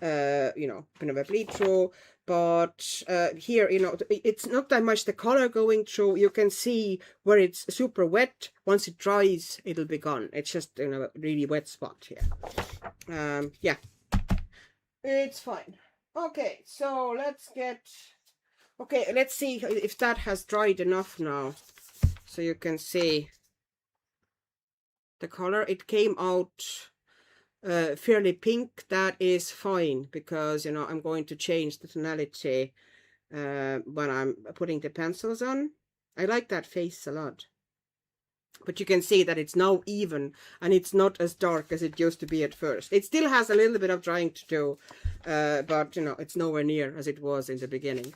you know, kind of a bleed through. But here, you know, it's not that much the color going through. You can see where it's super wet. Once it dries, it'll be gone. It's just, you know, a really wet spot here. Yeah, it's fine. Okay, so let's get... Okay, let's see if that has dried enough now. So you can see the color. It came out fairly pink. That is fine because, you know, I'm going to change the tonality when I'm putting the pencils on. I like that face a lot. But you can see that it's now even and it's not as dark as it used to be at first. It still has a little bit of drying to do, but, you know, it's nowhere near as it was in the beginning.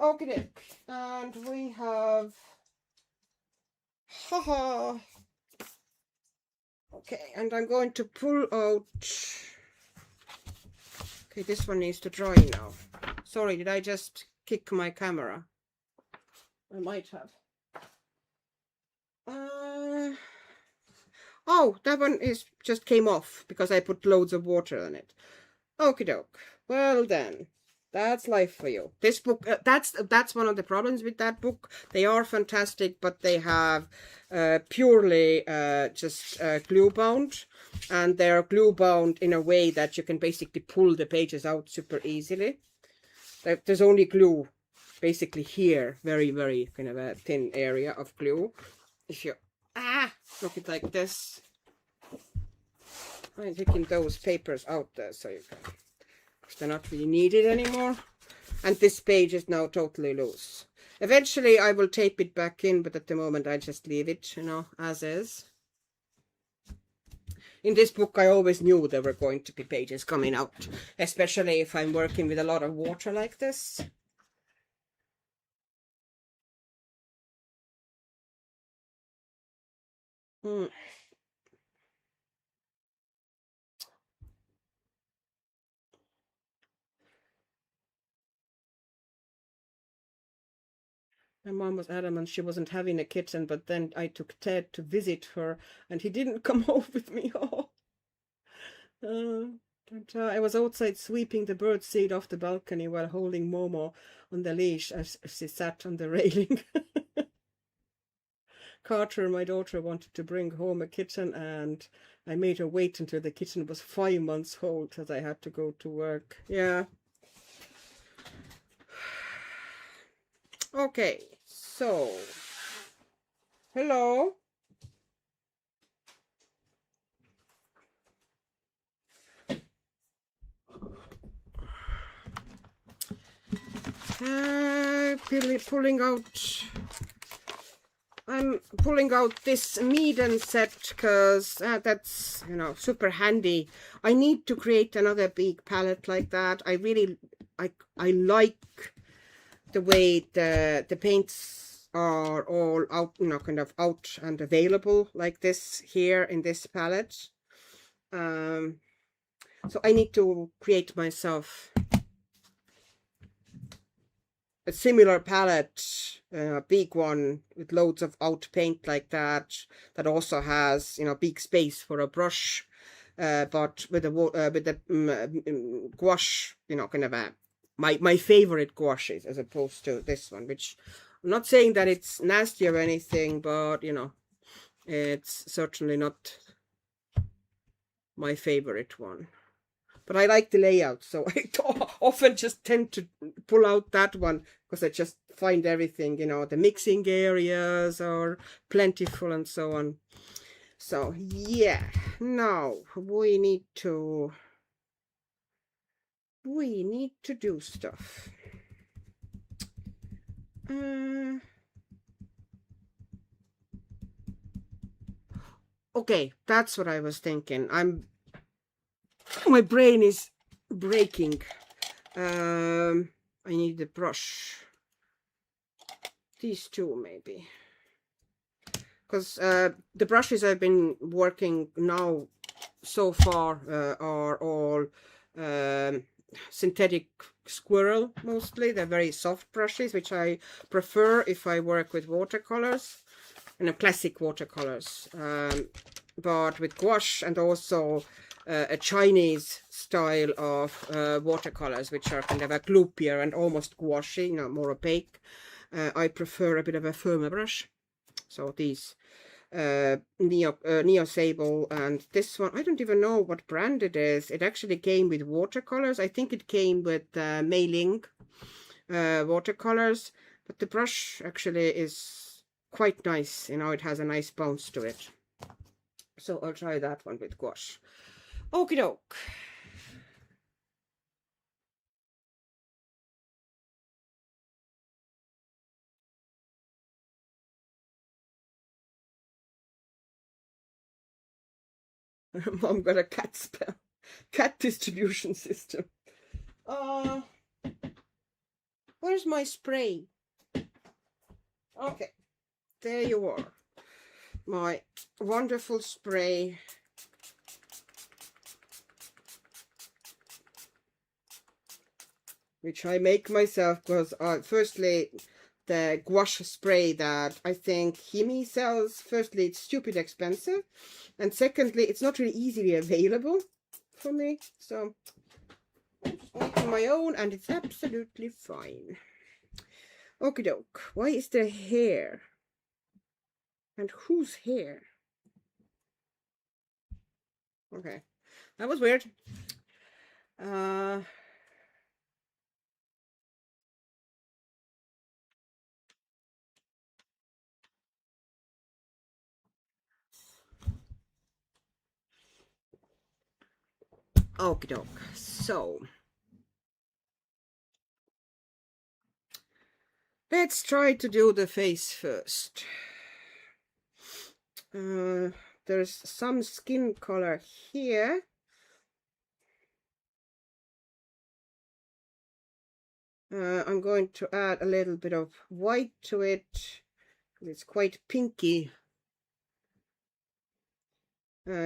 Okay, and we have, haha. Okay, and I'm going to pull out, okay, this one needs to dry now. Sorry, did I just kick my camera? I might have. Oh, that one is just came off because I put loads of water on it. Okie doke. Well then. That's life for you. This book, that's one of the problems with that book. They are fantastic, but they have purely just glue bound, and they're glue bound in a way that you can basically pull the pages out super easily. There's only glue basically here, very, very kind of a thin area of glue. If you look it like this, I'm taking those papers out there so you can. They're not really needed anymore, and this page is now totally loose. Eventually I will tape it back in, but at the moment I just leave it, you know, as is. In this book I always knew there were going to be pages coming out, especially if I'm working with a lot of water like this. My mom was adamant she wasn't having a kitten, but then I took Ted to visit her, and he didn't come home with me. I was outside sweeping the bird seed off the balcony while holding Momo on the leash as she sat on the railing. Carter, my daughter, wanted to bring home a kitten, and I made her wait until the kitten was 5 months old as I had to go to work. Yeah. Okay, so hello. I'm pulling out this Meaden set because that's, you know, super handy. I need to create another big palette like that. I like the way the paints are all out, you know, kind of out and available like this here in this palette. So I need to create myself a similar palette, a big one with loads of out paint like that, that also has, you know, big space for a brush, but with the gouache, you know, kind of a my favorite gouaches as opposed to this one, which I'm not saying that it's nasty or anything, but you know, it's certainly not my favorite one. But I like the layout, so I often just tend to pull out that one because I just find everything, you know, the mixing areas are plentiful and so on. So yeah, now we need to we need to do stuff. Okay, that's what I was thinking. My brain is breaking. I need a brush. These two maybe. Because the brushes I've been working now so far are all synthetic squirrel mostly. They're very soft brushes, which I prefer if I work with watercolors, classic watercolors. But with gouache and also a Chinese style of watercolors, which are kind of a gloopier and almost gouache, more opaque, I prefer a bit of a firmer brush. So these Neo Sable, and this one, I don't even know what brand it is. It actually came with watercolors. I think it came with Mei-Ling watercolors, but the brush actually is quite nice. It has a nice bounce to it. So I'll try that one with gouache. Okie doke. Mom got a cat spell. Cat distribution system. Where's my spray? Okay, there you are. My wonderful spray. Which I make myself because firstly, the gouache spray that I think Himi sells, firstly, it's stupid expensive. And secondly, it's not really easily available for me. So I'm just making my own and it's absolutely fine. Okie doke. Why is there hair? And whose hair? Okay. That was weird. Okie doke. So let's try to do the face first. There's some skin color here. I'm going to add a little bit of white to it. It's quite pinky.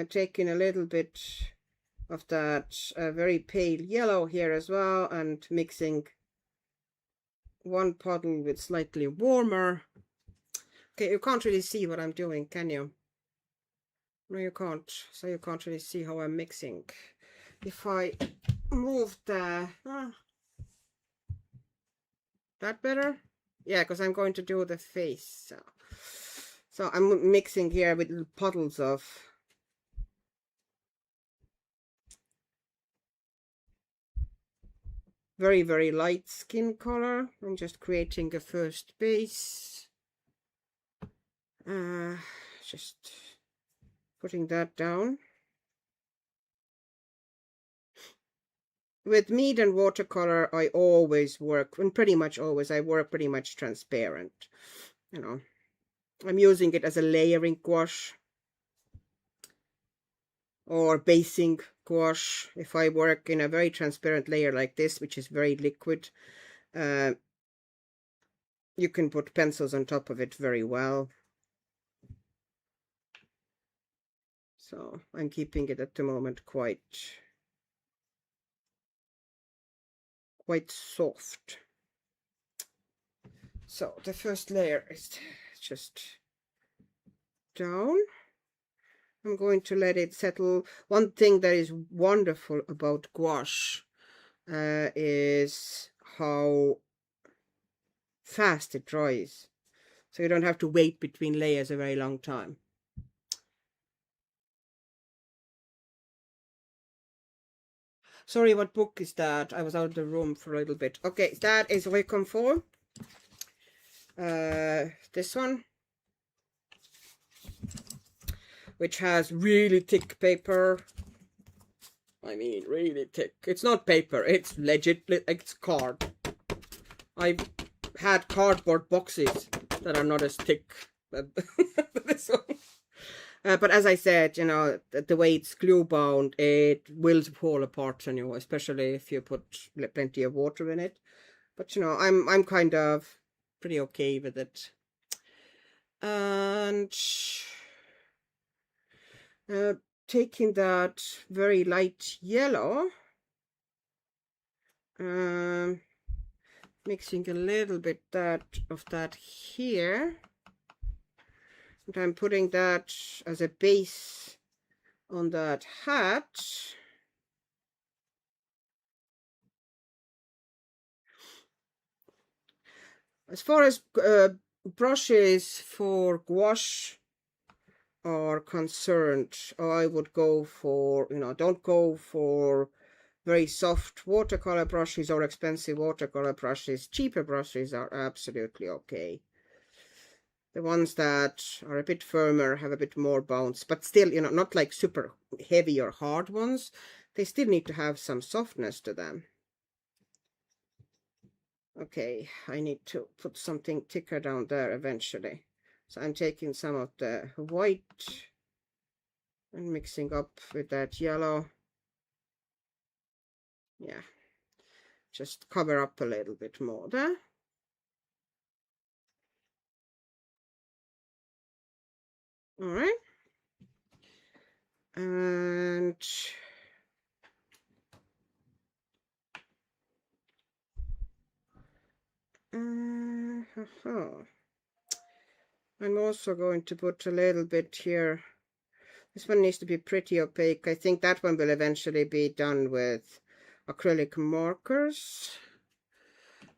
Taking a little bit of that very pale yellow here as well, and mixing one puddle with slightly warmer. Okay, you can't really see what I'm doing, can you? No, you can't. So you can't really see how I'm mixing. If I move the... that better? Yeah, because I'm going to do the face. So I'm mixing here with little puddles of... very, very light skin color. I'm just creating a first base. Just putting that down. With mead and watercolor, I always work, and pretty much always, I work pretty much transparent. I'm using it as a layering gouache or basing gouache. If I work in a very transparent layer like this, which is very liquid, you can put pencils on top of it very well. So I'm keeping it at the moment quite soft. So the first layer is just down. I'm going to let it settle. One thing that is wonderful about gouache is how fast it dries. So you don't have to wait between layers a very long time. Sorry, what book is that? I was out of the room for a little bit. Okay, that is Reconfort. This one, which has really thick paper. I mean, really thick. It's not paper. It's legit. It's card. I've had cardboard boxes that are not as thick as this one. But as I said, you know, the way it's glue bound, it will fall apart on you, especially if you put plenty of water in it. But you know, I'm kind of pretty okay with it. And taking that very light yellow, mixing a little bit of that here, and I'm putting that as a base on that hat. As far as brushes for gouache are concerned, I would go for, you know, don't go for very soft watercolor brushes or expensive watercolor brushes. Cheaper brushes are absolutely okay. The ones that are a bit firmer have a bit more bounce, but still, you know, not like super heavy or hard ones. They still need to have some softness to them. Okay, I need to put something thicker down there eventually. So I'm taking some of the white and mixing up with that yellow. Yeah, just cover up a little bit more there. All right. And I'm also going to put a little bit here. This one needs to be pretty opaque. I think that one will eventually be done with acrylic markers.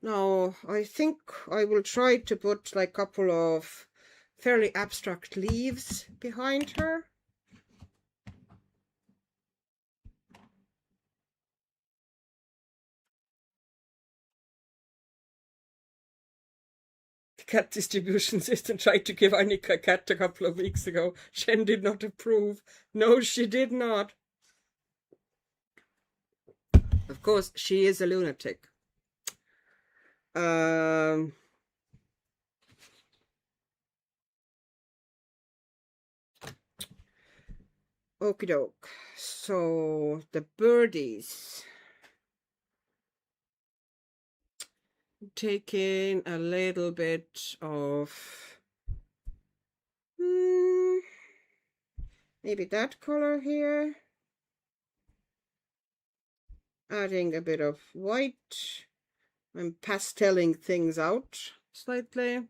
Now, I think I will try to put like a couple of fairly abstract leaves behind her. The cat distribution system tried to give Annika a cat a couple of weeks ago. Shen did not approve. No, she did not. Of course, she is a lunatic. Okie doke. So the birdies. Taking a little bit of maybe that color here. Adding a bit of white. I'm pasteling things out slightly.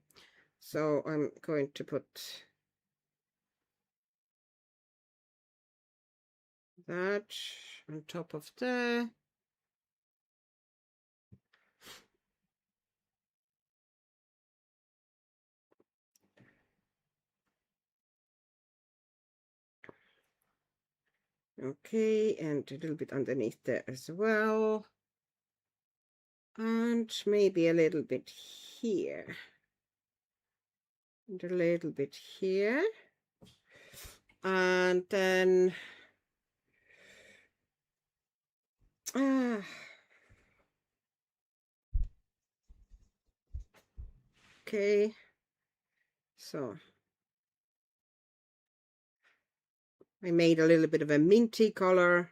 So I'm going to put that on top of there. Okay, and a little bit underneath there as well. And maybe a little bit here. And a little bit here. And then okay, so I made a little bit of a minty color.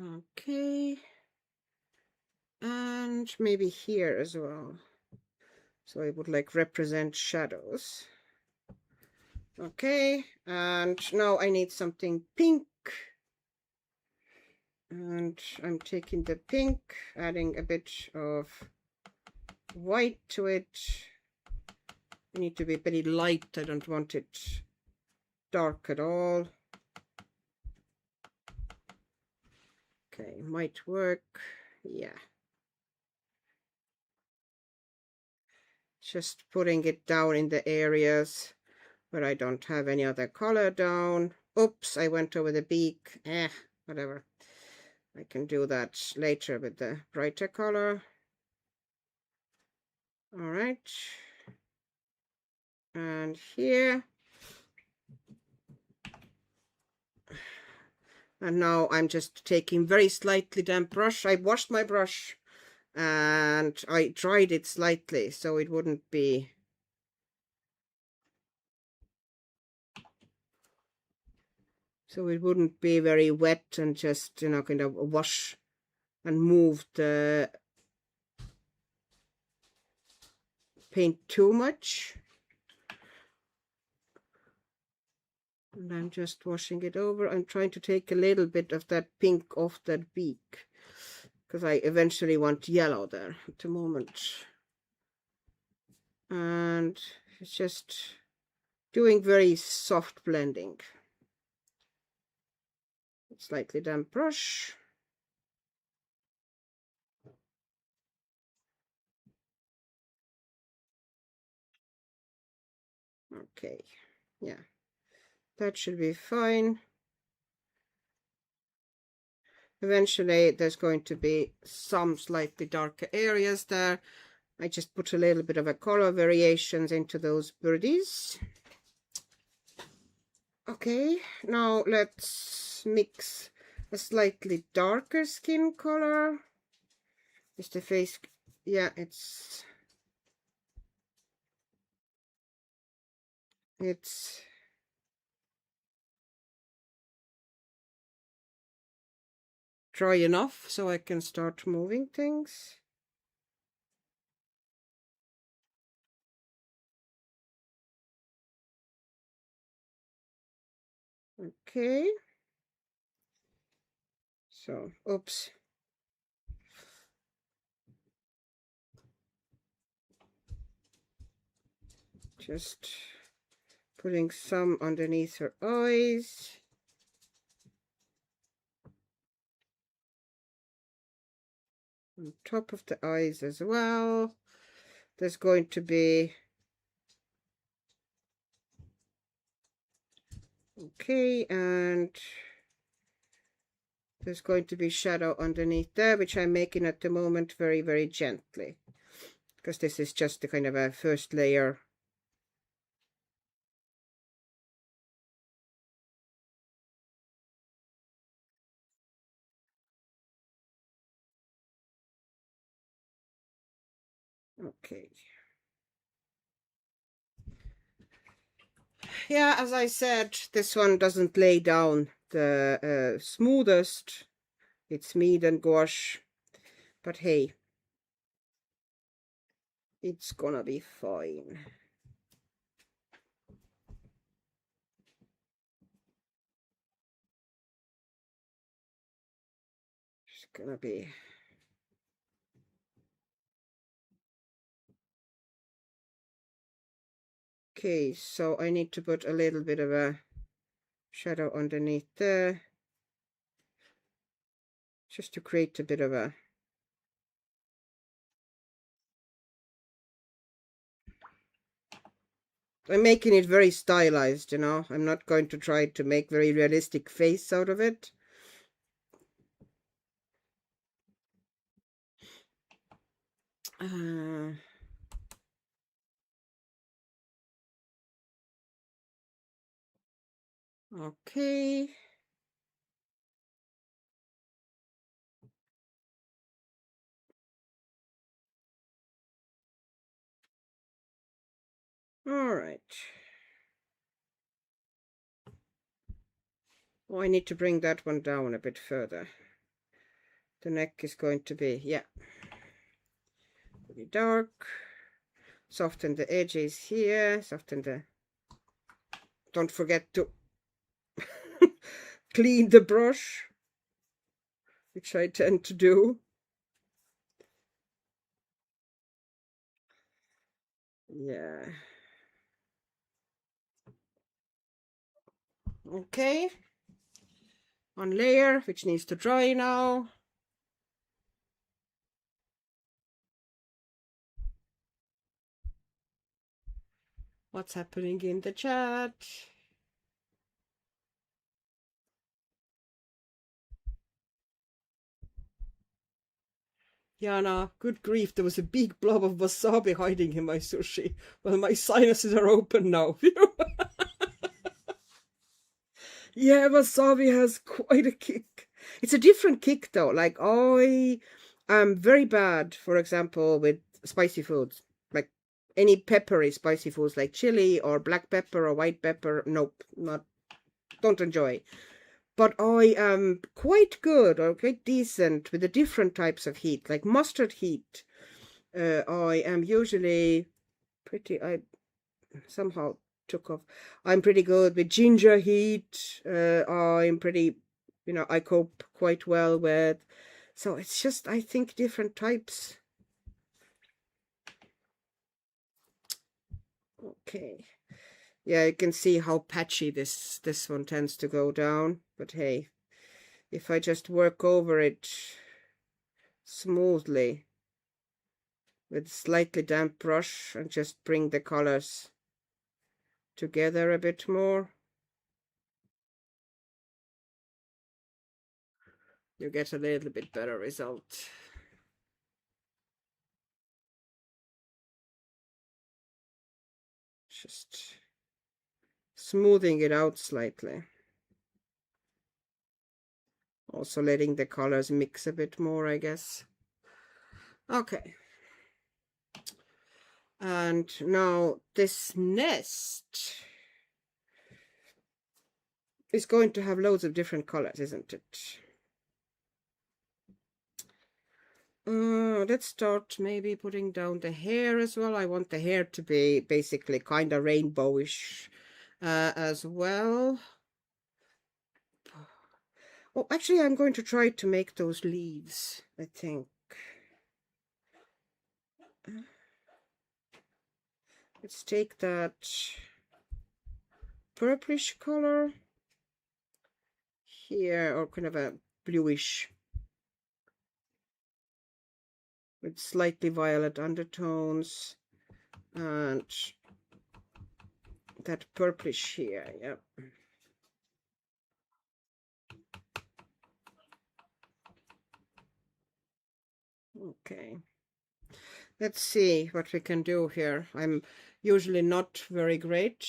Okay, and maybe here as well. So I would like represent shadows. Okay, and now I need something pink. And I'm taking the pink, adding a bit of white to it. I need to be very light. I don't want it dark at all. Okay, might work. Yeah. Just putting it down in the areas where I don't have any other color down. Oops, I went over the beak. Whatever. I can do that later with the brighter color. All right. And here. And now I'm just taking very slightly damp brush. I washed my brush and I dried it slightly so it wouldn't be very wet, and just, you know, kind of wash and move the paint too much. And I'm just washing it over. I'm trying to take a little bit of that pink off that beak, because I eventually want yellow there at the moment. And it's just doing very soft blending. Slightly damp brush. Okay, yeah, that should be fine. Eventually there's going to be some slightly darker areas there. I just put a little bit of a color variations into those birdies. Okay, now let's mix a slightly darker skin color. Is the face, yeah, it's dry enough so I can start moving things. Okay, so oops, just putting some underneath her eyes. On top of the eyes as well. There's going to be, okay, and there's going to be shadow underneath there, which I'm making at the moment very, very gently, because this is just the kind of a first layer. Okay. Yeah, as I said, this one doesn't lay down the smoothest. It's mead and gouache, but hey, it's gonna be fine. It's gonna be. Okay, so I need to put a little bit of a shadow underneath there, just to create a bit of a, I'm making it very stylized, you know. I'm not going to try to make very realistic face out of it. Okay. All right. Oh, I need to bring that one down a bit further. The neck is going to be, yeah, pretty dark. Soften the edges here. Soften the, don't forget to clean the brush, which I tend to do. Yeah. Okay. One layer, which needs to dry now. What's happening in the chat? Yeah, no, good grief, there was a big blob of wasabi hiding in my sushi. Well, my sinuses are open now. Yeah, wasabi has quite a kick. It's a different kick though. Like I am very bad, for example, with spicy foods. Like any peppery spicy foods like chili or black pepper or white pepper. Nope, not don't enjoy. But I am quite good or quite decent with the different types of heat, like mustard heat. I am usually pretty, I somehow took off. I'm pretty good with ginger heat. I'm pretty, I cope quite well with. So it's just, I think, different types. Okay. Yeah, you can see how patchy this one tends to go down. But hey, if I just work over it smoothly with slightly damp brush and just bring the colors together a bit more, you get a little bit better result. Just smoothing it out slightly. Also letting the colors mix a bit more, I guess. Okay. And now this nest is going to have loads of different colors, isn't it? Let's start maybe putting down the hair as well. I want the hair to be basically kind of rainbowish as well. Oh, actually, I'm going to try to make those leaves, I think. Let's take that purplish color here, or kind of a bluish with slightly violet undertones, and that purplish here. Yep. Okay. Let's see what we can do here. I'm usually not very great.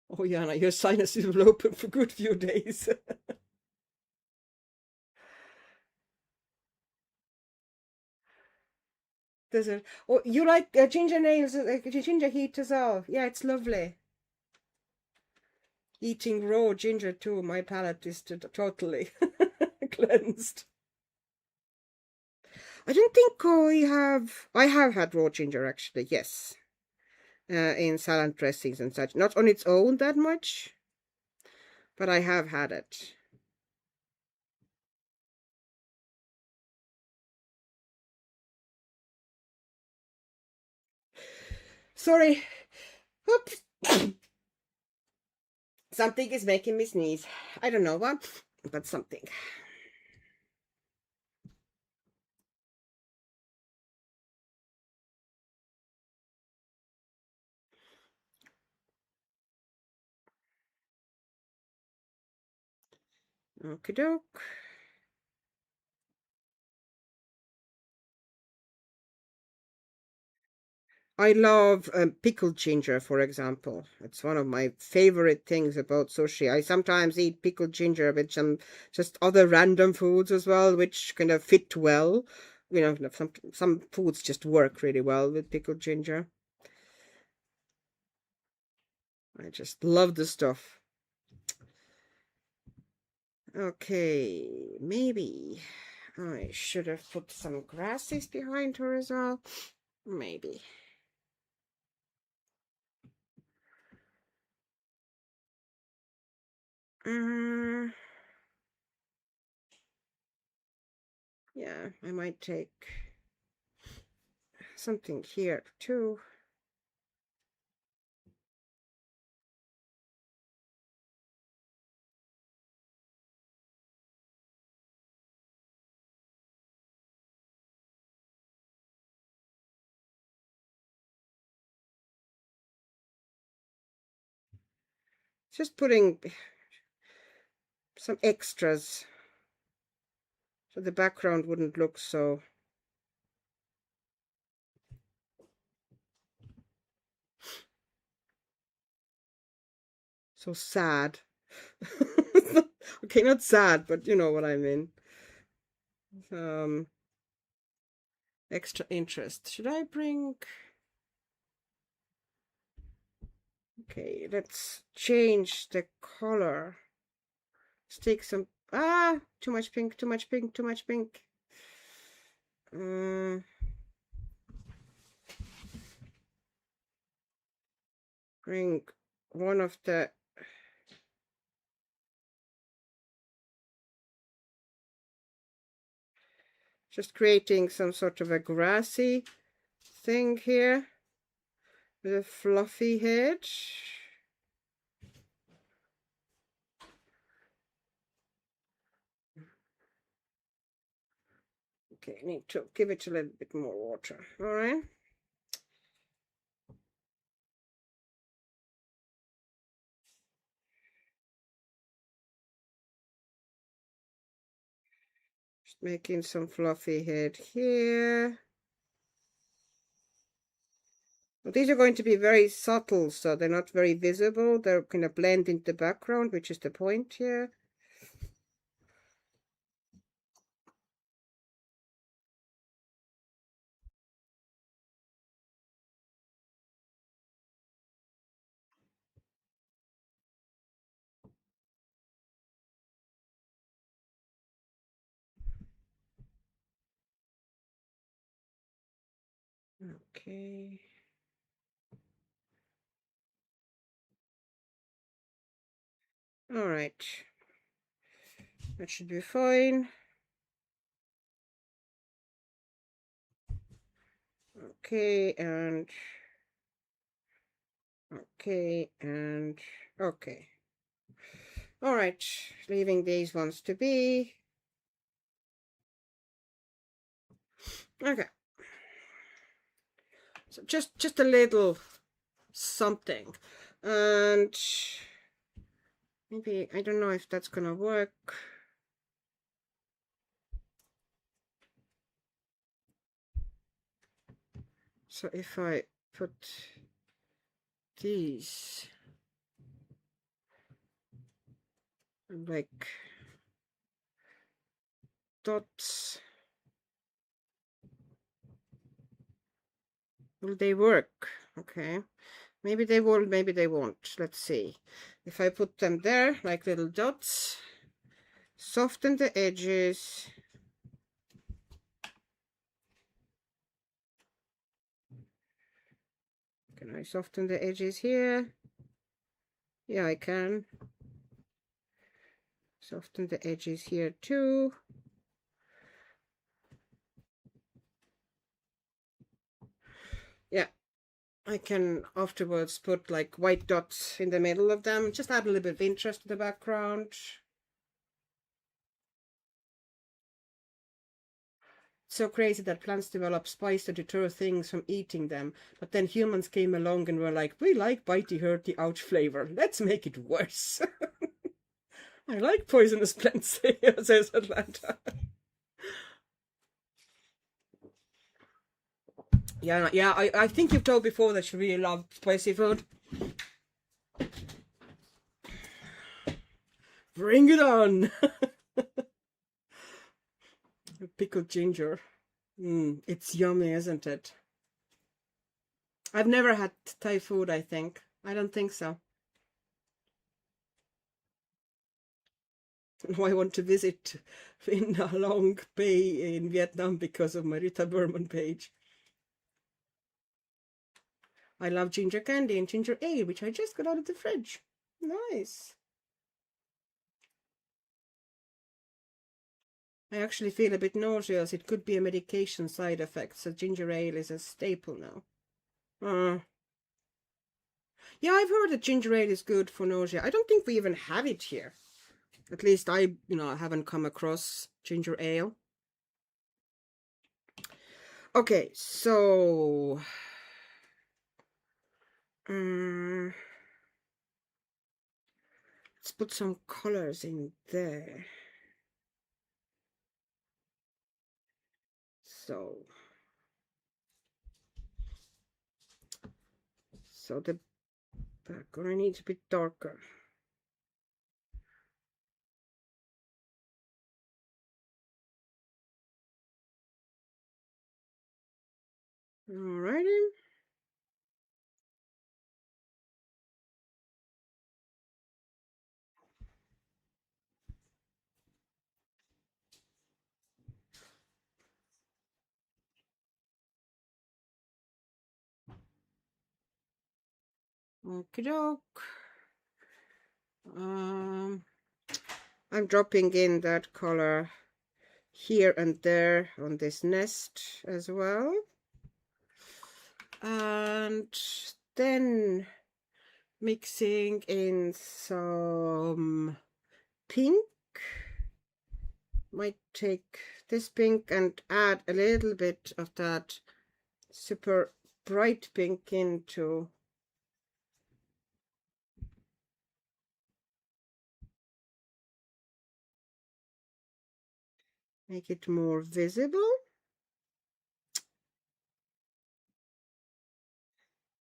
Oh, Jana, your sinuses will open for a good few days. Does it? Oh, you like ginger nails, ginger heat as well? Yeah, it's lovely. Eating raw ginger too. My palate is totally cleansed. I don't think I have had raw ginger actually, yes. In salad dressings and such. Not on its own that much, but I have had it. Sorry. Oops. Something is making me sneeze. I don't know what, but something. Okie doke. I love pickled ginger, for example. It's one of my favorite things about sushi. I sometimes eat pickled ginger with some just other random foods as well, which kind of fit well. Some foods just work really well with pickled ginger. I just love the stuff. Okay, maybe I should have put some grasses behind her as well. Maybe. Yeah, I might take something here too. Just putting some extras so the background wouldn't look so sad. Okay, not sad, but you know what I mean. Extra interest. Should I bring... Okay, let's change the color. Let's take some... too much pink, too much pink, too much pink. Bring one of the... Just creating some sort of a grassy thing here with a fluffy head. Okay, need to give it a little bit more water. All right. Just making some fluffy head here. Well, these are going to be very subtle, so they're not very visible. They're going to blend into the background, which is the point here. Okay. All right. That should be fine. Okay, and okay, and okay. All right, leaving these ones to be. Okay. So just a little something. And maybe, I don't know if that's gonna work. So if I put these like dots, will they work? Okay, maybe they will, maybe they won't. Let's see. If I put them there like little dots, soften the edges. Can I soften the edges here? Yeah, I can. Soften the edges here too. Yeah, I can afterwards put like white dots in the middle of them. Just add a little bit of interest to the background. So crazy that plants develop spice to deter things from eating them, but then humans came along and were like, we like bitey, hurty, ouch flavor. Let's make it worse. I like poisonous plants, says Atlanta. Yeah, I think you've told before that you really love spicy food. Bring it on! Pickled ginger. It's yummy, isn't it? I've never had Thai food, I think. I don't think so. Now I want to visit in Long Bay in Vietnam because of my Rita Berman page. I love ginger candy and ginger ale, which I just got out of the fridge. Nice. I actually feel a bit nauseous. It could be a medication side effect, so ginger ale is a staple now. Yeah, I've heard that ginger ale is good for nausea. I don't think we even have it here. At least I haven't come across ginger ale. Okay, so let's put some colors in there. So the background needs a bit darker. Alrighty. Okie doke. I'm dropping in that color here and there on this nest as well. And then mixing in some pink. Might take this pink and add a little bit of that super bright pink into make it more visible.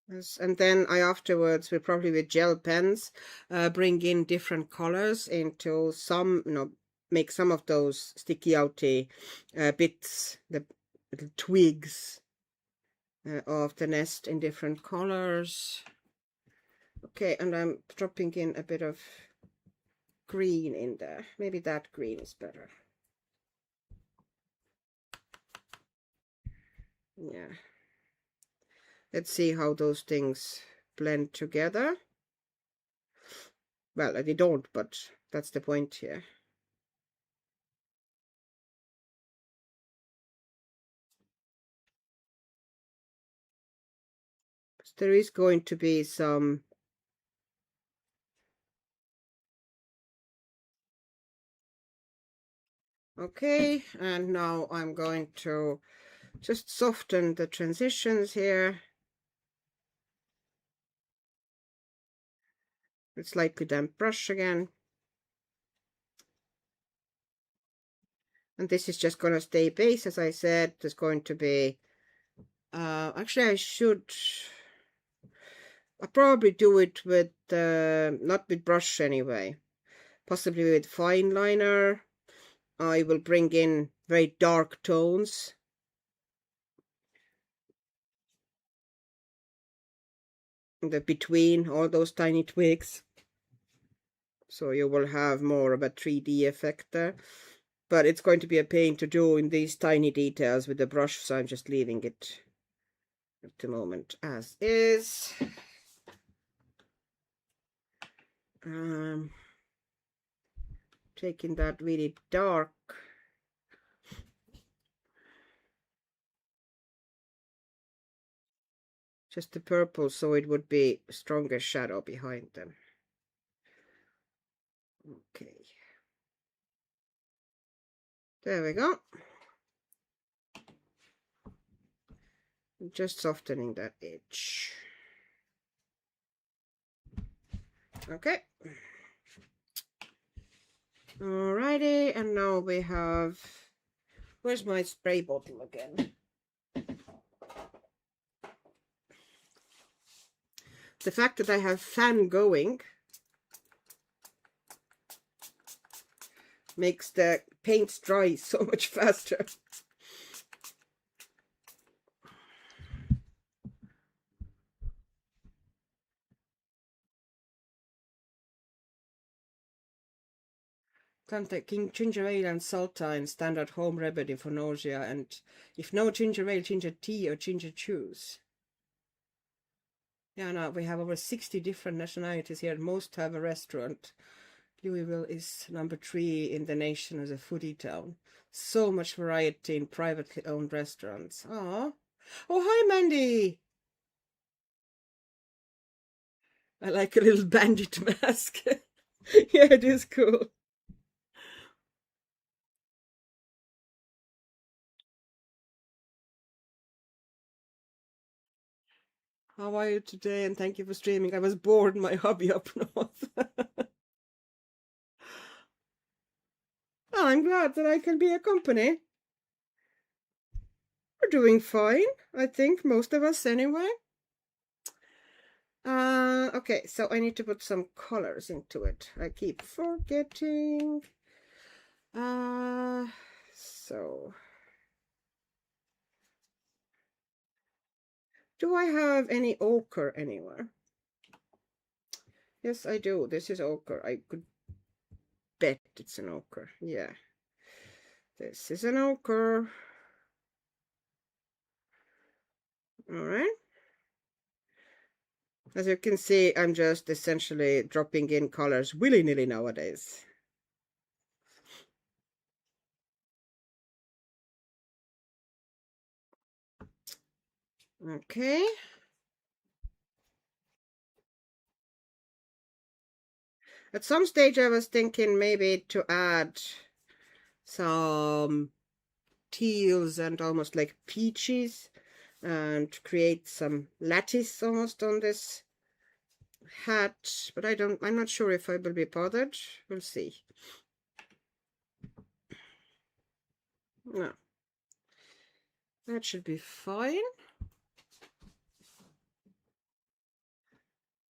Yes, and then I afterwards will probably with gel pens bring in different colors into some, make some of those sticky outy bits, the little twigs of the nest in different colors. Okay, and I'm dropping in a bit of green in there. Maybe that green is better. Yeah. Let's see how those things blend together. Well, they don't, but that's the point here. There is going to be some okay, and now I'm going to just soften the transitions here with slightly damp brush again. And this is just going to stay base, as I said. There's going to be actually I'll probably do it with not with brush anyway, possibly with fine liner. I will bring in very dark tones in the between all those tiny twigs, so you will have more of a 3D effect there. But it's going to be a pain to do in these tiny details with the brush, so I'm just leaving it at the moment as is. Taking that really dark just the purple, so it would be a stronger shadow behind them. Okay, there we go. Just softening that edge. Okay. Alrighty, and now we have, where's my spray bottle again? The fact that I have fan going makes the paints dry so much faster. Taking ginger ale and sultine, standard home remedy for nausea, and if no ginger ale, ginger tea or ginger juice. Yeah, now we have over 60 different nationalities here. Most have a restaurant. Louisville is number 3 in the nation as a foodie town. So much variety in privately owned restaurants. Aww. Oh, hi, Mandy. I like a little bandit mask. Yeah, it is cool. How are you today? And thank you for streaming. I was bored in my hobby up north. Oh, I'm glad that I can be a company. We're doing fine, I think, most of us anyway. Okay, so I need to put some colors into it. I keep forgetting. So do I have any ochre anywhere? Yes, I do. This is ochre. I could bet it's an ochre. Yeah. This is an ochre. All right. As you can see, I'm just essentially dropping in colors willy-nilly nowadays. Okay. At some stage I was thinking maybe to add some teals and almost like peaches and create some lattice almost on this hat, but I'm not sure if I will be bothered. We'll see. No, that should be fine.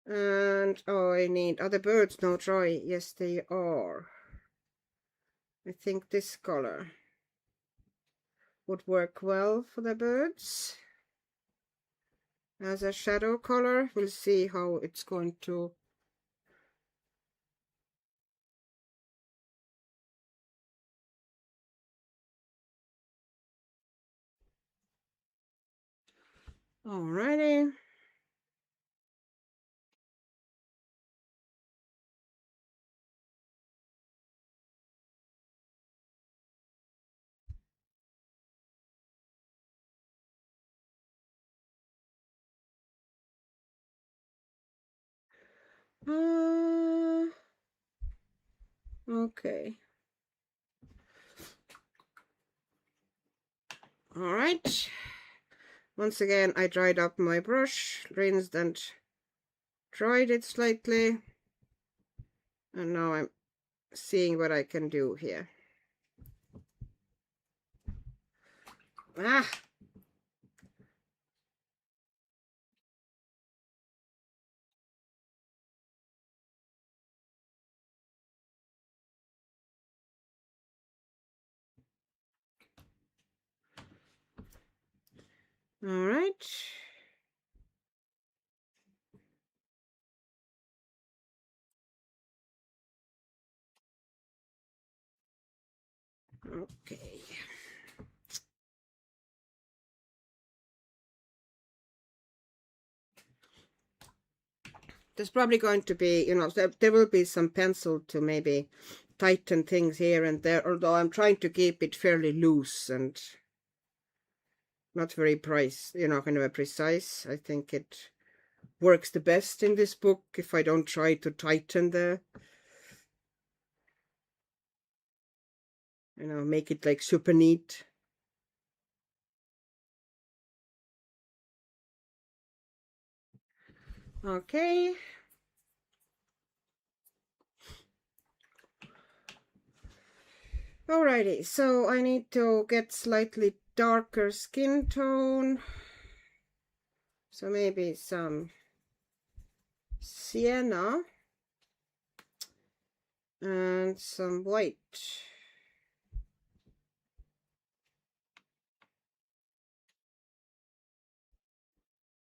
And oh, I need, are the birds now dry? Yes, they are. I think this color would work well for the birds as a shadow color. We'll see how it's going to. Alrighty. Okay. All right. Once again, I dried up my brush, rinsed and dried it slightly. And now I'm seeing what I can do here. Ah! All right. Okay. There's probably going to be, you know, there will be some pencil to maybe tighten things here and there, although I'm trying to keep it fairly loose and not very kind of a precise. I think it works the best in this book if I don't try to tighten make it like super neat. Okay. Alrighty, so I need to get slightly darker skin tone. So maybe some sienna and some white.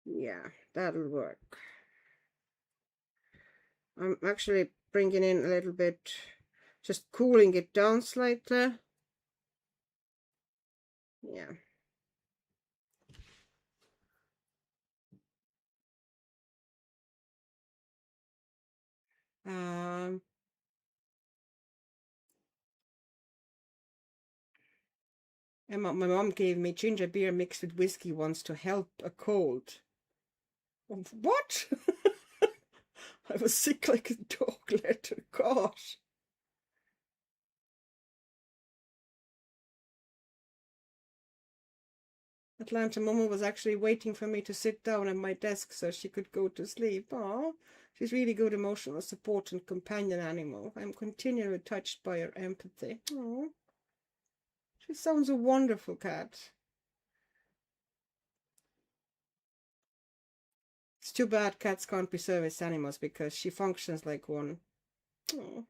Yeah, that'll work. I'm actually bringing in a little bit, just cooling it down slightly. Yeah. And my mom gave me ginger beer mixed with whiskey once to help a cold. What? I was sick like a dog letter. Gosh. Atlanta Mama was actually waiting for me to sit down at my desk so she could go to sleep. Aw, she's really good emotional support and companion animal. I'm continually touched by her empathy. Aw. She sounds a wonderful cat. It's too bad cats can't be service animals because she functions like one. Oh.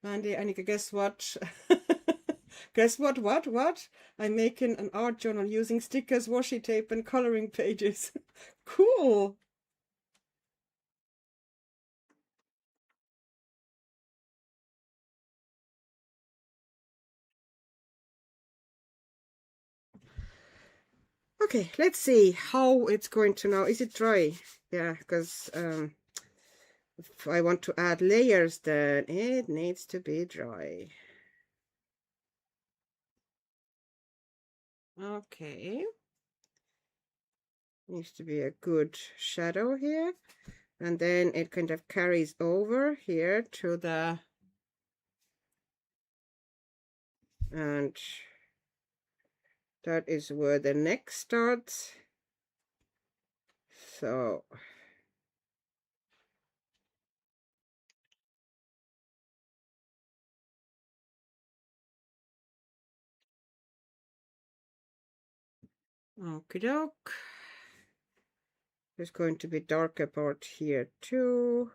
Andy, Annika, guess what? Guess what? What? I'm making an art journal using stickers, washi tape, and coloring pages. Cool. Okay, let's see how it's going to now. Is it dry? Yeah, because if I want to add layers, then it needs to be dry. Okay. Needs to be a good shadow here. And then it kind of carries over here to the, and that is where the neck starts. So okie doke. There's going to be darker part here too.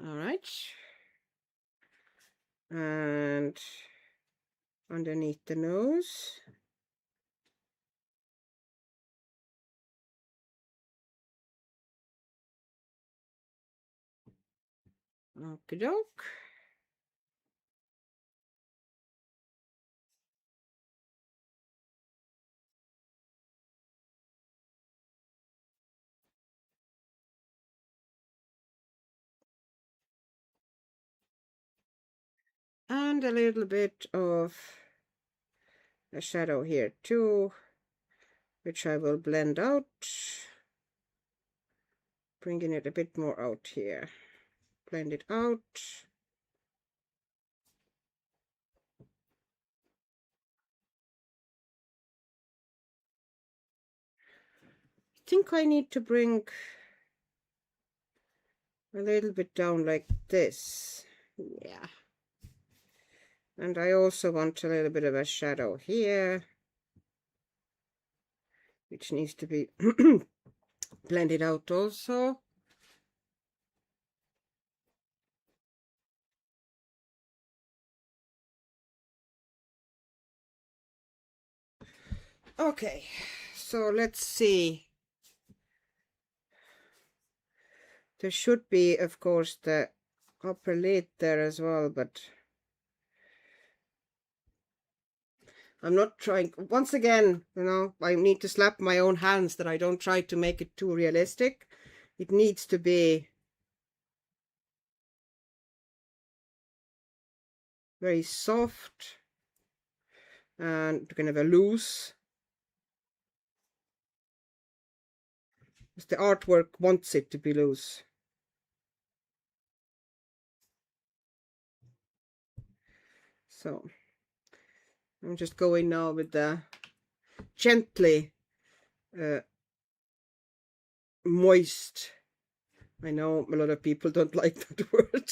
All right. And underneath the nose. Okie doke. And a little bit of a shadow here too, which I will blend out, bringing it a bit more out here. Blend it out. I think I need to bring a little bit down like this. Yeah. And I also want a little bit of a shadow here, which needs to be blended out also. Okay, so let's see. There should be, of course, the upper lid there as well, but I'm not trying. Once again, you know, I need to slap my own hands that I don't try to make it too realistic. It needs to be very soft and kind of a loose. Because the artwork wants it to be loose. So I'm just going now with the gently moist. I know a lot of people don't like that word.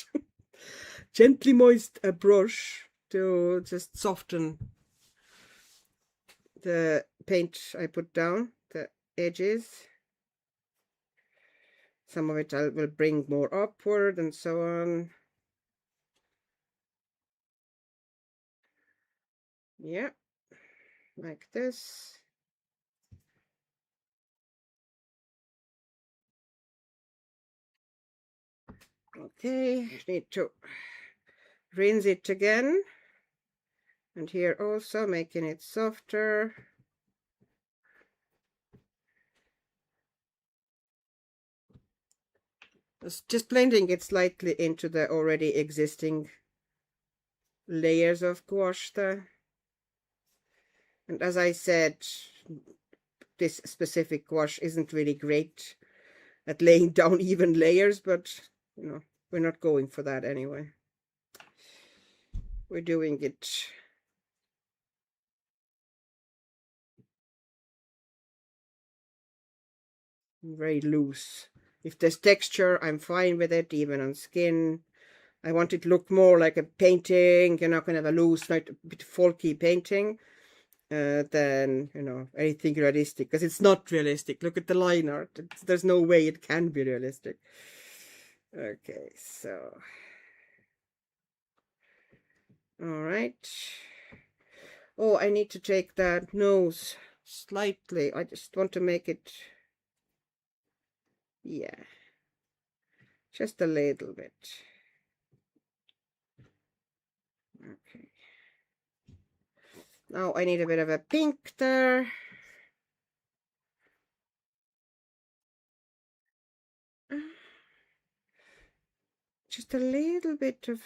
Gently moist a brush to just soften the paint I put down, the edges. Some of it I will bring more upward and so on. Yeah, like this. Okay, need to rinse it again. And here also making it softer. Just blending it slightly into the already existing layers of gouache there. And as I said, this specific gouache isn't really great at laying down even layers, but you know, we're not going for that anyway. We're doing it very loose. If there's texture, I'm fine with it, even on skin. I want it to look more like a painting. You're not going to have a loose, like a bit folky painting than, you know, anything realistic. Because it's not realistic. Look at the line art. There's no way it can be realistic. Okay, so. All right. Oh, I need to take that nose slightly. I just want to make it, yeah, just a little bit. Okay. Now I need a bit of a pink there. Just a little bit of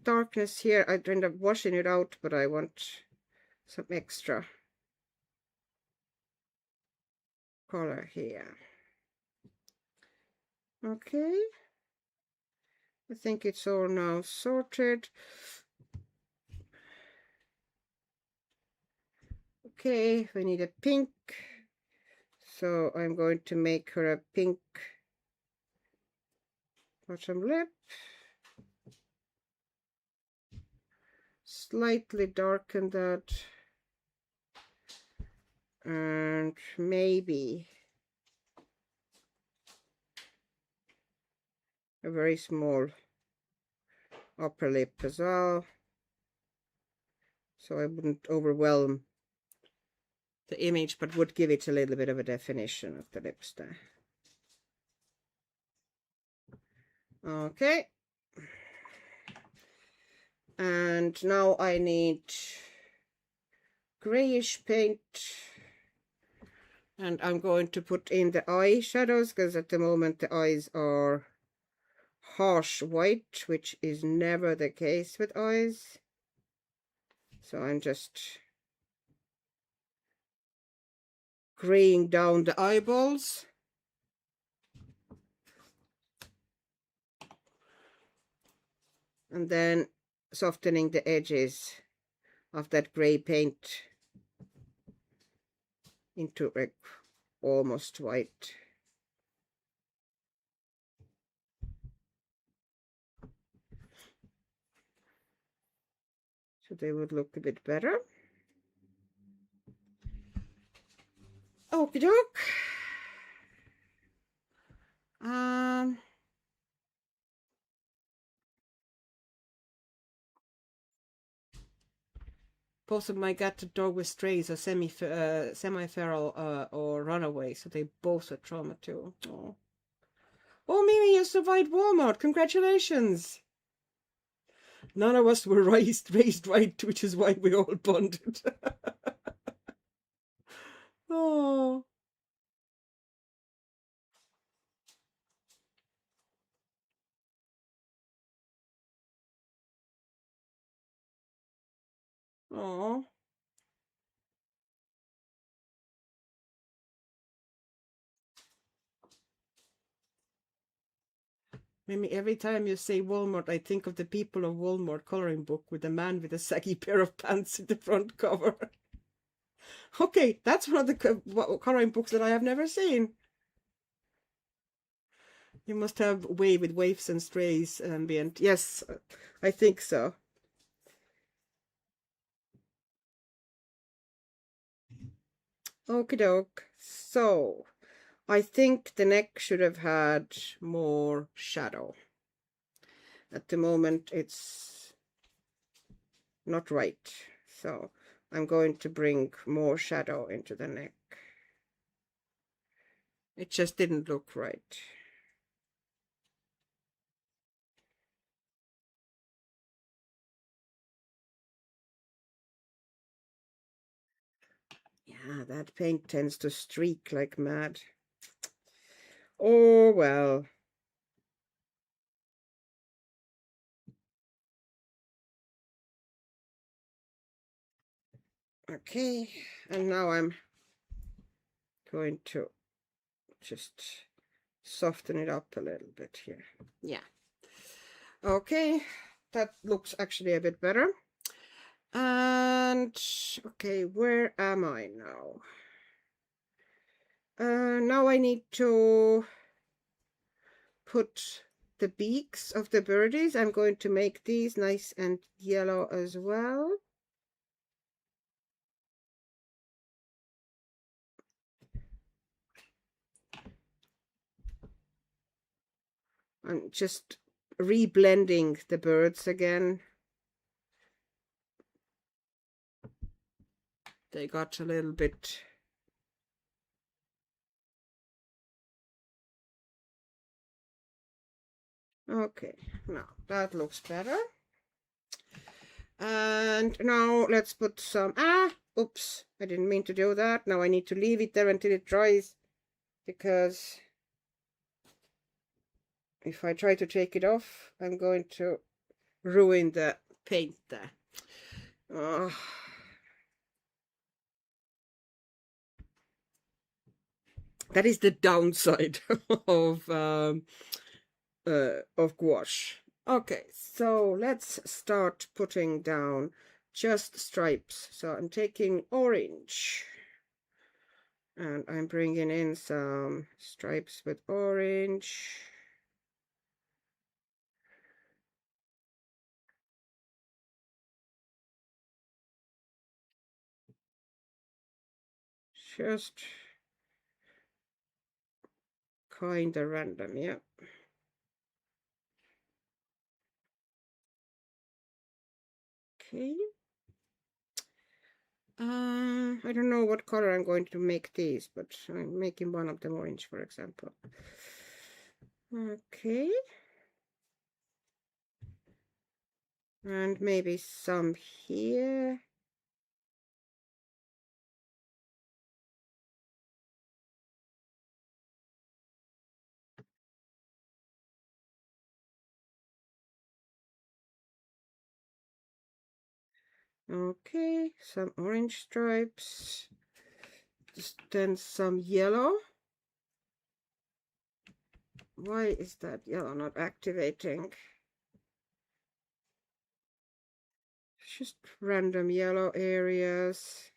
darkness here. I end up washing it out, but I want some extra color here. Okay. I think it's all now sorted. Okay, we need a pink. So I'm going to make her a pink bottom lip. Slightly darken that. And maybe a very small upper lip as well, so I wouldn't overwhelm the image, but would give it a little bit of a definition of the lips there. Okay, and now I need grayish paint, and I'm going to put in the eye shadows, because at the moment the eyes are harsh white, which is never the case with eyes. So I'm just graying down the eyeballs. And then softening the edges of that gray paint into like almost white. So they would look a bit better. Okie doke. Both of my gated dog with strays are semi-feral or runaway, so they both had trauma too. Oh, oh, Mimi, you survived Walmart. Congratulations. None of us were raised right, which is why we all bonded. Oh. Oh. Mimi, every time you say Walmart, I think of the People of Walmart coloring book with the man with a saggy pair of pants in the front cover. Okay, that's one of the coloring books that I have never seen. You must have Way with Waifs and Strays ambient. Yes, I think so. Okie doke. So, I think the neck should have had more shadow. At the moment, it's not right. So, I'm going to bring more shadow into the neck. It just didn't look right. Yeah, that paint tends to streak like mad. Oh, well. Okay, and now I'm going to just soften it up a little bit here. Yeah. Okay, that looks actually a bit better. And okay, where am I now? Now I need to put the beaks of the birdies. I'm going to make these nice and yellow as well. I'm just reblending the birds again. They got a little bit okay. Now that looks better. And now let's put some oops, I didn't mean to do that. Now I need to leave it there until it dries, because if I try to take it off, I'm going to ruin the paint there. That is the downside of gouache. Okay, so let's start putting down just stripes. So I'm taking orange and I'm bringing in some stripes with orange. Just kind of random, yeah. Okay. I don't know what color I'm going to make these, but I'm making one of them orange, for example. Okay. And maybe some here. Okay, some orange stripes. Just then some yellow. Why is that yellow not activating? Just random yellow areas.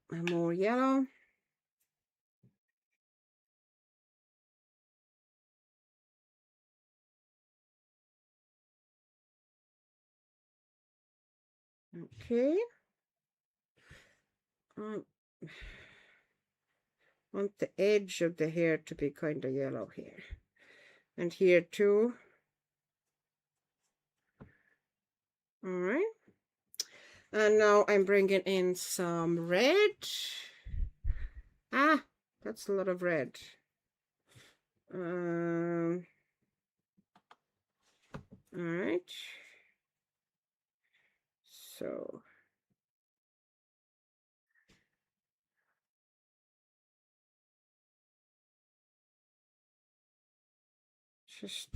And more yellow. Okay. Want the edge of the hair to be kind of yellow here. And here too. All right. And now I'm bringing in some red. That's a lot of red. All right. So just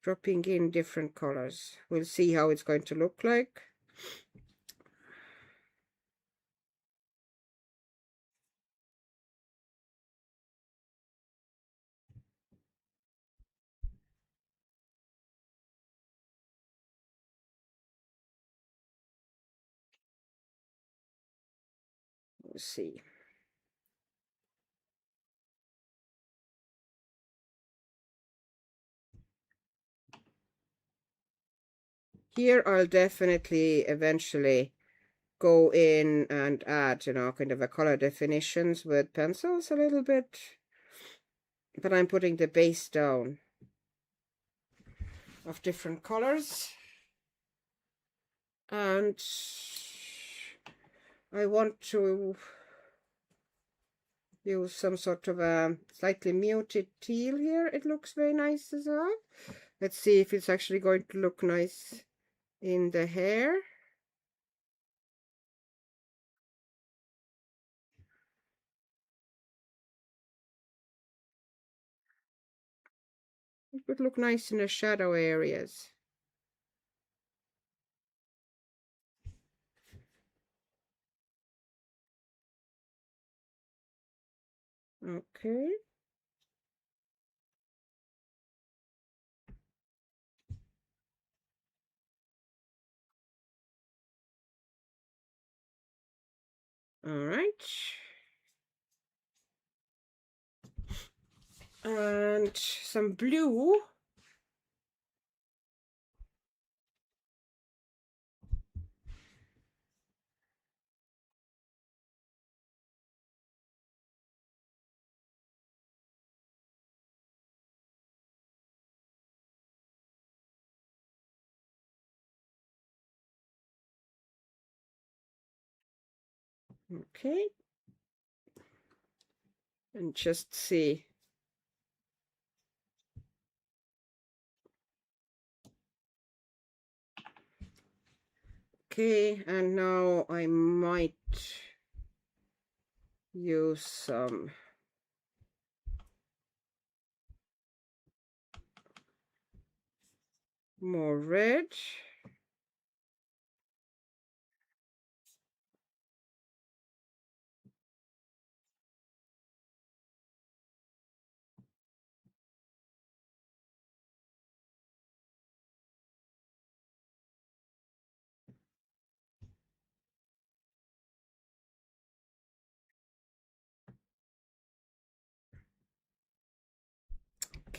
dropping in different colors. We'll see how it's going to look like. We'll see. Here I'll definitely eventually go in and add, you know, kind of a color definitions with pencils a little bit. But I'm putting the base down of different colors. And I want to use some sort of a slightly muted teal here. It looks very nice as well. Let's see if it's actually going to look nice in the hair. It would look nice in the shadow areas. Okay. All right. And some blue. Okay. And just see. Okay, and now I might use some more red.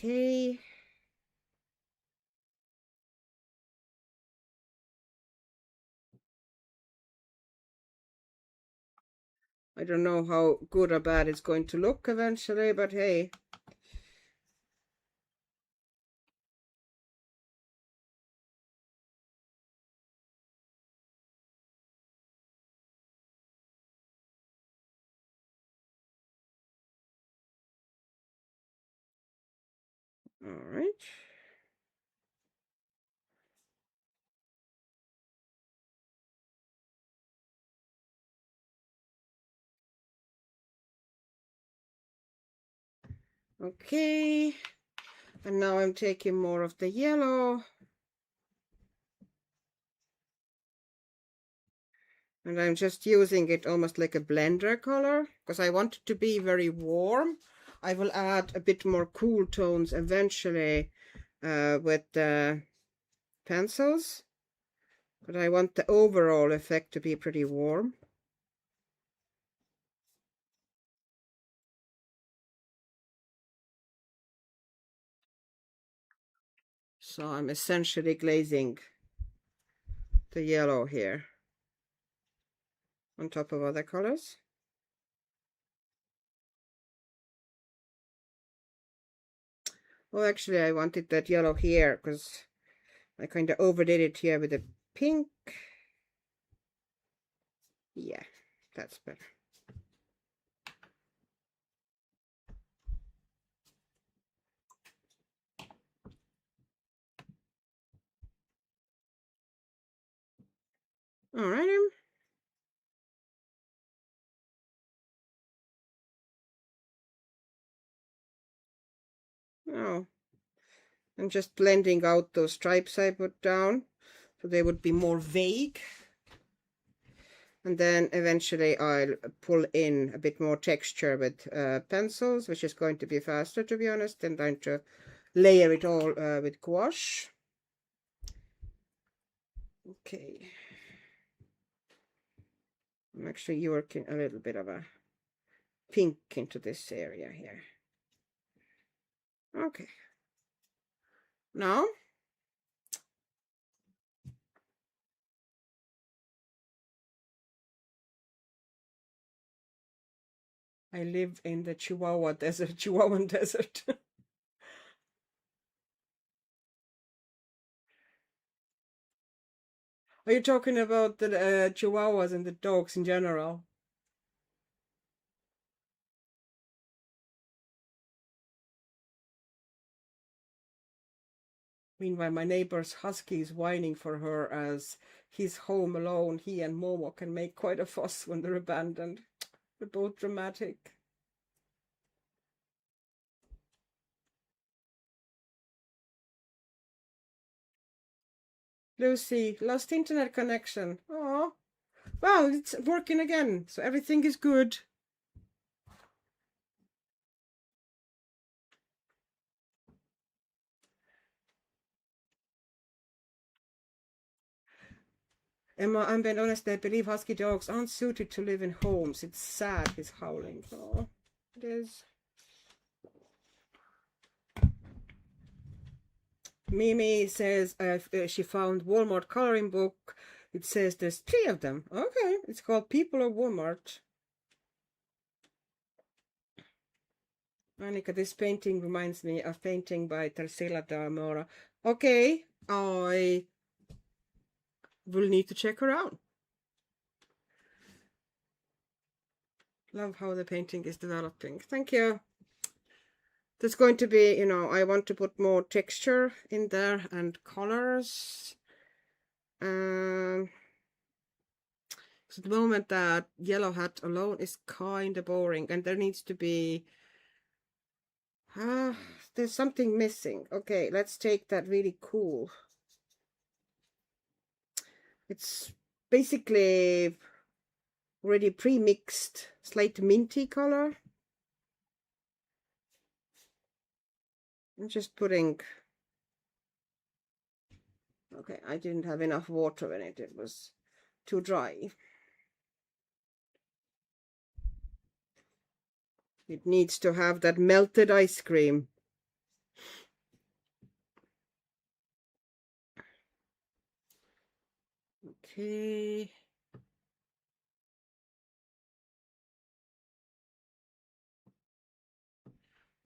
Okay. I don't know how good or bad it's going to look eventually, but hey. All right. Okay. And now I'm taking more of the yellow. And I'm just using it almost like a blender color because I want it to be very warm. I will add a bit more cool tones eventually with the pencils. But I want the overall effect to be pretty warm. So I'm essentially glazing the yellow here on top of other colors. Oh, actually, I wanted that yellow here because I kind of overdid it here with the pink. Yeah, that's better. All right. Oh, I'm just blending out those stripes I put down so they would be more vague. And then eventually I'll pull in a bit more texture with pencils, which is going to be faster, to be honest, than trying to layer it all with gouache. Okay. I'm actually working a little bit of a pink into this area here. Okay. Now I live in the Chihuahuan desert. Are you talking about the Chihuahuas and the dogs in general? Meanwhile, my neighbor's husky is whining for her as he's home alone. He and Momo can make quite a fuss when they're abandoned. They're both dramatic. Lucy, lost internet connection. Oh, well, it's working again, so everything is good. Emma, I'm being honest, I believe husky dogs aren't suited to live in homes. It's sad, his howling. Oh, it is. Mimi says she found Walmart coloring book. It says there's 3 of them. Okay, it's called People of Walmart. Annika, this painting reminds me of painting by Tarsila da Mora. Okay, I will need to check her out. Love how the painting is developing. Thank you. There's going to be, you know, I want to put more texture in there and colors. So at the moment that yellow hat alone is kind of boring, and there needs to be there's something missing. Okay, let's take that really cool. It's basically already pre-mixed slight minty color. I'm just putting, okay, I didn't have enough water in it. It was too dry. It needs to have that melted ice cream. Okay.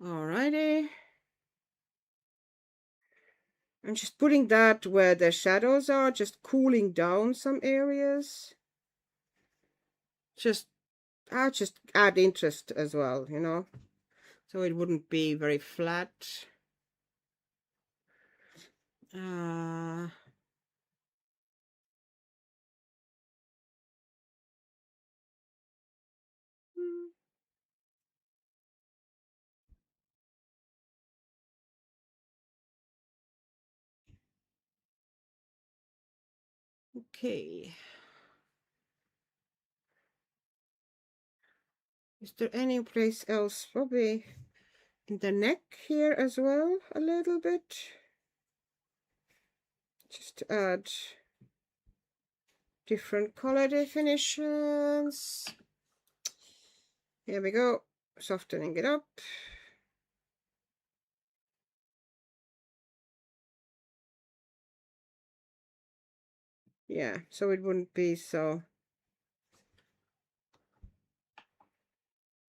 Alrighty. I'm just putting that where the shadows are, just cooling down some areas. Just add interest as well, you know, so it wouldn't be very flat. Okay. Is there any place else? Probably in the neck here as well, a little bit. Just to add different color definitions. Here we go. Softening it up. Yeah, so it wouldn't be so.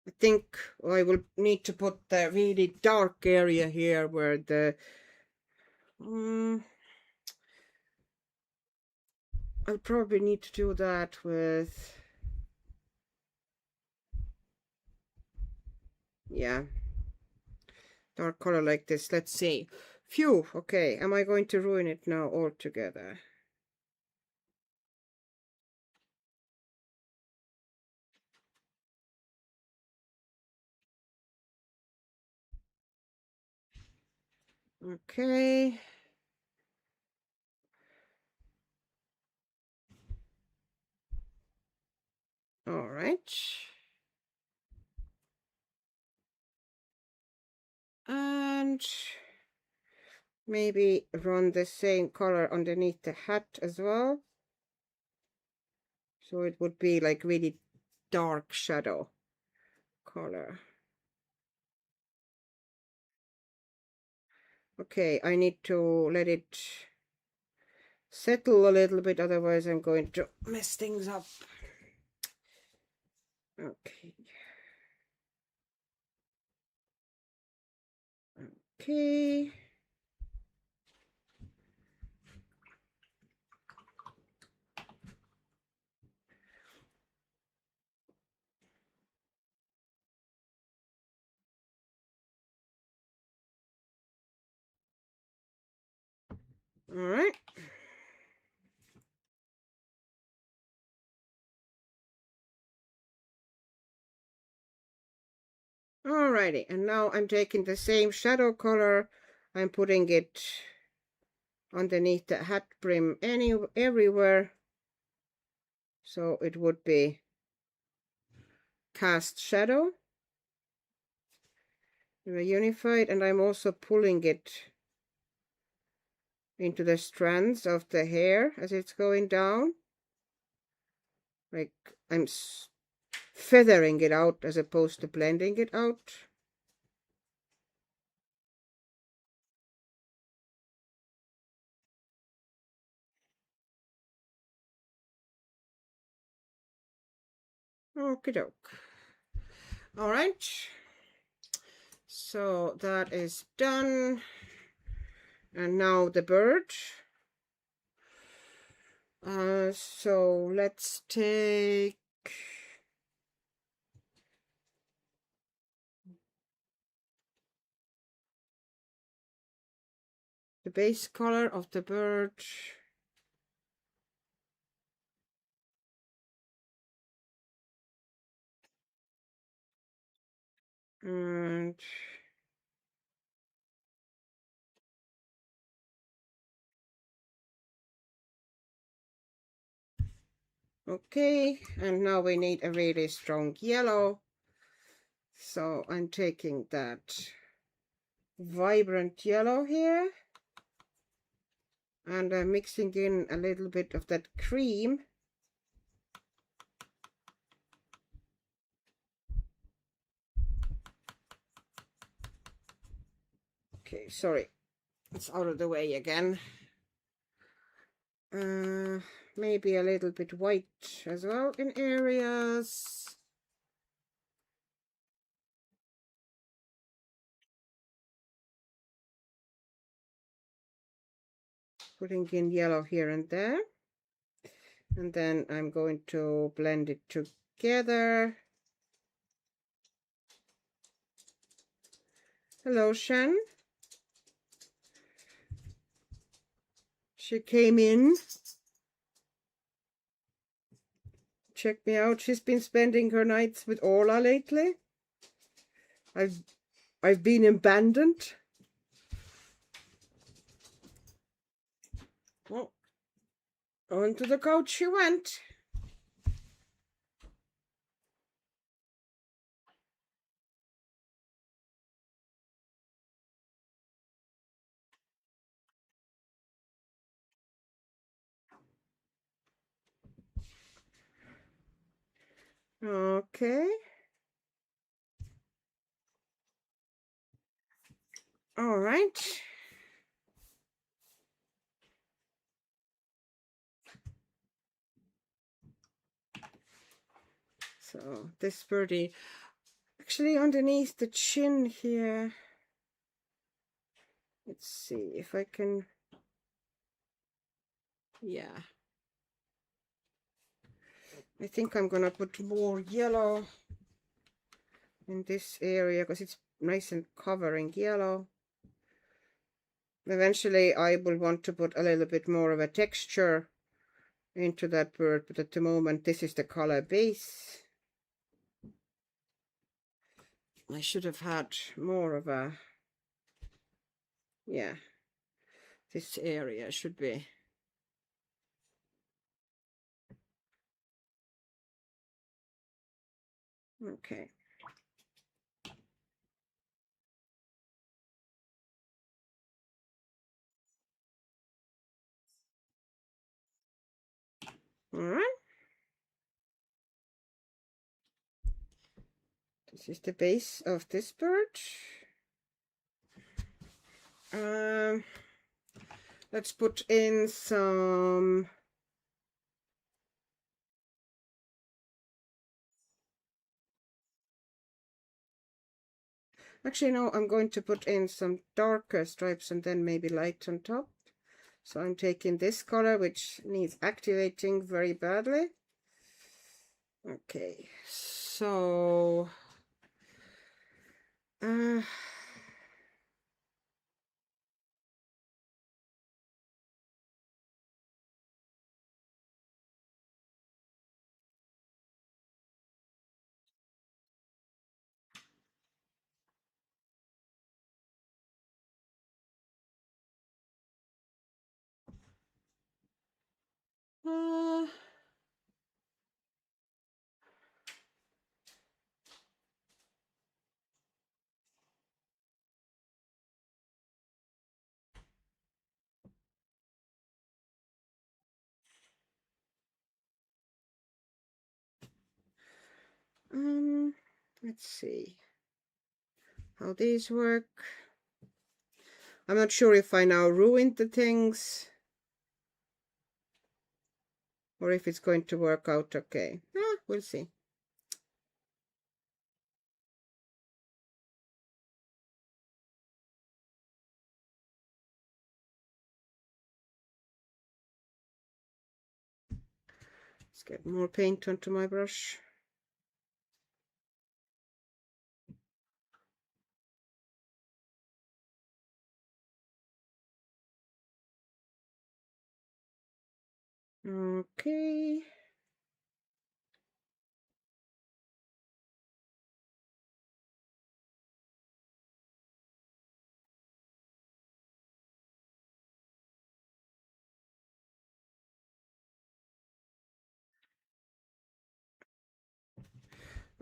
I think I will need to put the really dark area here where the I'll probably need to do that with, yeah, dark color like this. Let's see. Phew, okay, am I going to ruin it now altogether? Okay. All right. And maybe run the same color underneath the hat as well. So it would be like really dark shadow color. Okay, I need to let it settle a little bit, otherwise I'm going to mess things up. Okay. Okay. All right. Alrighty, and now I'm taking the same shadow color. I'm putting it underneath the hat brim everywhere. So it would be cast shadow. Unified, and I'm also pulling it into the strands of the hair as it's going down. Like I'm feathering it out as opposed to blending it out. Okie doke. All right. So that is done. And now the bird. So let's take the base color of the bird. And okay, and now we need a really strong yellow. So I'm taking that vibrant yellow here. And I'm mixing in a little bit of that cream. Okay, sorry, it's out of the way again. Maybe a little bit white as well in areas. Putting in yellow here and there. And then I'm going to blend it together. Hello, Shen. She came in. Check me out. She's been spending her nights with Orla lately. I've been abandoned. Oh, onto the couch she went. Okay. All right. So this birdie, actually underneath the chin here. Let's see if I can, yeah. I think I'm gonna put more yellow in this area because it's nice and covering yellow. Eventually I will want to put a little bit more of a texture into that bird, but at the moment this is the color base. I should have had more of a, yeah, this area should be. Okay. All right. This is the base of this bird. Let's put in some actually no, I'm going to put in some darker stripes and then maybe light on top. So I'm taking this color which needs activating very badly. Okay, so uh, Let's see how these work. I'm not sure if I now ruined the things or if it's going to work out okay. We'll see. Let's get more paint onto my brush. Okay.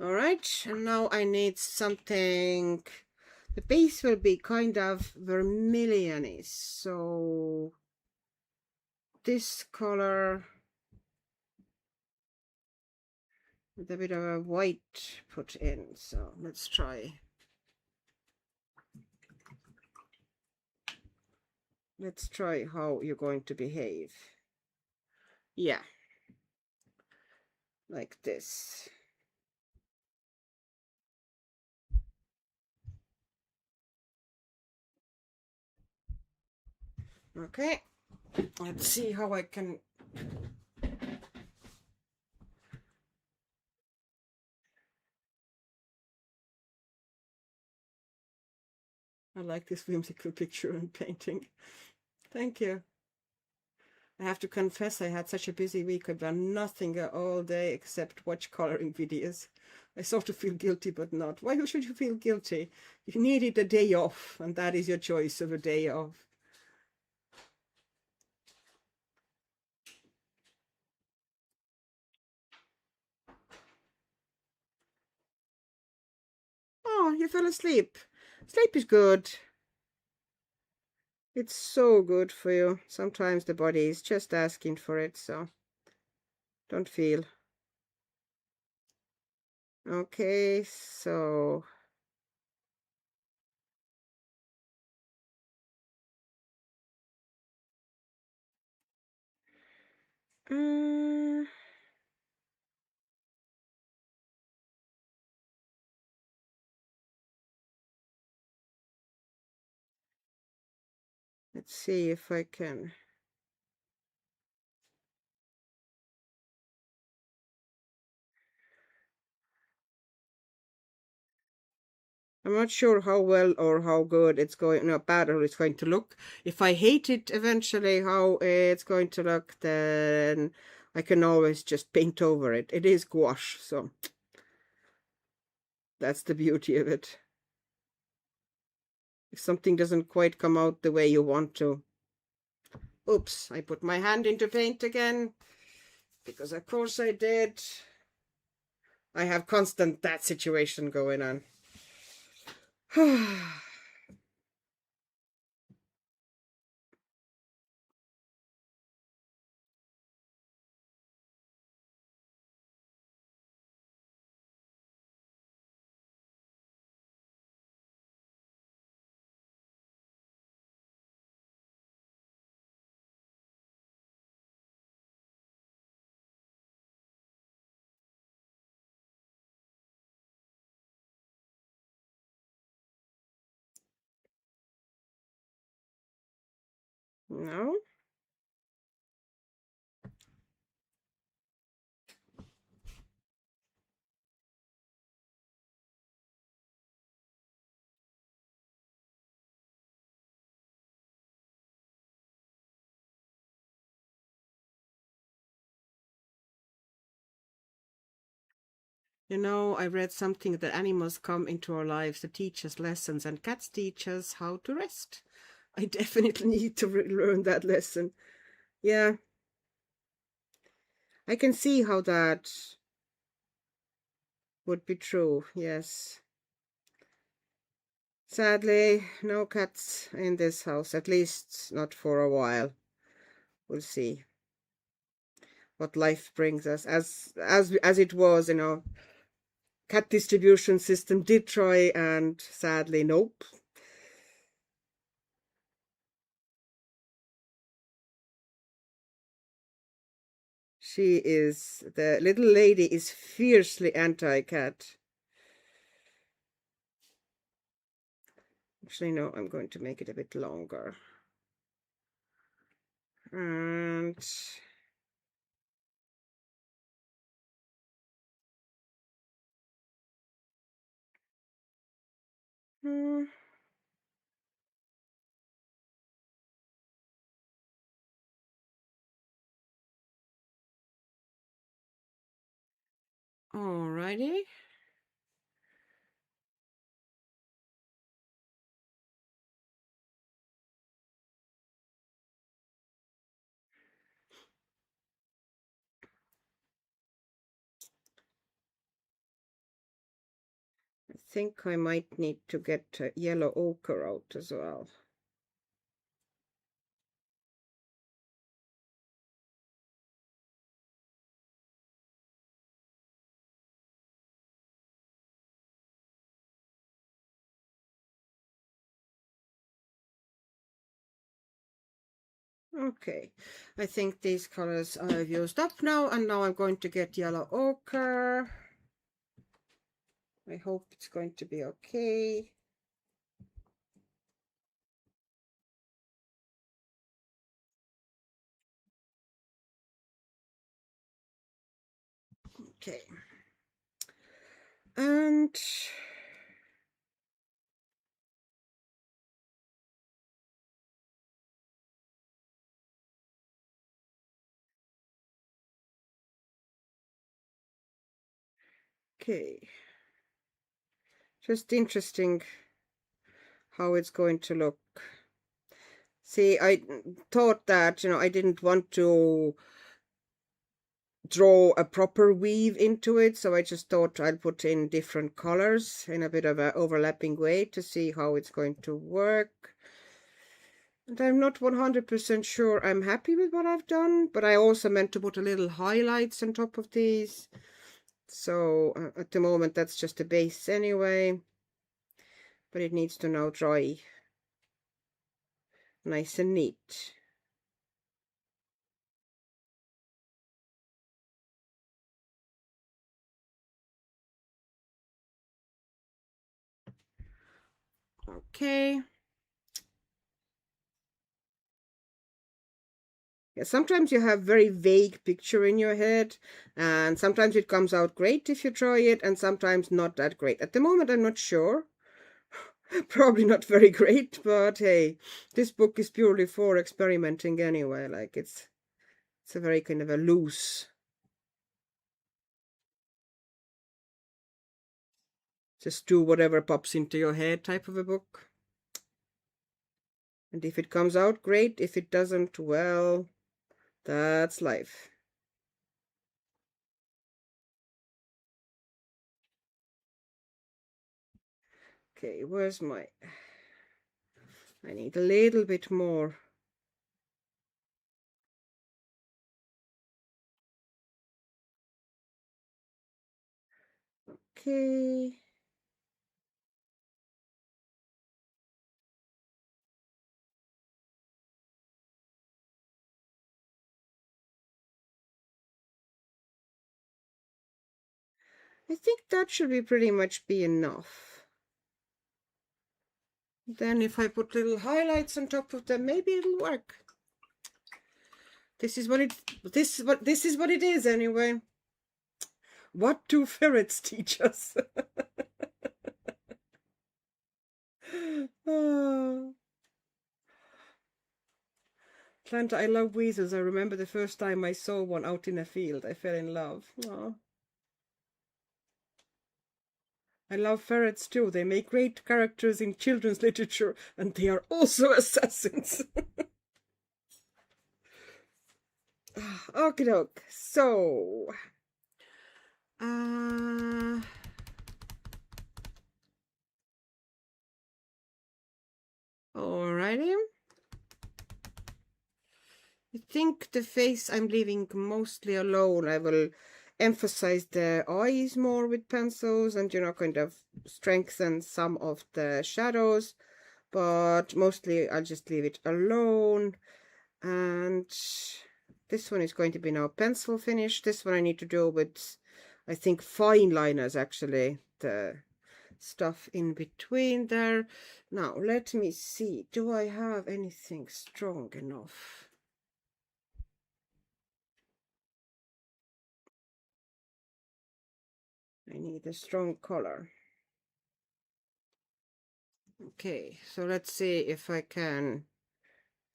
All right, and now I need something. The base will be kind of vermilion-y, so this color with a bit of a white put in. So let's try. Let's try how you're going to behave. Yeah, like this. Okay, let's see how I can. I like this whimsical picture and painting. Thank you. I have to confess, I had such a busy week. I've done nothing all day except watch coloring videos. I sort of feel guilty, but not. Why should you feel guilty? You needed a day off, and that is your choice of a day off. Oh, you fell asleep. Sleep is good. It's so good for you. Sometimes the body is just asking for it, so don't feel. Okay, so let's see if I can. I'm not sure how well or how good it's going, no, bad or it's going to look. If I hate it eventually, how it's going to look, then I can always just paint over it. It is gouache, so that's the beauty of it. If something doesn't quite come out the way you want to. Oops, I put my hand into paint again, because of course I did. I have constant that situation going on. No? You know, I read something that animals come into our lives to teach us lessons, and cats teach us how to rest. I definitely need to learn that lesson. Yeah, I can see how that would be true, yes. Sadly, no cats in this house, at least not for a while. We'll see what life brings us. As it was, you know, cat distribution system did try, and sadly, nope. The little lady is fiercely anti-cat. Actually, no, I'm going to make it a bit longer. And alrighty. I think I might need to get yellow ochre out as well. Okay, I think these colors I've used up now, and now I'm going to get yellow ochre. I hope it's going to be okay. Okay. And okay. Just interesting how it's going to look. See, I thought that, I didn't want to draw a proper weave into it, so I just thought I'd put in different colors in a bit of an overlapping way to see how it's going to work. And I'm not 100% sure I'm happy with what I've done, but I also meant to put a little highlights on top of these. So at the moment that's just a base anyway, but it needs to now dry nice and neat. Okay. Yeah, sometimes you have very vague picture in your head, and sometimes it comes out great if you try it, and sometimes not that great. At the moment, I'm not sure. Probably not very great, but hey, this book is purely for experimenting anyway. Like it's a very kind of a loose, just do whatever pops into your head type of a book. And if it comes out great, if it doesn't, well, that's life. Okay, where's my... I need a little bit more. Okay. I think that should be pretty much be enough. Then if I put little highlights on top of them, maybe it'll work. This is what it is anyway. What do ferrets teach us? Oh. Atlanta, I love weasels. I remember the first time I saw one out in a field. I fell in love. Oh. I love ferrets too. They make great characters in children's literature, and they are also assassins. Okie doke. So, alrighty. I think the face I'm leaving mostly alone. I will emphasize the eyes more with pencils and, you know, kind of strengthen some of the shadows, but mostly I'll just leave it alone. And this one is going to be now pencil finish. This one I need to do with, I think, fine liners, actually, the stuff in between there. Now let me see, do I have anything strong enough? I need a strong color. Okay, so let's see if I can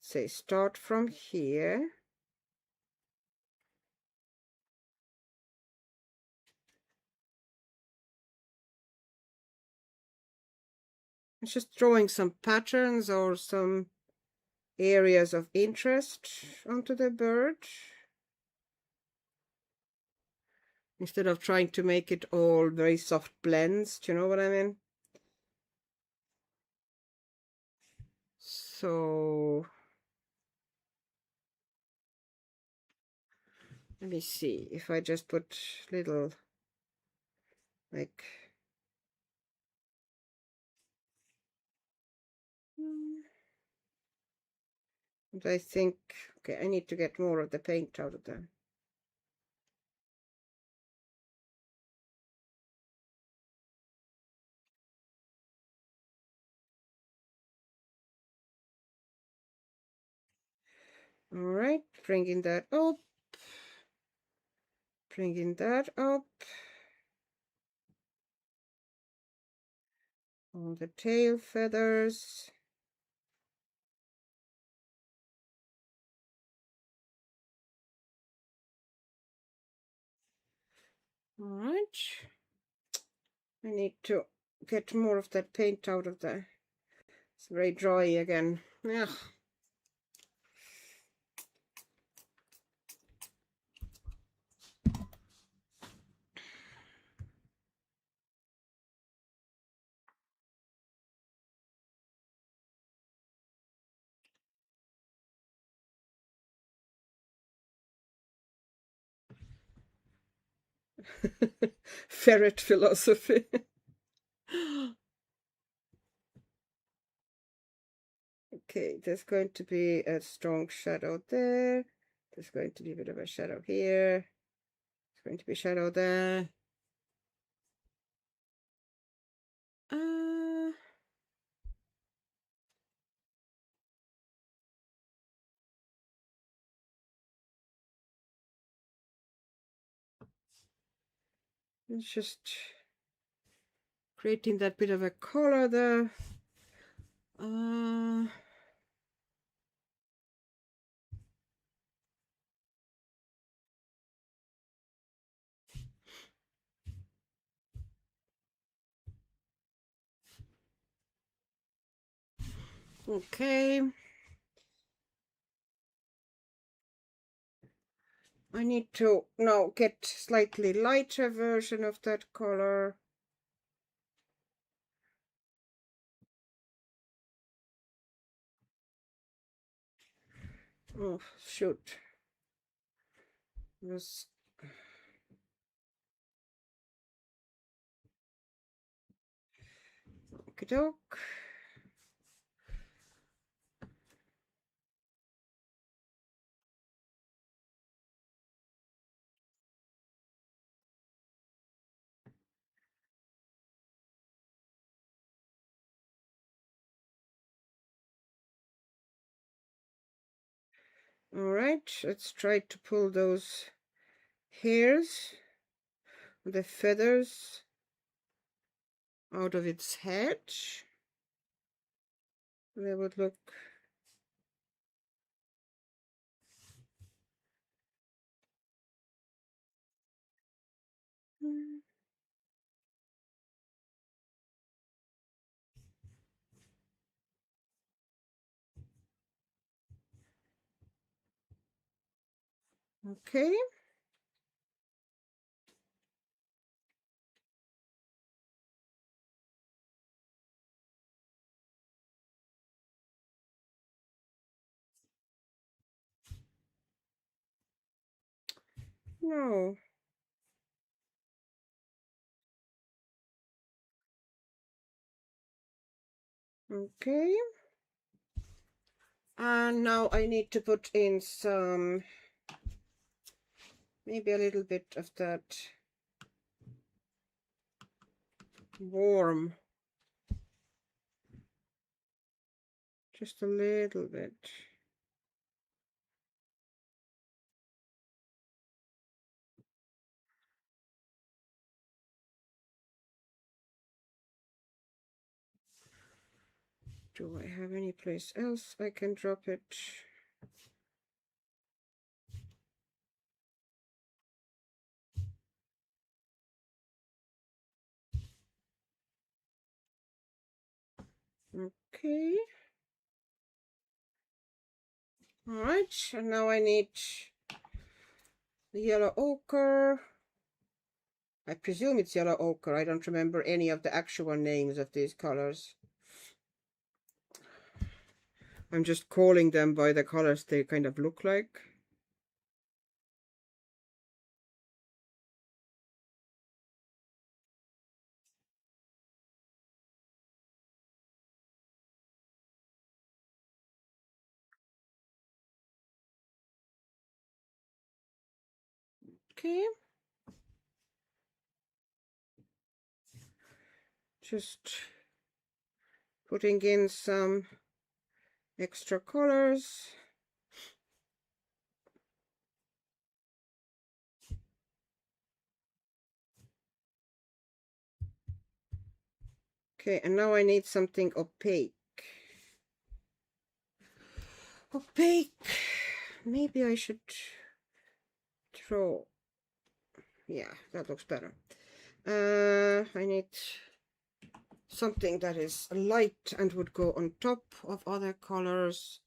say start from here. I'm just drawing some patterns or some areas of interest onto the bird, instead of trying to make it all very soft blends. Do you know what I mean? So let me see if I just put little, like, and I think, okay, I need to get more of the paint out of them. All right, bringing that up, bringing that up. All the tail feathers. All right. I need to get more of that paint out of there. It's very dry again. Yeah. Ferret philosophy. Okay, there's going to be a strong shadow there. There's going to be a bit of a shadow here. There's going to be a shadow there. It's just creating that bit of a color there. Okay. I need to now get slightly lighter version of that color. Oh, shoot. This. Okey-doke. All right, let's try to pull those hairs, the feathers, out of its head. They would look okay. No, Okay. And now I need to put in some, maybe a little bit of that warm. Just a little bit. Do I have any place else I can drop it? Okay. All right, and now I need the yellow ochre. I presume it's yellow ochre. I don't remember any of the actual names of these colors. I'm just calling them by the colors they kind of look like. Okay. Just putting in some extra colors. Okay, and now I need something opaque. Opaque. Maybe I should throw. Yeah, that looks better. I need something that is light and would go on top of other colors.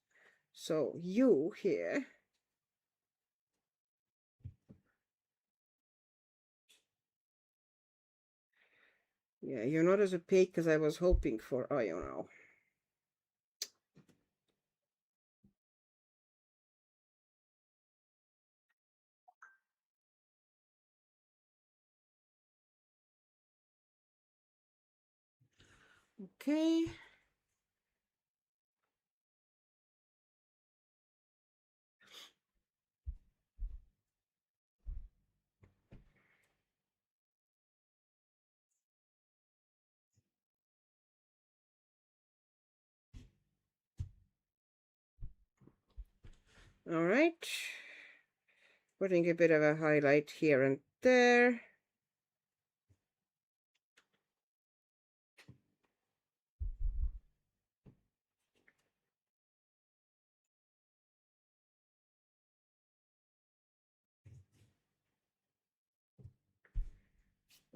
So you here. Yeah, you're not as opaque as I was hoping for, are you now? Okay. All right. Putting a bit of a highlight here and there.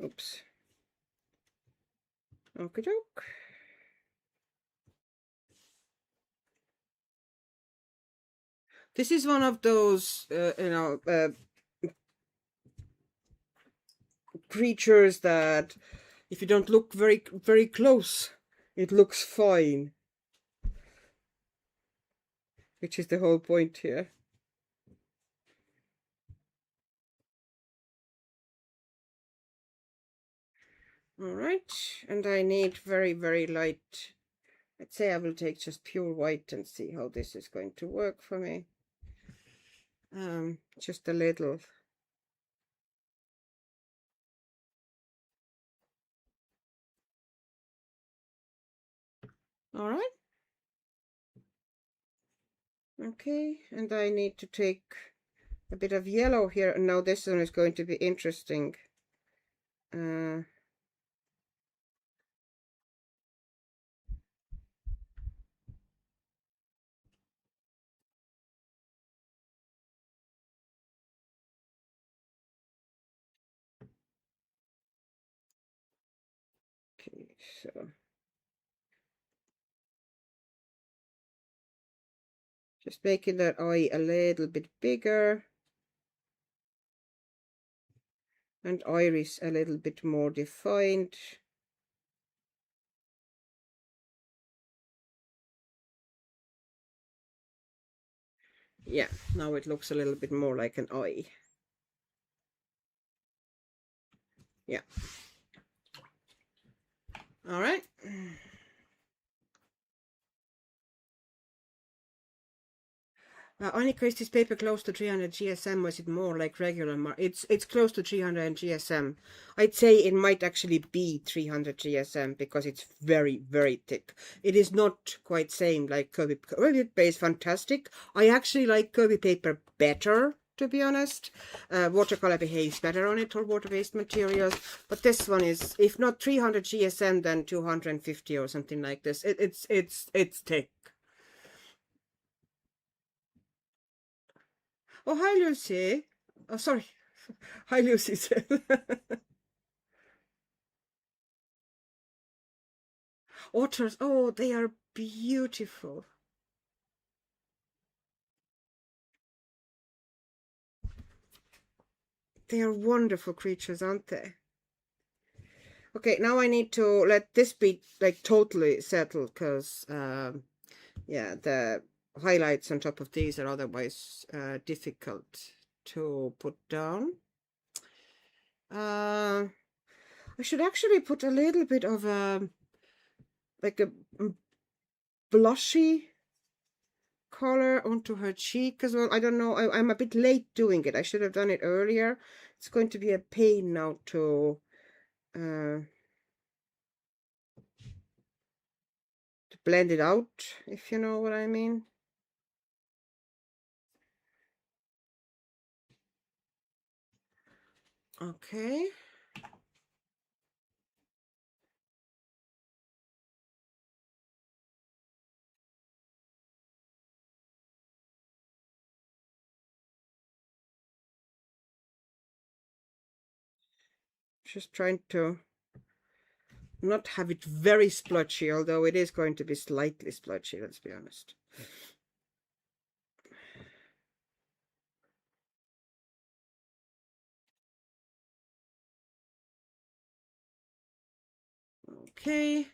Oops. Okie doke. This is one of those, creatures that if you don't look very, very close, it looks fine. Which is the whole point here. All right, and I need very, very light. Let's say I will take just pure white and see how this is going to work for me. Just a little. All right. Okay, and I need to take a bit of yellow here, and now this one is going to be interesting. Okay, so just making that eye a little bit bigger and iris a little bit more defined. Yeah, now it looks a little bit more like an eye. Yeah. All right. Annika, is this paper close to 300 GSM, or is it more like regular? It's close to 300 GSM. I'd say it might actually be 300 GSM because it's very, very thick. It is not quite same like Kirby. Kirby paper is fantastic. I actually like Kirby paper better, to be honest. Watercolor behaves better on it, or water-based materials. But this one is, if not 300 GSM, then 250 or something like this. It's thick. Oh, hi, Lucy. Oh, sorry. Hi, Lucy. Otters. Oh, they are beautiful. They are wonderful creatures, aren't they? Okay, now I need to let this be like totally settled because, yeah, the highlights on top of these are otherwise difficult to put down. I should actually put a little bit of like a blushy color onto her cheek as well. I don't know. I'm a bit late doing it. I should have done it earlier. It's going to be a pain now to blend it out, if you know what I mean. Okay. Just trying to not have it very splotchy, although it is going to be slightly splotchy, let's be honest. Okay.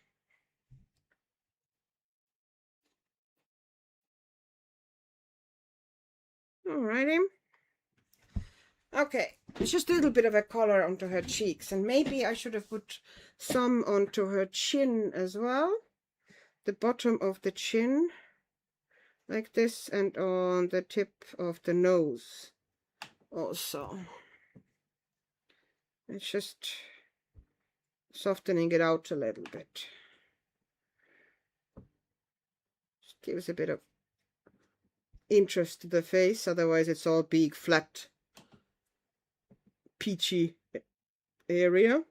Alrighty. Okay, just a little bit of a color onto her cheeks, and maybe I should have put some onto her chin as well. The bottom of the chin, like this, and on the tip of the nose also. It's just softening it out a little bit. Just gives a bit of interest to the face, otherwise it's all big, flat, peachy area.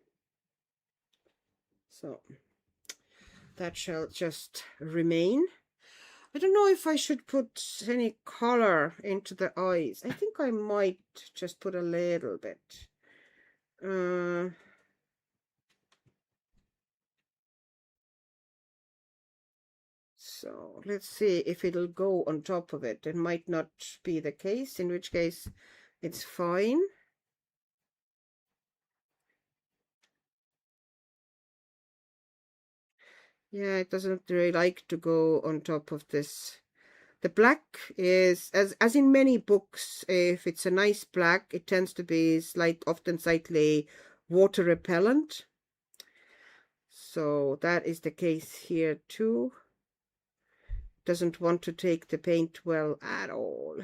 So that shall just remain. I don't know if I should put any color into the eyes. I think I might just put a little bit. So let's see if it'll go on top of it. It might not be the case, in which case it's fine. Yeah, it doesn't really like to go on top of this. The black is, as in many books, if it's a nice black, it tends to be often slightly water repellent. So that is the case here too. Doesn't want to take the paint well at all.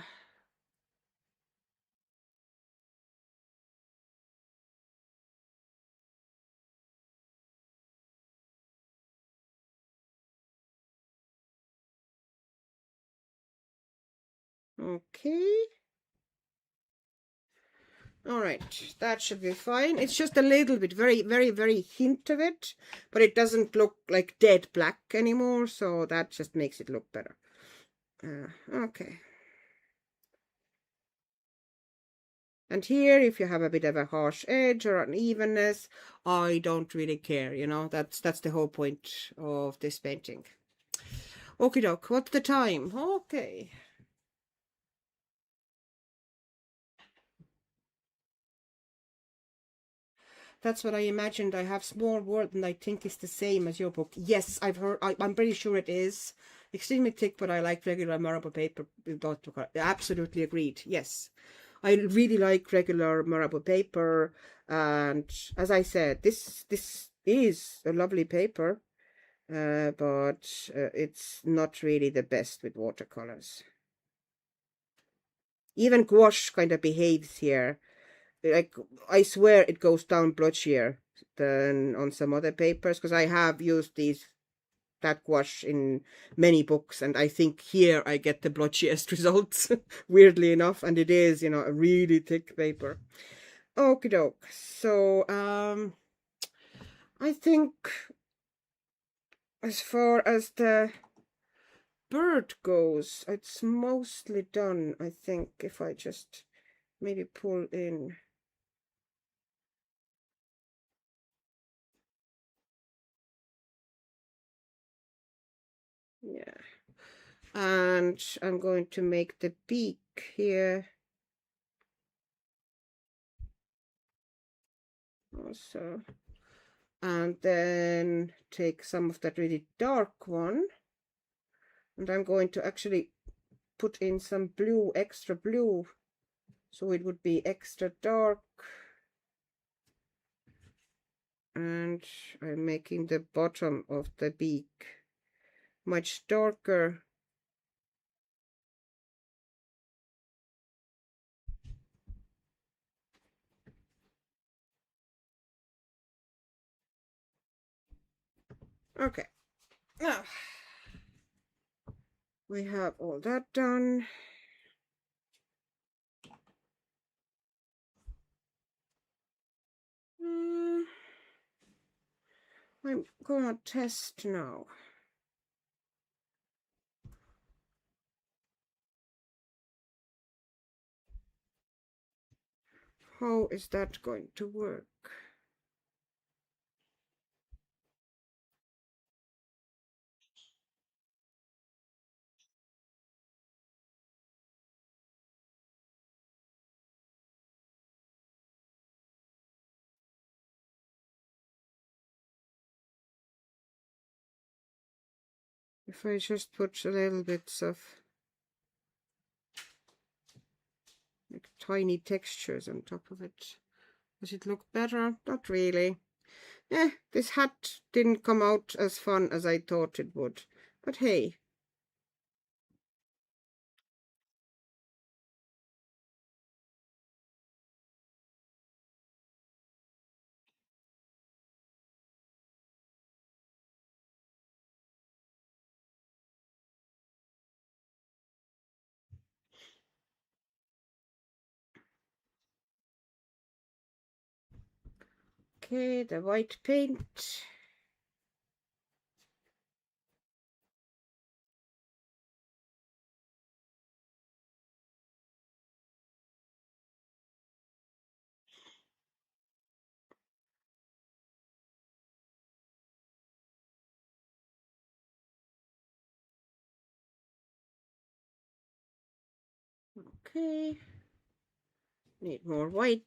Okay. All right, that should be fine. It's just a little bit, very, very, very hint of it, but it doesn't look like dead black anymore, so that just makes it look better. Okay. And here, if you have a bit of a harsh edge or unevenness, I don't really care, you know, that's the whole point of this painting. Okie doke, what's the time? Okay. That's what I imagined. I have Small World, and I think it's the same as your book. Yes, I've heard, I'm pretty sure it is. Extremely thick, but I like regular marable paper. Absolutely agreed. Yes. I really like regular marable paper, and as I said, this is a lovely paper, but it's not really the best with watercolors. Even gouache kind of behaves here. Like, I swear it goes down blotchier than on some other papers, because I have used that gouache in many books, and I think here I get the blotchiest results, weirdly enough, and it is, you know, a really thick paper. Okie doke. So, I think as far as the bird goes, it's mostly done, I think, if I just maybe pull in. Yeah. And I'm going to make the beak here also. And then take some of that really dark one. And I'm going to actually put in some blue, extra blue. So it would be extra dark. And I'm making the bottom of the beak much darker. Okay, now we have all that done. I'm gonna test now. How is that going to work? If I just put a little bits of like tiny textures on top of it, does it look better? Not really. This hat didn't come out as fun as I thought it would, but hey. Okay, the white paint. Okay, need more white.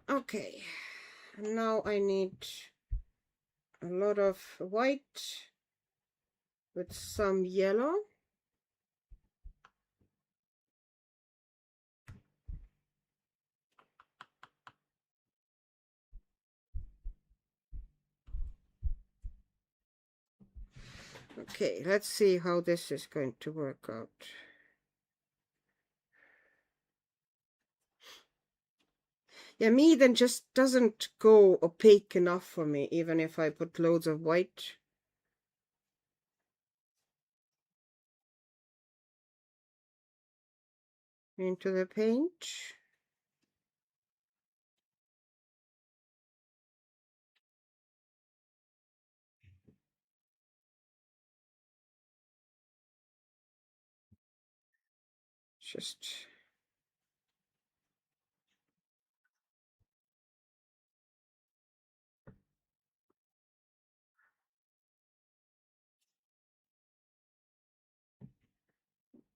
Okay, and now I need a lot of white with some yellow. Okay, let's see how this is going to work out. Yeah, Meaden just doesn't go opaque enough for me, even if I put loads of white. Into the paint. Just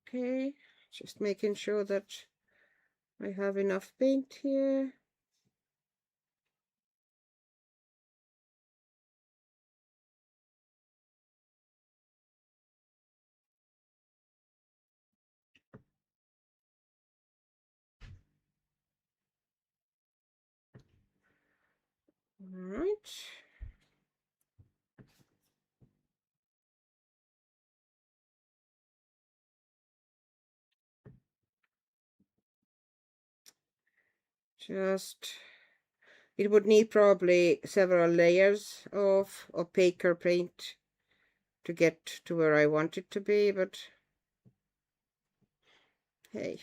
okay, just making sure that I have enough paint here. All right. Just, it would need probably several layers of opaque paint to get to where I want it to be, but hey,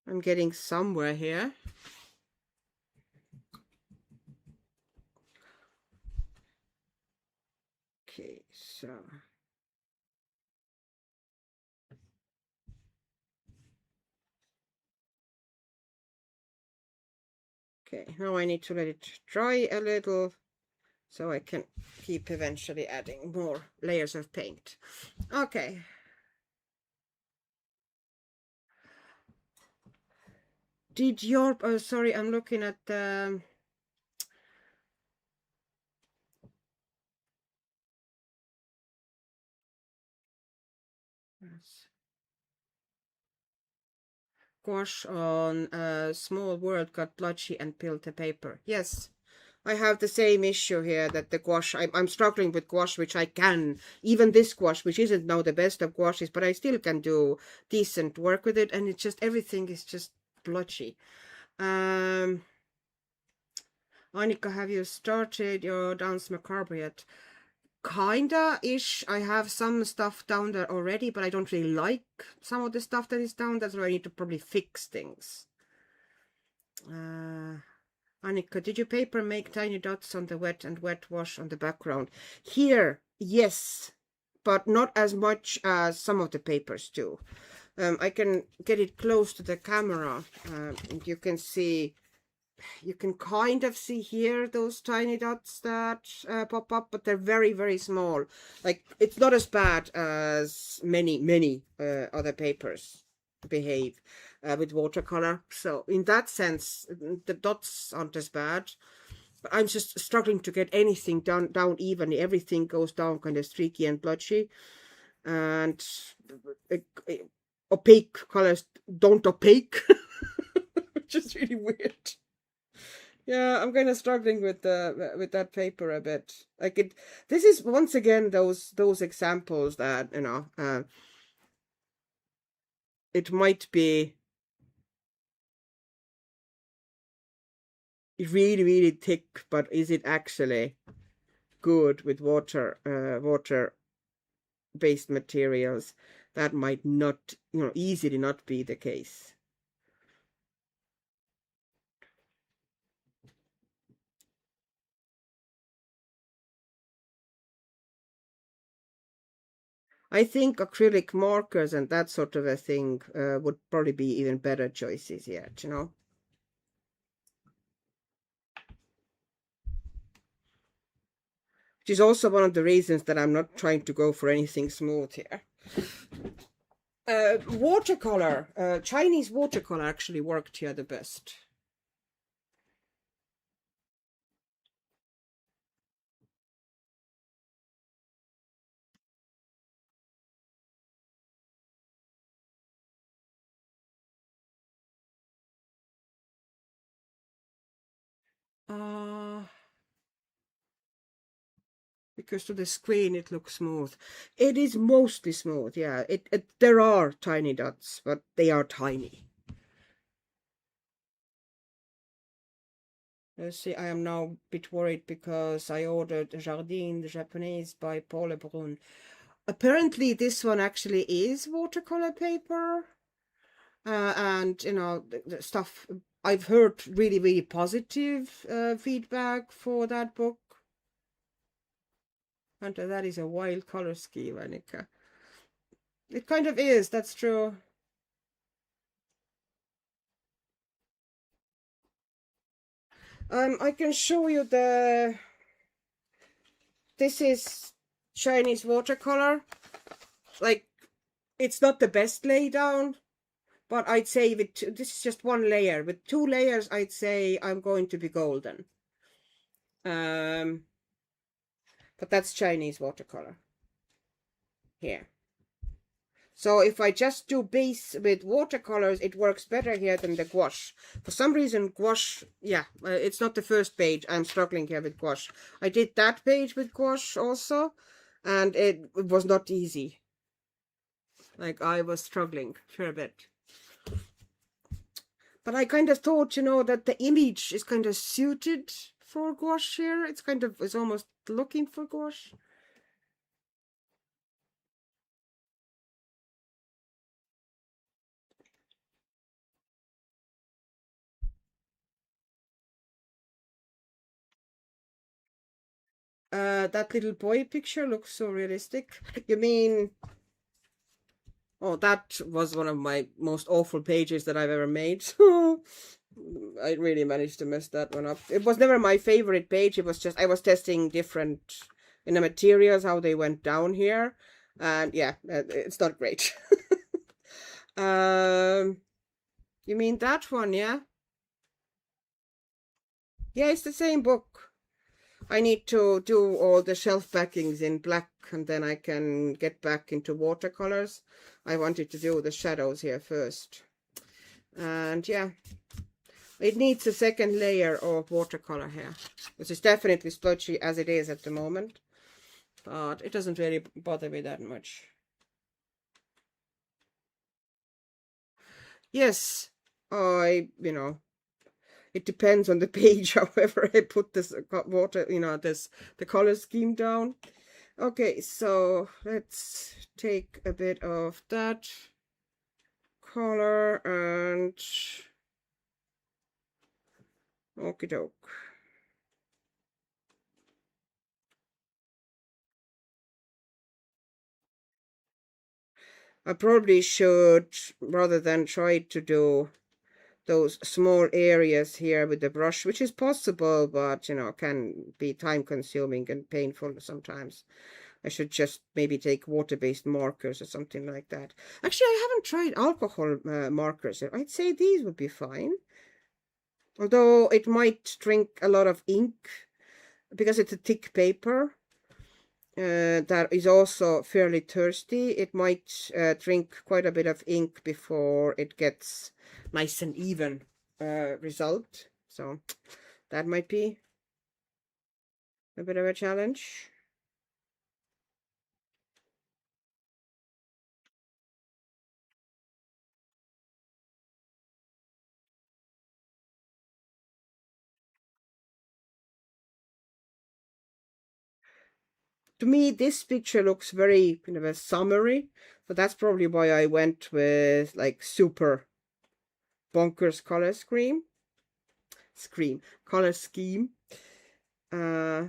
I'm getting somewhere here. Okay, so okay, now I need to let it dry a little so I can keep eventually adding more layers of paint. Okay. Did your, oh, sorry, I'm looking at the, gouache on Small World got blotchy and peeled the paper. Yes, I have the same issue here that the gouache, I'm struggling with gouache, which I can, even this gouache, which isn't now the best of gouaches, but I still can do decent work with it, and it's just, everything is just blotchy. Annika, have you started your Dance Macabre yet? Kinda-ish. I have some stuff down there already, but I don't really like some of the stuff that is down there, so I need to probably fix things. Annika, did you paper make tiny dots on the wet and wet wash on the background? Here, yes, but not as much as some of the papers do. I can get it close to the camera, and you can see, you can kind of see here those tiny dots that pop up, but they're very, very small. Like, it's not as bad as many other papers behave with watercolor. So in that sense, the dots aren't as bad. But I'm just struggling to get anything down evenly. Everything goes down kind of streaky and blotchy. And opaque colors don't opaque, which is really weird. Yeah, I'm kind of struggling with that paper a bit. Like it, this is once again those examples that, you know, it might be really, really thick, but is it actually good with water-based materials? That might not, you know, easily not be the case. I think acrylic markers and that sort of a thing would probably be even better choices yet, you know. Which is also one of the reasons that I'm not trying to go for anything smooth here. Watercolor, Chinese watercolor actually worked here the best. Because to the screen it looks smooth. It is mostly smooth, yeah. There are tiny dots, but they are tiny. Let's see, I am now a bit worried because I ordered Jardin Japonais by Paul Lebrun. Apparently this one actually is watercolor paper. And, you know, the stuff, I've heard really, really positive feedback for that book. And that is a wild color scheme, Annika. It kind of is, that's true. I can show you this is Chinese watercolor. Like, it's not the best lay down, but I'd say this is just one layer. With 2 layers, I'd say I'm going to be golden. But that's Chinese watercolor. Here. So if I just do base with watercolors, it works better here than the gouache. For some reason, gouache, yeah, it's not the first page. I'm struggling here with gouache. I did that page with gouache also, and it was not easy. Like, I was struggling for a bit. But I kind of thought, you know, that the image is kind of suited for gouache here. It's almost looking for gouache. That little boy picture looks so realistic. You mean, oh, that was one of my most awful pages that I've ever made. I really managed to mess that one up. It was never my favorite page. It was just, I was testing different, you know, materials, how they went down here. And yeah, it's not great. You mean that one, yeah? Yeah, it's the same book. I need to do all the shelf backings in black, and then I can get back into watercolors. I wanted to do the shadows here first. And yeah, it needs a second layer of watercolor here, which is definitely splotchy as it is at the moment, but it doesn't really bother me that much. Yes, you know, it depends on the page, however I put this water, you know, the color scheme down. Okay, so let's take a bit of that color and okie doke. I probably should, rather than try to do those small areas here with the brush, which is possible, but you know, can be time consuming and painful sometimes. I should just maybe take water-based markers or something like that. Actually, I haven't tried alcohol markers. I'd say these would be fine. Although it might drink a lot of ink because it's a thick paper that is also fairly thirsty. It might drink quite a bit of ink before it gets nice and even result. So that might be a bit of a challenge. To me, this picture looks very kind of a summary, but that's probably why I went with like super bonkers color color scheme. Uh,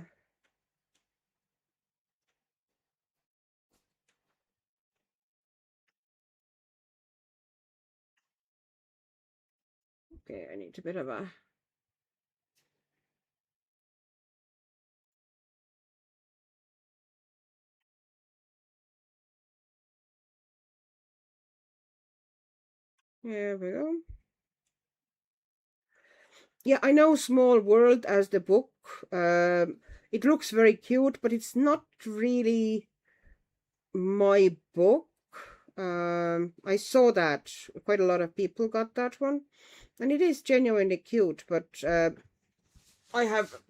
okay, I need a bit of a here we go. Yeah, I know Small World as the book. It looks very cute, but it's not really my book. I saw that quite a lot of people got that one, and it is genuinely cute, but I have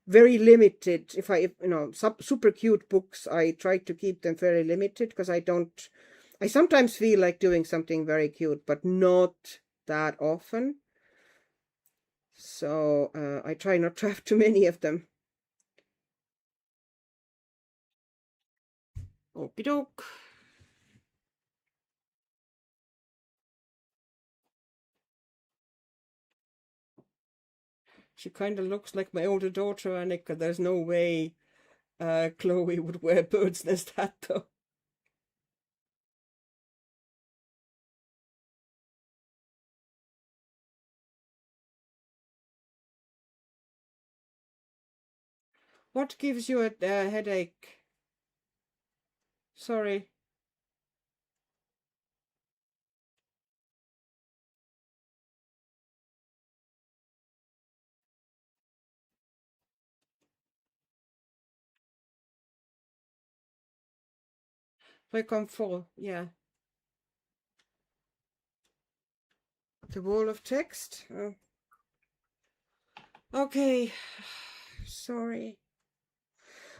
very limited, if I, you know, super cute books, I try to keep them very limited because I sometimes feel like doing something very cute, but not that often. So I try not to have too many of them. Okie doke. She kind of looks like my older daughter, Annika. There's no way Chloe would wear a bird's nest hat, though. What gives you a headache? Sorry. Réconfort, yeah. The wall of text. Oh. Okay, sorry.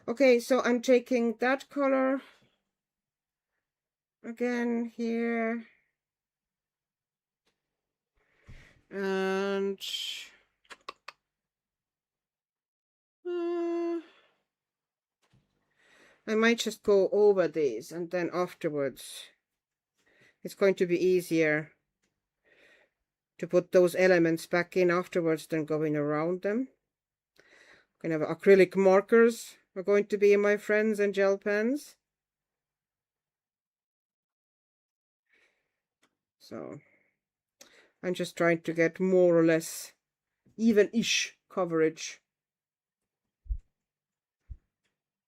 Okay, so I'm taking that color again here, and I might just go over these, and then afterwards it's going to be easier to put those elements back in afterwards than going around them. Kind of acrylic markers are going to be my friends, and gel pens. So I'm just trying to get more or less even-ish coverage.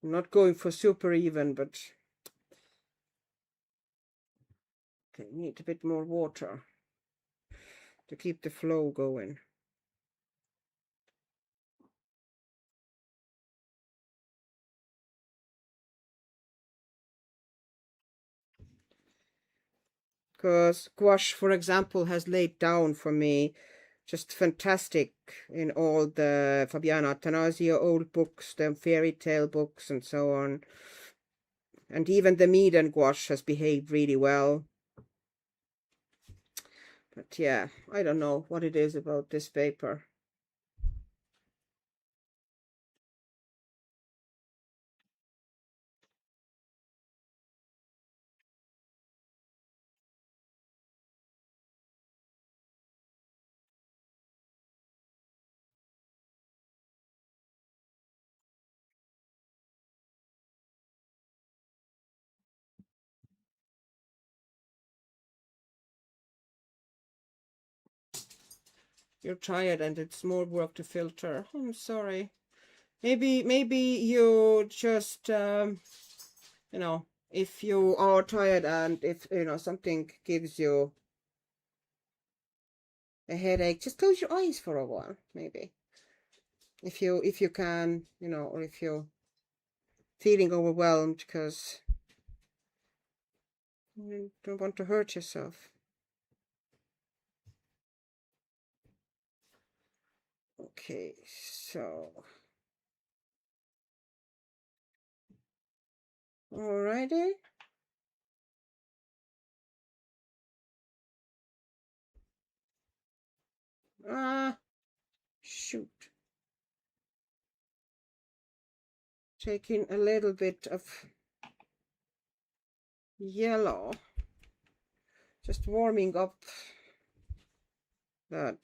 I'm not going for super even, but okay, need a bit more water to keep the flow going. Because gouache, for example, has laid down for me just fantastic in all the Fabiana Attanasio old books, the fairy tale books, and so on. And even the Meaden gouache has behaved really well. But yeah, I don't know what it is about this paper. You're tired and it's more work to filter. I'm sorry. Maybe you just, you know, if you are tired and if, you know, something gives you a headache, just close your eyes for a while, maybe. If you can, you know, or if you're feeling overwhelmed because you don't want to hurt yourself. Okay, so alrighty. Shoot. Taking a little bit of yellow, just warming up that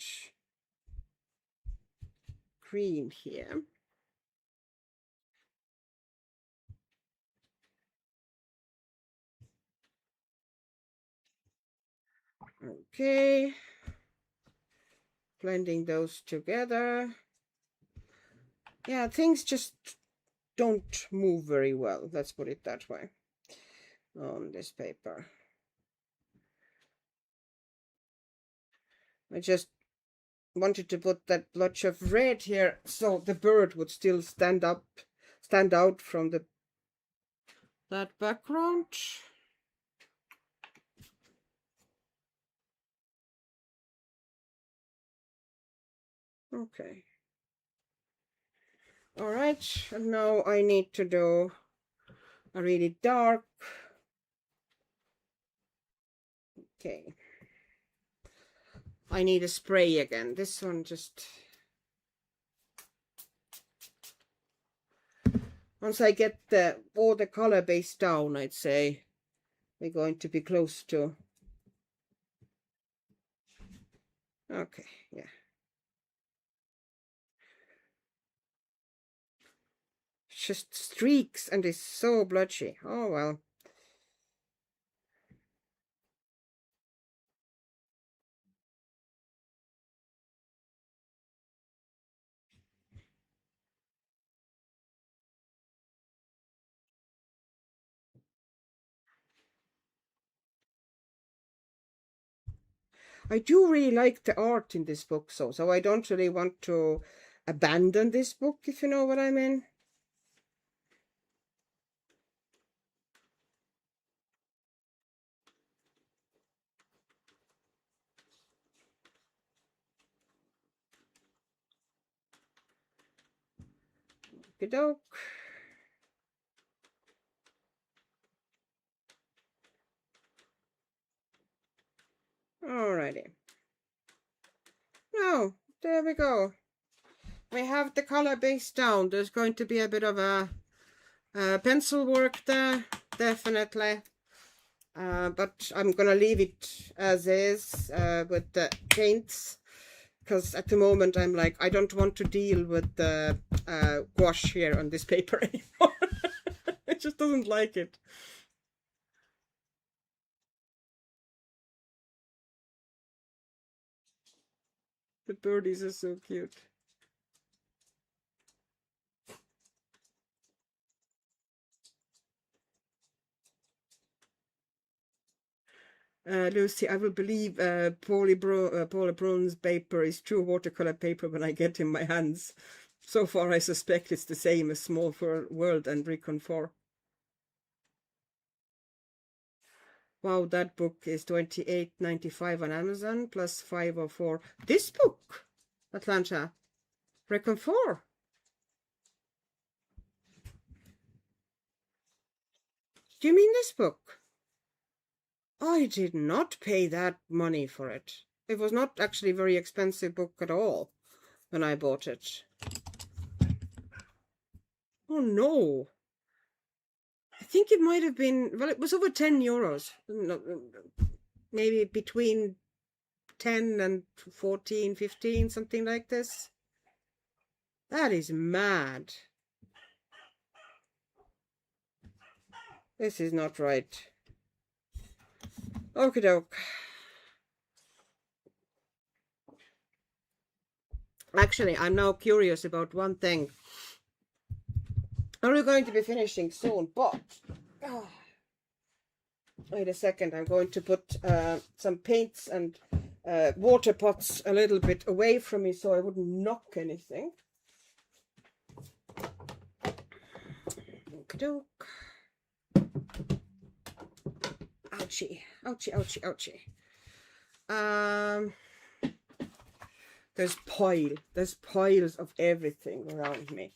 cream here. Okay, blending those together. Yeah, things just don't move very well, let's put it that way, on this paper. I just wanted to put that blotch of red here so the bird would still stand out from that background. Okay. All right, and now I need to do a really dark. Okay. I need a spray again. This one just... Once I get all the color base down, I'd say we're going to be close to... Okay, yeah. Just streaks and it's so blotchy. Oh, well. I do really like the art in this book, so I don't really want to abandon this book, if you know what I mean. Okie doke. Alrighty. Now, there we go. We have the color base down. There's going to be a bit of a pencil work there, definitely. But I'm gonna leave it as is with the paints, because at the moment I'm like, I don't want to deal with the gouache here on this paper anymore. It just doesn't like it. The birdies are so cute. Lucy, I will believe Paula Brown's paper is true watercolor paper when I get in my hands. So far, I suspect it's the same as Small World and Recon 4. Wow, that book is $28.95 on Amazon plus $5.04. This book, Atlanta, Recon 4. Do you mean this book? I did not pay that money for it. It was not actually a very expensive book at all when I bought it. Oh no. I think it might have been, well, it was over 10 euros. Maybe between 10 and 14, 15, something like this. That is mad. This is not right. Okie doke. Actually, I'm now curious about one thing. We're going to be finishing soon, but wait a second. I'm going to put some paints and water pots a little bit away from me so I wouldn't knock anything. Okey-doke. Ouchie, ouchie, ouchie, ouchie. There's piles of everything around me.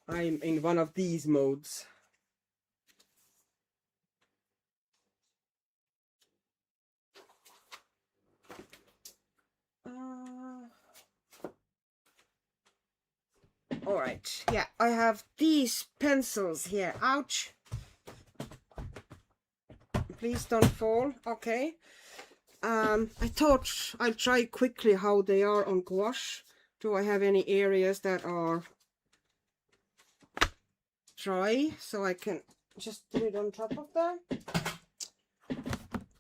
I'm in one of these modes. All right, yeah, I have these pencils here. Ouch. Please don't fall. Okay. I thought I'll try quickly how they are on gouache. Do I have any areas that are dry so I can just put it on top of them?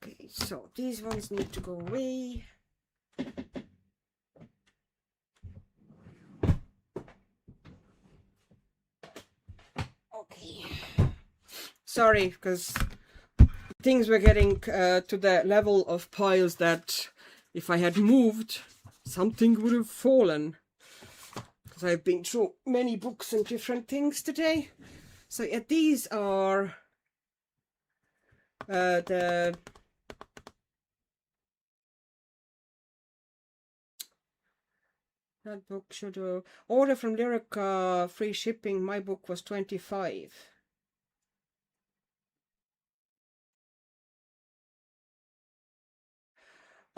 Okay, so these ones need to go away. Okay. Sorry, because things were getting to the level of piles that if I had moved, something would have fallen. Because I've been through many books and different things today. So yeah, these are that book should order from Lyrica, free shipping. My book was 25.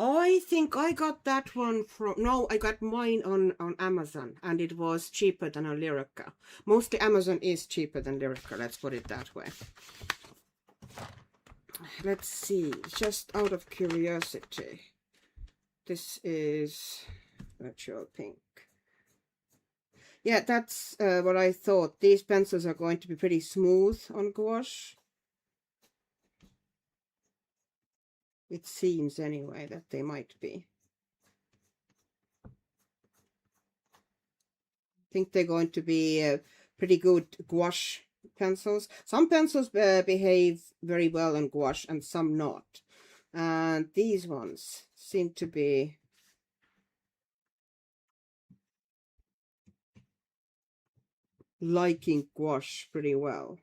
I think I got that one from, no, I got mine on Amazon, and it was cheaper than on Lyrica. Mostly Amazon is cheaper than Lyrica, let's put it that way. Let's see, just out of curiosity. This is Virtual Pink. Yeah, that's what I thought. These pencils are going to be pretty smooth on gouache. It seems anyway that they might be. I think they're going to be pretty good gouache pencils. Some pencils behave very well on gouache and some not. And these ones seem to be liking gouache pretty well.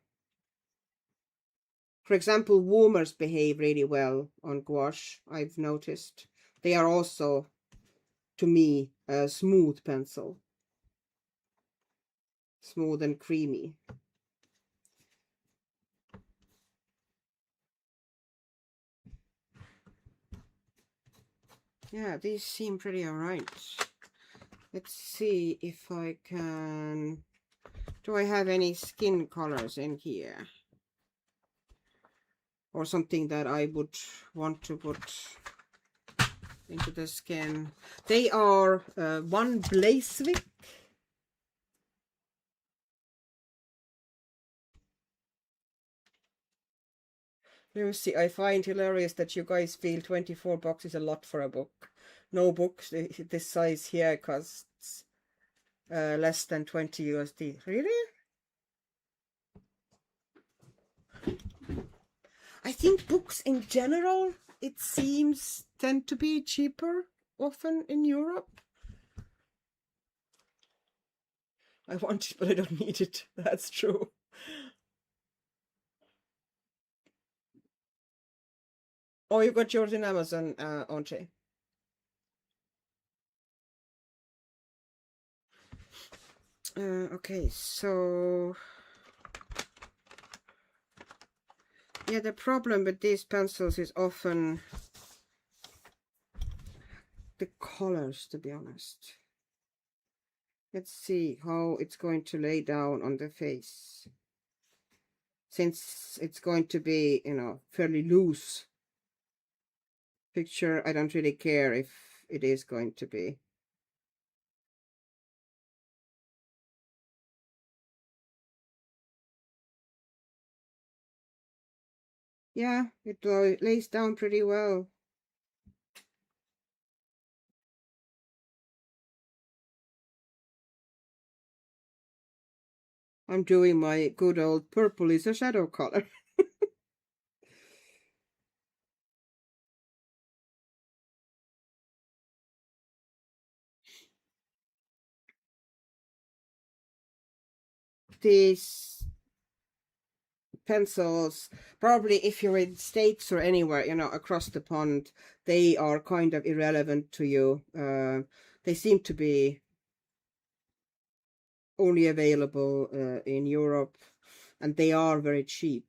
For example, warmers behave really well on gouache, I've noticed. They are also to me, a smooth pencil. Smooth and creamy. Yeah, these seem pretty alright. Let's see if I can... Do I have any skin colors in here? Or something that I would want to put into the skin. They are one Blazewick. Let me see. I find hilarious that you guys feel 24 bucks is a lot for a book. No books this size here costs less than 20 USD. Really? I think books in general, it seems, tend to be cheaper often in Europe. I want it, but I don't need it. That's true. Oh, you got yours in Amazon, Andre. Okay, so... Yeah, the problem with these pencils is often the colors, to be honest. Let's see how it's going to lay down on the face. Since it's going to be, you know, fairly loose picture, I don't really care if it is going to be. Yeah, it lays down pretty well. I'm doing my good old purple is a shadow color. These pencils, probably if you're in States or anywhere, you know, across the pond, they are kind of irrelevant to you. They seem to be only available in Europe, and they are very cheap.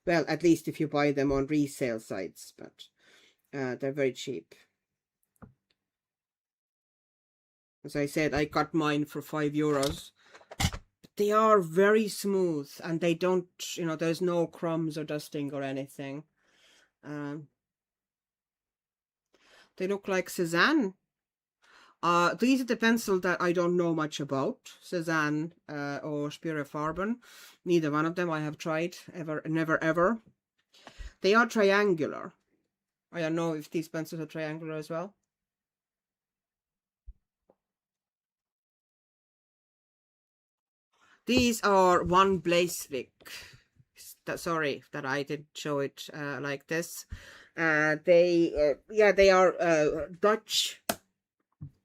Well, at least if you buy them on resale sites, but they're very cheap. As I said, I got mine for €5. They are very smooth, and they don't, you know, there's no crumbs or dusting or anything. They look like Cezanne. These are the pencils that I don't know much about, Cezanne or Spirefarben. Neither one of them I have tried, never ever. They are triangular. I don't know if these pencils are triangular as well. These are one Blazewick. Sorry that I didn't show it like this. They are Dutch.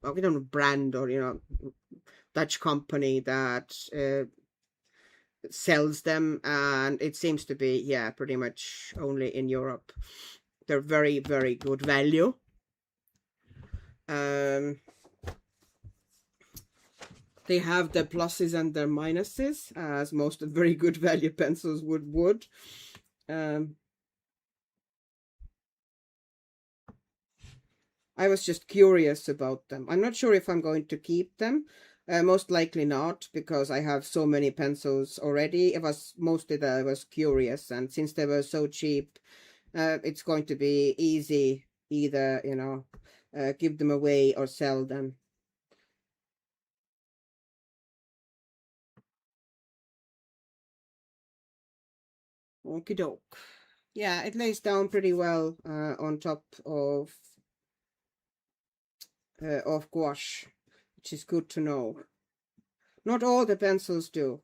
Well, we don't know brand or, you know, Dutch company that sells them, and it seems to be, yeah, pretty much only in Europe. They're very, very good value. They have their pluses and their minuses, as most of very good value pencils would. I was just curious about them. I'm not sure if I'm going to keep them. Most likely not, because I have so many pencils already. It was mostly that I was curious, and since they were so cheap, it's going to be easy either, you know, give them away or sell them. Okie doke. Yeah, it lays down pretty well on top of gouache, which is good to know. Not all the pencils do,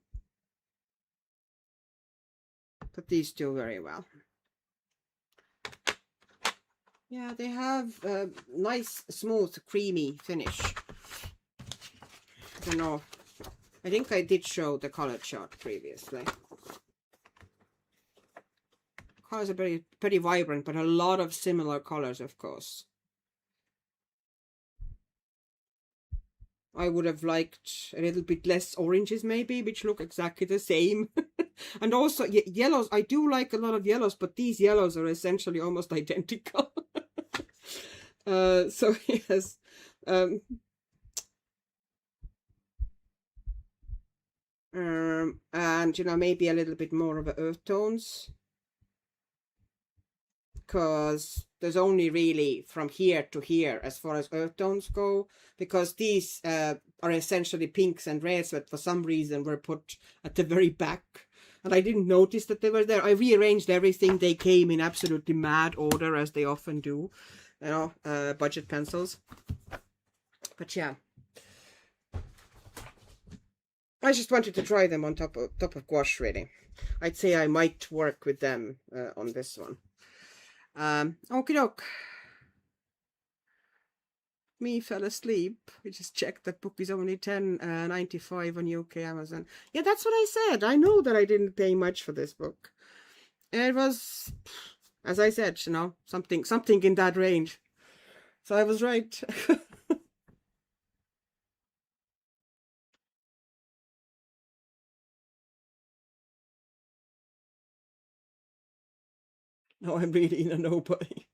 but these do very well. Yeah, they have a nice, smooth, creamy finish. I don't know. I think I did show the color chart previously. Colors are pretty vibrant, but a lot of similar colors, of course. I would have liked a little bit less oranges maybe, which look exactly the same. And also yellows. I do like a lot of yellows, but these yellows are essentially almost identical. So yes. And you know, maybe a little bit more of a earth tones, because there's only really from here to here as far as earth tones go, because these are essentially pinks and reds, but for some reason were put at the very back, and I didn't notice that they were there. I rearranged everything. They came in absolutely mad order, as they often do, you know, budget pencils. But yeah, I just wanted to try them on top of gouache, really. I'd say I might work with them on this one. Okie doke. Me fell asleep. We just checked that book is only $10.95 on UK Amazon. Yeah, that's what I said. I know that I didn't pay much for this book. It was, as I said, you know, something in that range. So I was right. No, I'm really a nobody.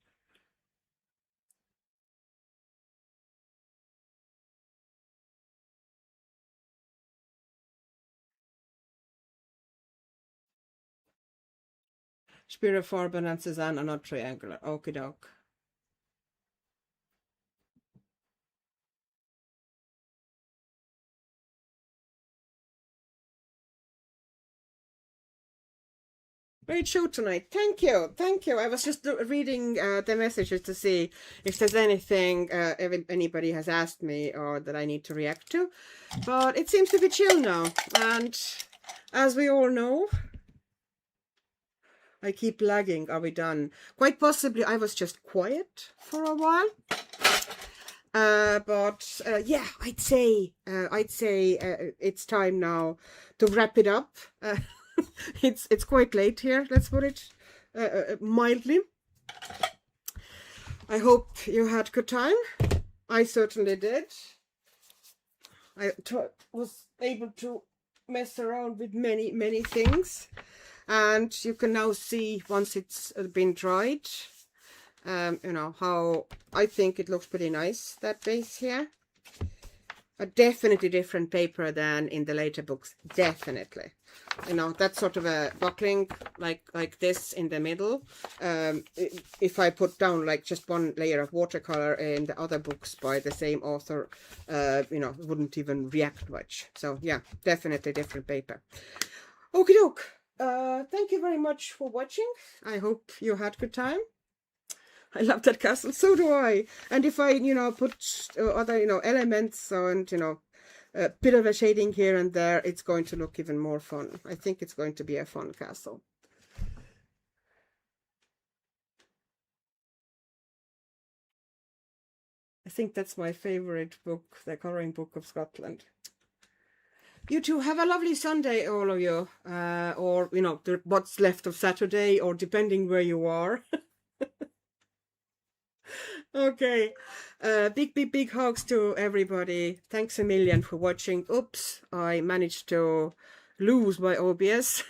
Spirit Farben and Cezanne are not triangular. Okie doke. Great show tonight. Thank you. Thank you. I was just reading the messages to see if there's anything anybody has asked me or that I need to react to. But it seems to be chill now. And as we all know, I keep lagging. Are we done? Quite possibly I was just quiet for a while. But yeah, I'd say it's time now to wrap it up. It's quite late here, let's put it mildly. I hope you had good time. I certainly did. I was able to mess around with many things, and you can now see, once it's been dried, you know, how I think it looks pretty nice, that base here. A definitely different paper than in the later books, definitely. You know, that sort of a buckling like this in the middle. If I put down like just one layer of watercolor in the other books by the same author, you know, wouldn't even react much. So yeah, definitely different paper. Okie doke. Thank you very much for watching. I hope you had good time. I love that castle. So do I. And if I, you know, put other, you know, elements and, you know, a bit of a shading here and there, it's going to look even more fun. I think it's going to be a fun castle. I think that's my favorite book, the Colouring Book of Scotland. You two have a lovely Sunday, all of you. Or, you know, what's left of Saturday, or depending where you are. Okay, big hugs to everybody. Thanks a million for watching. Oops, I managed to lose my OBS.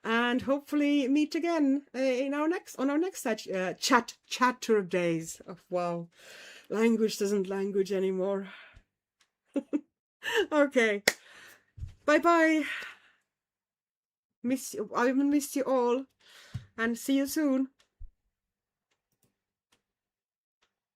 And hopefully meet again in our next Chaturdays. Oh, wow, language doesn't language anymore. Okay, bye. I will miss you all, and see you soon.